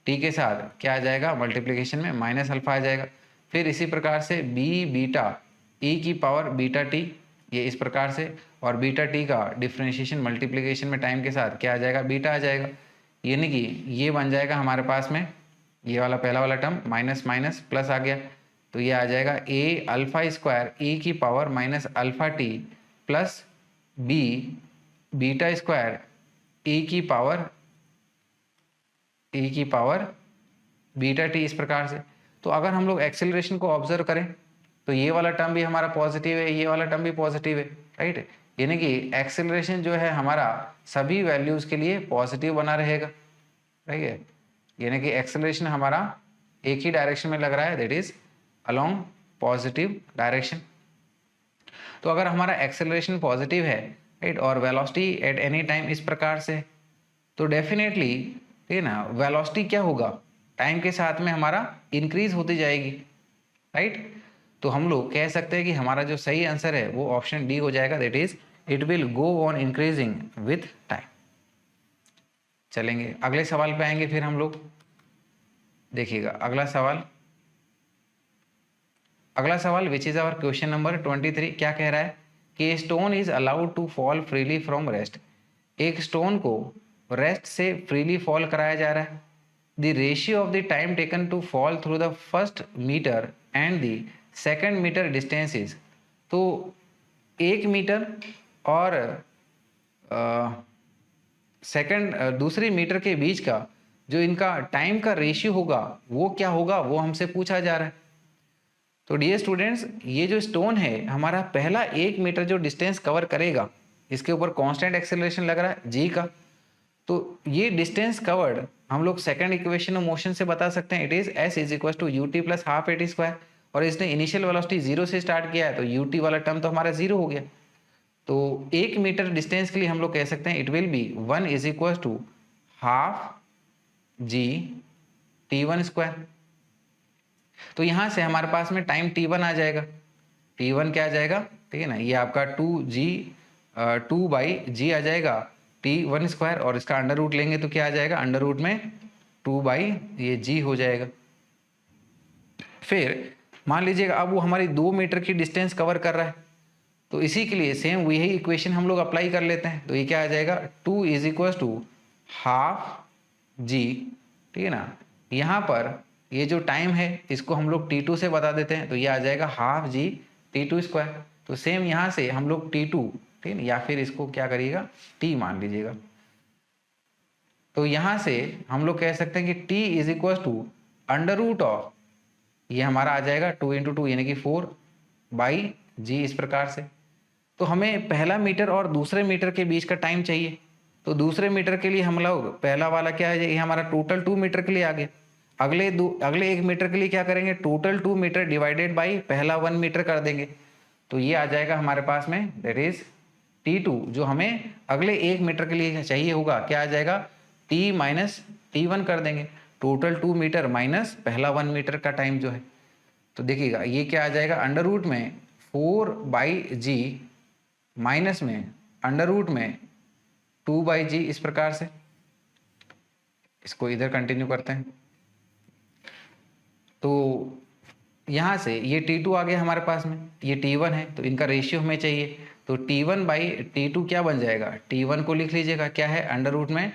टी के साथ क्या आ जाएगा मल्टीप्लिकेशन में माइनस अल्फा आ जाएगा। फिर इसी प्रकार से बी बीटा ई की पावर बीटा टी ये इस प्रकार से, और बीटा टी का डिफ्रेंशिएशन मल्टीप्लिकेशन में टाइम के साथ क्या आ जाएगा बीटा आ जाएगा, यानी कि ये बन जाएगा हमारे पास में ये वाला पहला वाला टर्म माइनस माइनस प्लस आ गया तो ये आ जाएगा ए अल्फा स्क्वायर ई की power minus alpha t plus b beta square e की पावर बीटा टी, इस प्रकार से। तो अगर हम लोग एक्सेलरेशन को ऑब्जर्व करें तो ये वाला टर्म भी हमारा पॉजिटिव है, ये वाला टर्म भी पॉजिटिव है। राइट, यानी कि एक्सेलरेशन जो है हमारा सभी वैल्यूज के लिए पॉजिटिव बना रहेगा। ठीक है, यानी कि एक्सेलरेशन हमारा एक ही डायरेक्शन में लग रहा है, that is along positive direction. तो अगर हमारा एक्सेलरेशन पॉजिटिव है राइट और वेलोसिटी एट एनी टाइम इस प्रकार से, तो डेफिनेटली ठीक है ना वेलोसिटी क्या होगा टाइम के साथ में हमारा इंक्रीज होती जाएगी। राइट, तो हम लोग कह सकते हैं कि हमारा जो सही आंसर है वो ऑप्शन डी हो जाएगा, that is it will go on increasing with time. चलेंगे अगले सवाल पे आएंगे फिर हम लोग। देखिएगा अगला सवाल which is our question number 23 क्या कह रहा है कि stone is allowed to fall freely from rest. एक स्टोन को रेस्ट से फ्रीली फॉल कराया जा रहा है। The ratio of the time taken to fall through the first metre and the second metre distance is, तो 1 मीटर और दूसरी मीटर के बीच का जो इनका टाइम का रेशियो होगा वो क्या होगा वो हमसे पूछा जा रहा है। तो डियर स्टूडेंट्स ये जो स्टोन है हमारा पहला 1 मीटर जो डिस्टेंस कवर करेगा इसके ऊपर कांस्टेंट एक्सेलरेशन लग रहा है जी का, तो ये डिस्टेंस कवर्ड हम लोग सेकंड इक्वेशन ऑफ मोशन से बता सकते हैं, it is s is equal to u t plus half a t square, और इसने इनिशियल वेलोसिटी 0 से स्टार्ट किया है तो यू टी वाला टर्म तो हमारा 0 हो गया। तो 1 मीटर डिस्टेंस के लिए हम लोग कह सकते हैं it will be 1 is equal to half g T1 square. तो यहां से हमारे पास में टाइम T1 आ जाएगा, T1 क्या आ जाएगा ठीक है ना, ये आपका 2/g आ जाएगा t1 स्क्वायर, और इसका अंडर रूट लेंगे तो क्या आ जाएगा, अंडर रूट में 2/g हो जाएगा। फिर मान लीजिएगा अब वो हमारी 2 मीटर की डिस्टेंस कवर कर रहा है, तो इसी के लिए सेम वही इक्वेशन हम लोग अप्लाई कर लेते हैं। तो ये क्या आ जाएगा, 2 इज इक्वल टू हाफ जी, ठीक है ना। यहाँ पर ये जो टाइम है इसको हम लोग t2 से बता देते हैं, तो ये आ जाएगा हाफ जी t2 स्क्वायर। तो सेम यहाँ से हम लोग t2, ठीक है ना, या फिर इसको क्या करिएगा t मान लीजिएगा। तो यहाँ से हम लोग कह सकते हैं कि t is equal to under root of, ये हमारा आ जाएगा 2 इंटू 2 यानी कि 4/g, इस प्रकार से। तो हमें पहला मीटर और दूसरे मीटर के बीच का टाइम चाहिए, तो दूसरे मीटर के लिए हम लोग पहला वाला क्या है, ये हमारा टोटल 2 मीटर के लिए आ गया। अगले 1 मीटर के लिए क्या करेंगे, टोटल 2 मीटर डिवाइडेड बाई पहला 1 मीटर कर देंगे, तो ये आ जाएगा हमारे पास में दैट इज t2, जो हमें अगले 1 मीटर के लिए चाहिए होगा, क्या आ जाएगा t माइनस t1 कर देंगे, टोटल 2 मीटर माइनस पहला 1 मीटर का टाइम जो है। तो देखिएगा ये क्या आ जाएगा, अंडर रूट में 4/g माइनस में अंडर रूट में 2/g, इस प्रकार से। इसको इधर कंटिन्यू करते हैं, तो यहाँ से ये t2 आ गया हमारे पास में, ये t1 है, तो इनका रेशियो हमें चाहिए। तो t1/t2 क्या बन जाएगा, t1 को लिख लीजिएगा क्या है, अंडर रूट में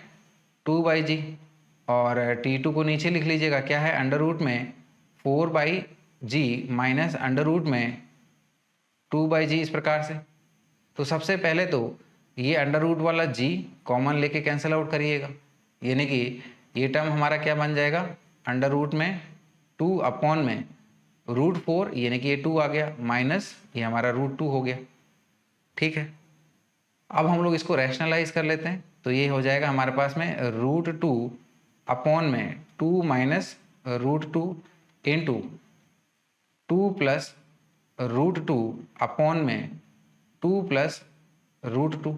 2/g, और t2 को नीचे लिख लीजिएगा क्या है, अंडर रूट में 4/g माइनस अंडर रूट में 2/g, इस प्रकार से। तो सबसे पहले तो ये अंडर रूट वाला g कॉमन लेके कैंसिल आउट करिएगा, यानी कि ये टर्म हमारा क्या बन जाएगा, अंडर रूट में 2 अपॉन में √4, यानी कि ये 2 आ गया, माइनस ये हमारा √2 हो गया। ठीक है, अब हम लोग इसको रैशनलाइज कर लेते हैं, तो ये हो जाएगा हमारे पास में √2 अपॉन में 2 माइनस √2 इंटू 2 प्लस √2 अपॉन में 2 प्लस √2,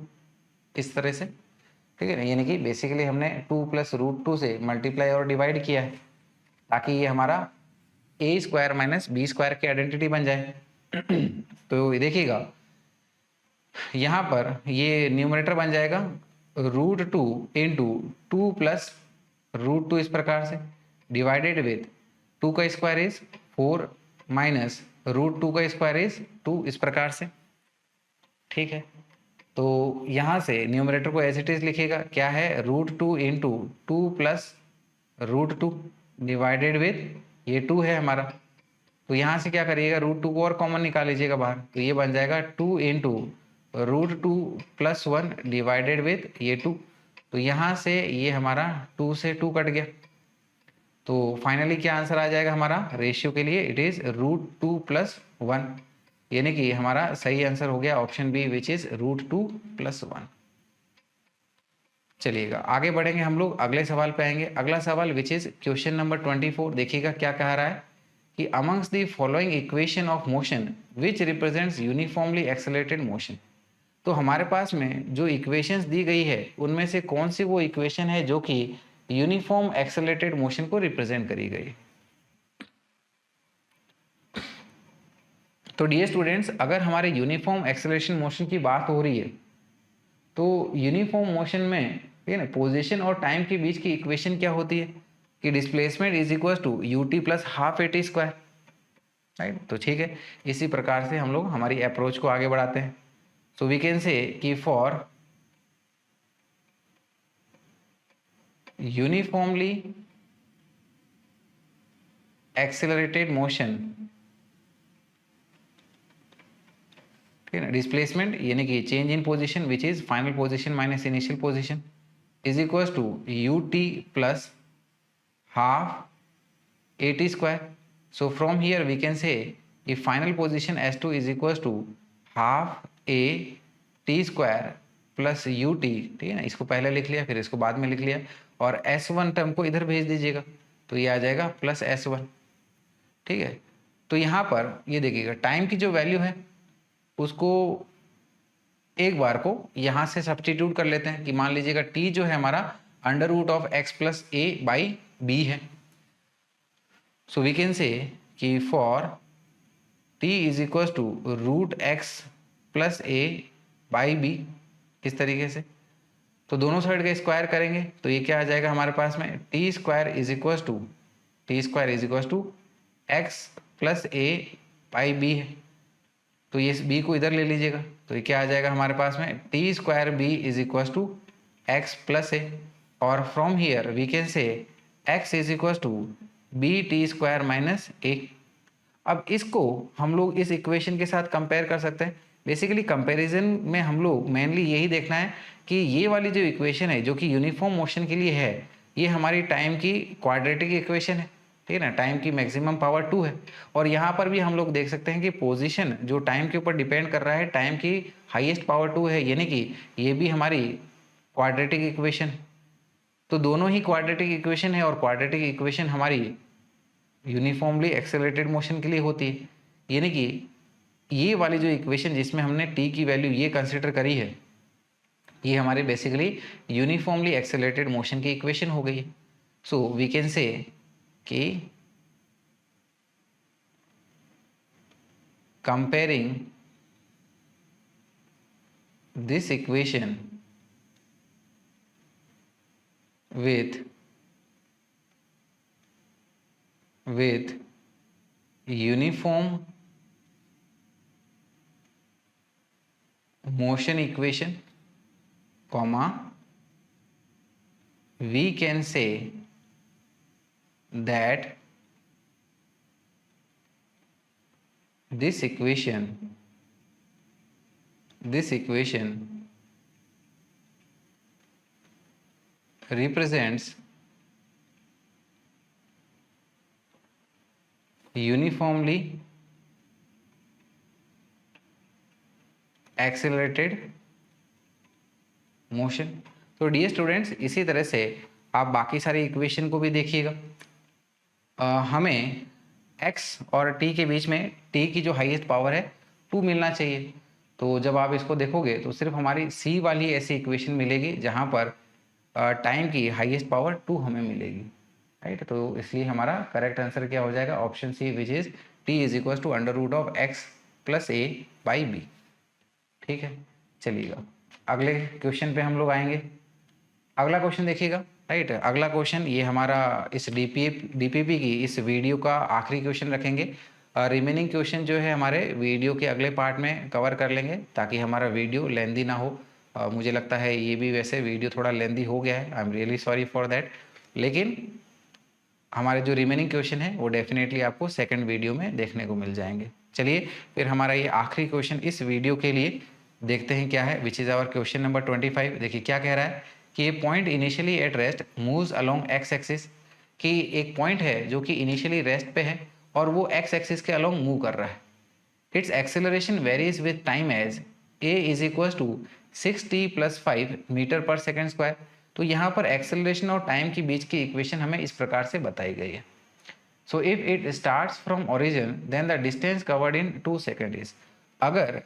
इस तरह से। ठीक है ना, यानी कि बेसिकली हमने 2 प्लस √2 से मल्टीप्लाई और डिवाइड किया है, ताकि ये हमारा a square minus b square की आइडेंटिटी बन जाए। तो देखिएगा यहाँ पर ये न्यूमरेटर बन जाएगा √2 इंटू 2 प्लस √2, इस प्रकार से, डिवाइडेड विथ 2 का स्क्वायर इज 4 माइनस √2 का स्क्वायर इज 2, इस प्रकार से। ठीक है, तो यहाँ से न्यूमरेटर को एज इट इज लिखिएगा, क्या है, √2 इंटू 2 प्लस √2 डिवाइडेड विथ ये 2 है हमारा। तो यहाँ से क्या करिएगा, √2 को और कॉमन निकाल लीजिएगा बाहर, तो ये बन जाएगा 2 इंटू √2 प्लस 1 डिवाइडेड विथ ये 2। तो यहाँ से ये हमारा 2 से 2 कट गया, तो फाइनली क्या आंसर आ जाएगा हमारा रेशियो के लिए, इट इज √2 प्लस 1, यानी कि हमारा सही आंसर हो गया option B, which is √2 plus 1। चलिएगा आगे बढ़ेंगे हम लोग, अगले सवाल पे आएंगे। अगला सवाल विच इज क्वेश्चन नंबर 24। देखिएगा क्या कह रहा है कि amongst the following equation of motion which represents uniformly accelerated motion. तो हमारे पास में जो इक्वेशंस दी गई है उनमें से कौन सी वो इक्वेशन है जो कि यूनिफॉर्म एक्सेलरेटेड मोशन को रिप्रेजेंट करी गई। तो डियर स्टूडेंट्स, अगर हमारे यूनिफॉर्म एक्सेलरेशन मोशन की बात हो रही है, तो यूनिफॉर्म मोशन में, ठीक है ना, पोजीशन और टाइम के बीच की इक्वेशन क्या होती है कि displacement is equal to ut plus half at square, right. तो ठीक है, इसी प्रकार से हम लोग हमारी अप्रोच को आगे बढ़ाते हैं। सो वी कैन से कि फॉर यूनिफॉर्मली एक्सेलरेटेड मोशन, ठीक है ना, डिस्प्लेसमेंट यानी कि change in position which is final position minus initial position is equal to ut plus half at square. So from here we can say कि final position S2 is equal to half at square plus ut, ठीक है ना, इसको पहले लिख लिया फिर इसको बाद में लिख लिया, और S1 टर्म को इधर भेज दीजिएगा, तो ये आ जाएगा प्लस S1। ठीक है, तो यहाँ पर ये देखिएगा टाइम की जो वैल्यू है उसको एक बार को यहाँ से सब्स्टिट्यूट कर लेते हैं कि मान लीजिएगा t जो है हमारा under root of x plus a by b है। सो वी कैन से कि for t is equal to √x plus a by b, इस तरीके से। तो दोनों साइड का स्क्वायर करेंगे तो ये क्या आ जाएगा हमारे पास में, t square is equal to x plus a by b है। तो ये बी को इधर ले लीजिएगा तो ये क्या आ जाएगा हमारे पास में, t square b is equal to x plus a, और from here we can say x is equal to b t square minus a. अब इसको हम लोग इस इक्वेशन के साथ कंपेयर कर सकते हैं। बेसिकली कंपैरिजन में हम लोग मेनली यही देखना है कि ये वाली जो इक्वेशन है जो कि यूनिफॉर्म मोशन के लिए है, ये हमारी टाइम की क्वाड्रेटिक इक्वेशन है, ठीक है ना, टाइम की मैक्सिमम पावर 2 है। और यहाँ पर भी हम लोग देख सकते हैं कि पोजीशन जो टाइम के ऊपर डिपेंड कर रहा है, टाइम की हाईएस्ट पावर 2 है, यानी कि ये भी हमारी क्वाड्रेटिक इक्वेशन। तो दोनों ही क्वाड्रेटिक इक्वेशन है और क्वाड्रेटिक इक्वेशन हमारी यूनिफॉर्मली एक्सेलरेटेड मोशन के लिए होती है, यानी कि ये वाली जो इक्वेशन जिसमें हमने टी की वैल्यू ये कंसिडर करी है, ये हमारे बेसिकली यूनिफॉर्मली एक्सेलरेटेड मोशन की इक्वेशन हो गई है। सो वी कैन से कि comparing this equation with uniform motion equation, comma, we can say that this equation represents uniformly accelerated motion. तो डियर स्टूडेंट्स, इसी तरह से आप बाकी सारी इक्वेशन को भी देखिएगा। हमें x और t के बीच में t की जो हाईएस्ट पावर है 2 मिलना चाहिए। तो जब आप इसको देखोगे तो सिर्फ हमारी c वाली ऐसी इक्वेशन मिलेगी जहाँ पर टाइम की हाईएस्ट पावर 2 हमें मिलेगी, राइट। तो इसलिए हमारा करेक्ट आंसर क्या हो जाएगा, option C, which is t is equal to under root of x plus a by b. ठीक है, चलिएगा अगले क्वेश्चन पे हम लोग आएंगे। अगला क्वेश्चन देखिएगा, राइट। अगला क्वेश्चन ये हमारा इस डीपीपी की इस वीडियो का आखिरी क्वेश्चन रखेंगे। रिमेनिंग क्वेश्चन जो है हमारे वीडियो के अगले पार्ट में कवर कर लेंगे ताकि हमारा वीडियो लेंदी ना हो। मुझे लगता है ये भी वैसे वीडियो थोड़ा लेंदी हो गया है, I am really sorry for that, लेकिन हमारे जो रिमेनिंग क्वेश्चन है वो डेफिनेटली आपको सेकंड वीडियो में देखने को मिल जाएंगे। चलिए फिर हमारा ये आखिरी क्वेश्चन इस वीडियो के लिए देखते हैं क्या है, which is our question number 25। देखिए क्या कह रहा है कि ये point initially at rest moves along x axis, कि एक पॉइंट है जो कि इनिशियली रेस्ट पे है और वो एक्स एक्सिस के अलोंग मूव कर रहा है। Its acceleration varies with time as a is equal to 6t + 5 metre पर सेकेंड स्क्वायर। तो यहाँ पर एक्सेलरेशन और टाइम के बीच की इक्वेशन हमें इस प्रकार से बताई गई है। So if it starts from origin then the distance covered in 2 second is. अगर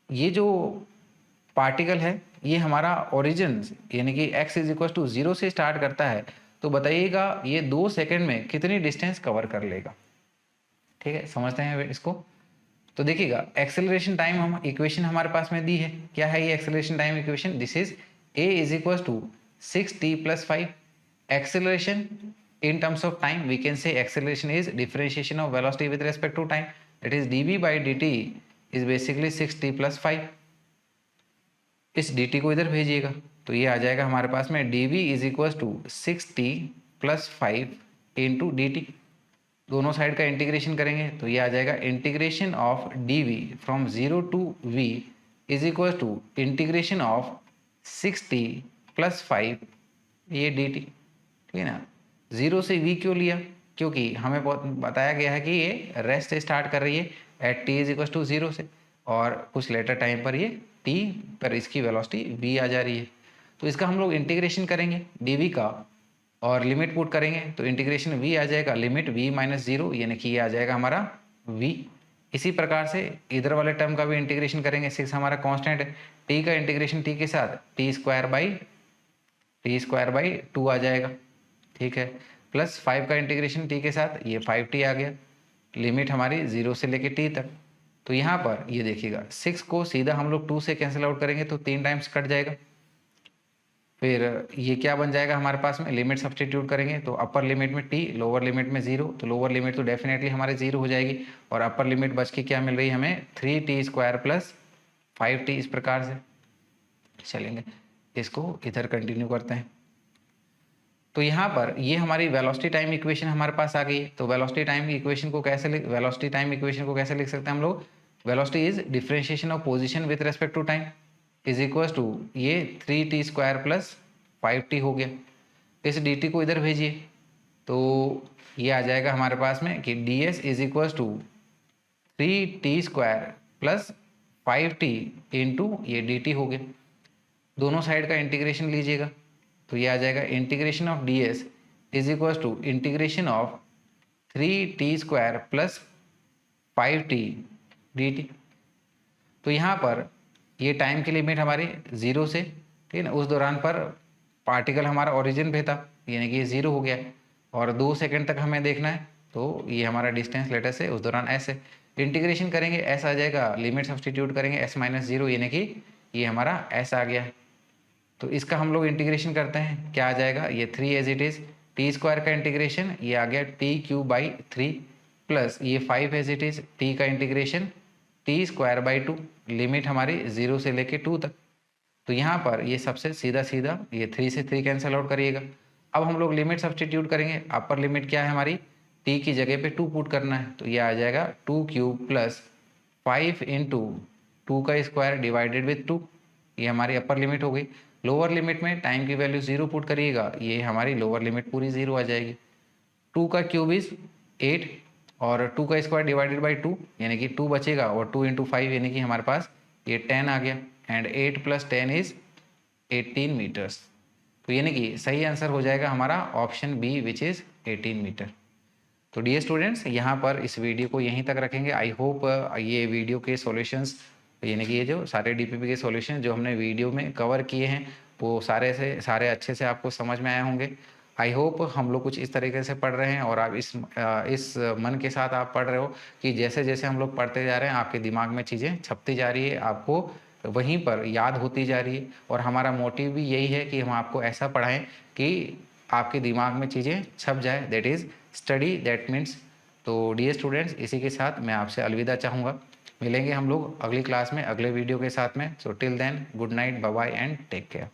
ये जो पार्टिकल है ये हमारा ओरिजिन यानी कि x इज इक्वल टू 0 से स्टार्ट करता है, तो बताइएगा ये 2 सेकेंड में कितनी डिस्टेंस कवर कर लेगा। ठीक है, समझते हैं इसको। तो देखिएगा एक्सेलरेशन टाइम हम इक्वेशन हमारे पास में दी है। क्या है ये acceleration time equation, this is a is equal to 6t + 5। Acceleration in terms of time we can say acceleration is differentiation of velocity with respect to time, that is dv by dt is basically 6t + 5। इस dt को इधर भेजिएगा तो ये आ जाएगा हमारे पास में dv is equals to 6t + 5 into dt। दोनों साइड का इंटीग्रेशन करेंगे तो ये आ जाएगा integration of dv from 0 to v is equal to integration of 6t + 5 ये dt। ठीक है ना, 0 से v क्यों लिया, क्योंकि हमें बताया गया है कि ये रेस्ट से स्टार्ट कर रही है at t is equal to 0 से, और कुछ लेटर टाइम पर ये t पर इसकी वेलोसिटी v आ जा रही है। तो इसका हम लोग इंटीग्रेशन करेंगे dv का और लिमिट पुट करेंगे तो इंटीग्रेशन v आ जाएगा लिमिट v - 0, यानी कि ये आ जाएगा हमारा v। इसी प्रकार से इधर वाले टर्म का भी इंटीग्रेशन करेंगे। 6 हमारा कांस्टेंट है, t का इंटीग्रेशन t के साथ t² / 2 आ जाएगा। ठीक है, प्लस 5 का इंटीग्रेशन t के साथ ये 5t आ गया। लिमिट हमारी 0 से लेके t तक। तो यहाँ पर ये देखिएगा 6 को सीधा हम लोग 2 से कैंसिल आउट करेंगे तो 3 टाइम्स कट जाएगा। फिर ये क्या बन जाएगा हमारे पास में, लिमिट सब्सटीट्यूट करेंगे तो अपर लिमिट में t, लोअर लिमिट में 0, तो लोअर लिमिट तो डेफिनेटली हमारे 0 हो जाएगी और अपर लिमिट बच के क्या मिल रही है हमें 3t² प्लस 5t। इस प्रकार से चलेंगे, इसको इधर कंटिन्यू करते हैं। तो यहाँ पर ये हमारी वेलोसिटी टाइम इक्वेशन हमारे पास आ गई है। तो वेलोसिटी टाइम इक्वेशन को कैसे लिख सकते हैं हम लोग, velocity is differentiation of position with respect to time is equal to ये 3t² प्लस 5t हो गया। इस dt को इधर भेजिए तो ये आ जाएगा हमारे पास में कि ds is equal to 3t² plus 5t into ये dt हो गया। दोनों साइड का इंटीग्रेशन लीजिएगा तो ये आ जाएगा integration of ds is equal to integration of 3t² plus 5t dt। तो यहाँ पर ये टाइम की लिमिट हमारी 0 से, ठीक है ना, उस दौरान पर पार्टिकल हमारा ओरिजिन पे था यानी कि ये 0 हो गया और 2 सेकंड तक हमें देखना है तो ये हमारा डिस्टेंस लेटर से उस दौरान s है। इंटीग्रेशन करेंगे s आ जाएगा, लिमिट सब्सटीट्यूट करेंगे s-0 यानी कि ये हमारा s आ गया है। तो इसका हम लोग इंटीग्रेशन करते हैं, क्या आ जाएगा, ये 3 एज इट इज़ t² का इंटीग्रेशन ये आ गया t³/3 प्लस ये 5 एज इट इज़ t का इंटीग्रेशन t²/2, लिमिट हमारी 0 से लेके 2 तक। तो यहाँ पर ये सबसे सीधा सीधा ये 3 से 3 कैंसिल आउट करिएगा। अब हम लोग लिमिट सब्सटीट्यूट करेंगे, अपर लिमिट क्या है हमारी, t की जगह पे 2 पुट करना है तो ये आ जाएगा 2³ प्लस 5 इंटू 2 का स्क्वायर डिवाइडेड विथ 2, ये हमारी अपर लिमिट हो गई। लोअर लिमिट में टाइम की वैल्यू 0 पुट करिएगा, ये हमारी लोअर लिमिट पूरी 0 आ जाएगी। 2 का क्यूब इज 8 और 2 का स्क्वायर डिवाइडेड बाई 2 यानी कि 2 बचेगा और 2 इंटू 5 यानी कि हमारे पास ये 10 आ गया एंड 8 प्लस 10 इज 18 मीटर्स। तो यानी कि सही आंसर हो जाएगा हमारा option B which is 18 metre. तो डियर स्टूडेंट्स यहाँ पर इस वीडियो को यहीं तक रखेंगे। आई होप ये वीडियो के सॉल्यूशंस यानी कि ये जो सारे डीपीपी के सॉल्यूशन जो हमने वीडियो में कवर किए हैं वो सारे अच्छे से आपको समझ में आए होंगे। आई होप हम लोग कुछ इस तरीके से पढ़ रहे हैं और आप इस मन के साथ आप पढ़ रहे हो कि जैसे जैसे हम लोग पढ़ते जा रहे हैं आपके दिमाग में चीज़ें छपती जा रही है, आपको वहीं पर याद होती जा रही है। और हमारा मोटिव भी यही है कि हम आपको ऐसा पढ़ाएं कि आपके दिमाग में चीज़ें छप जाए, that is study that means. तो डियर स्टूडेंट्स इसी के साथ मैं आपसे अलविदा चाहूँगा। मिलेंगे हम लोग अगली क्लास में अगले वीडियो के साथ में। So till then good night, bye bye and take care.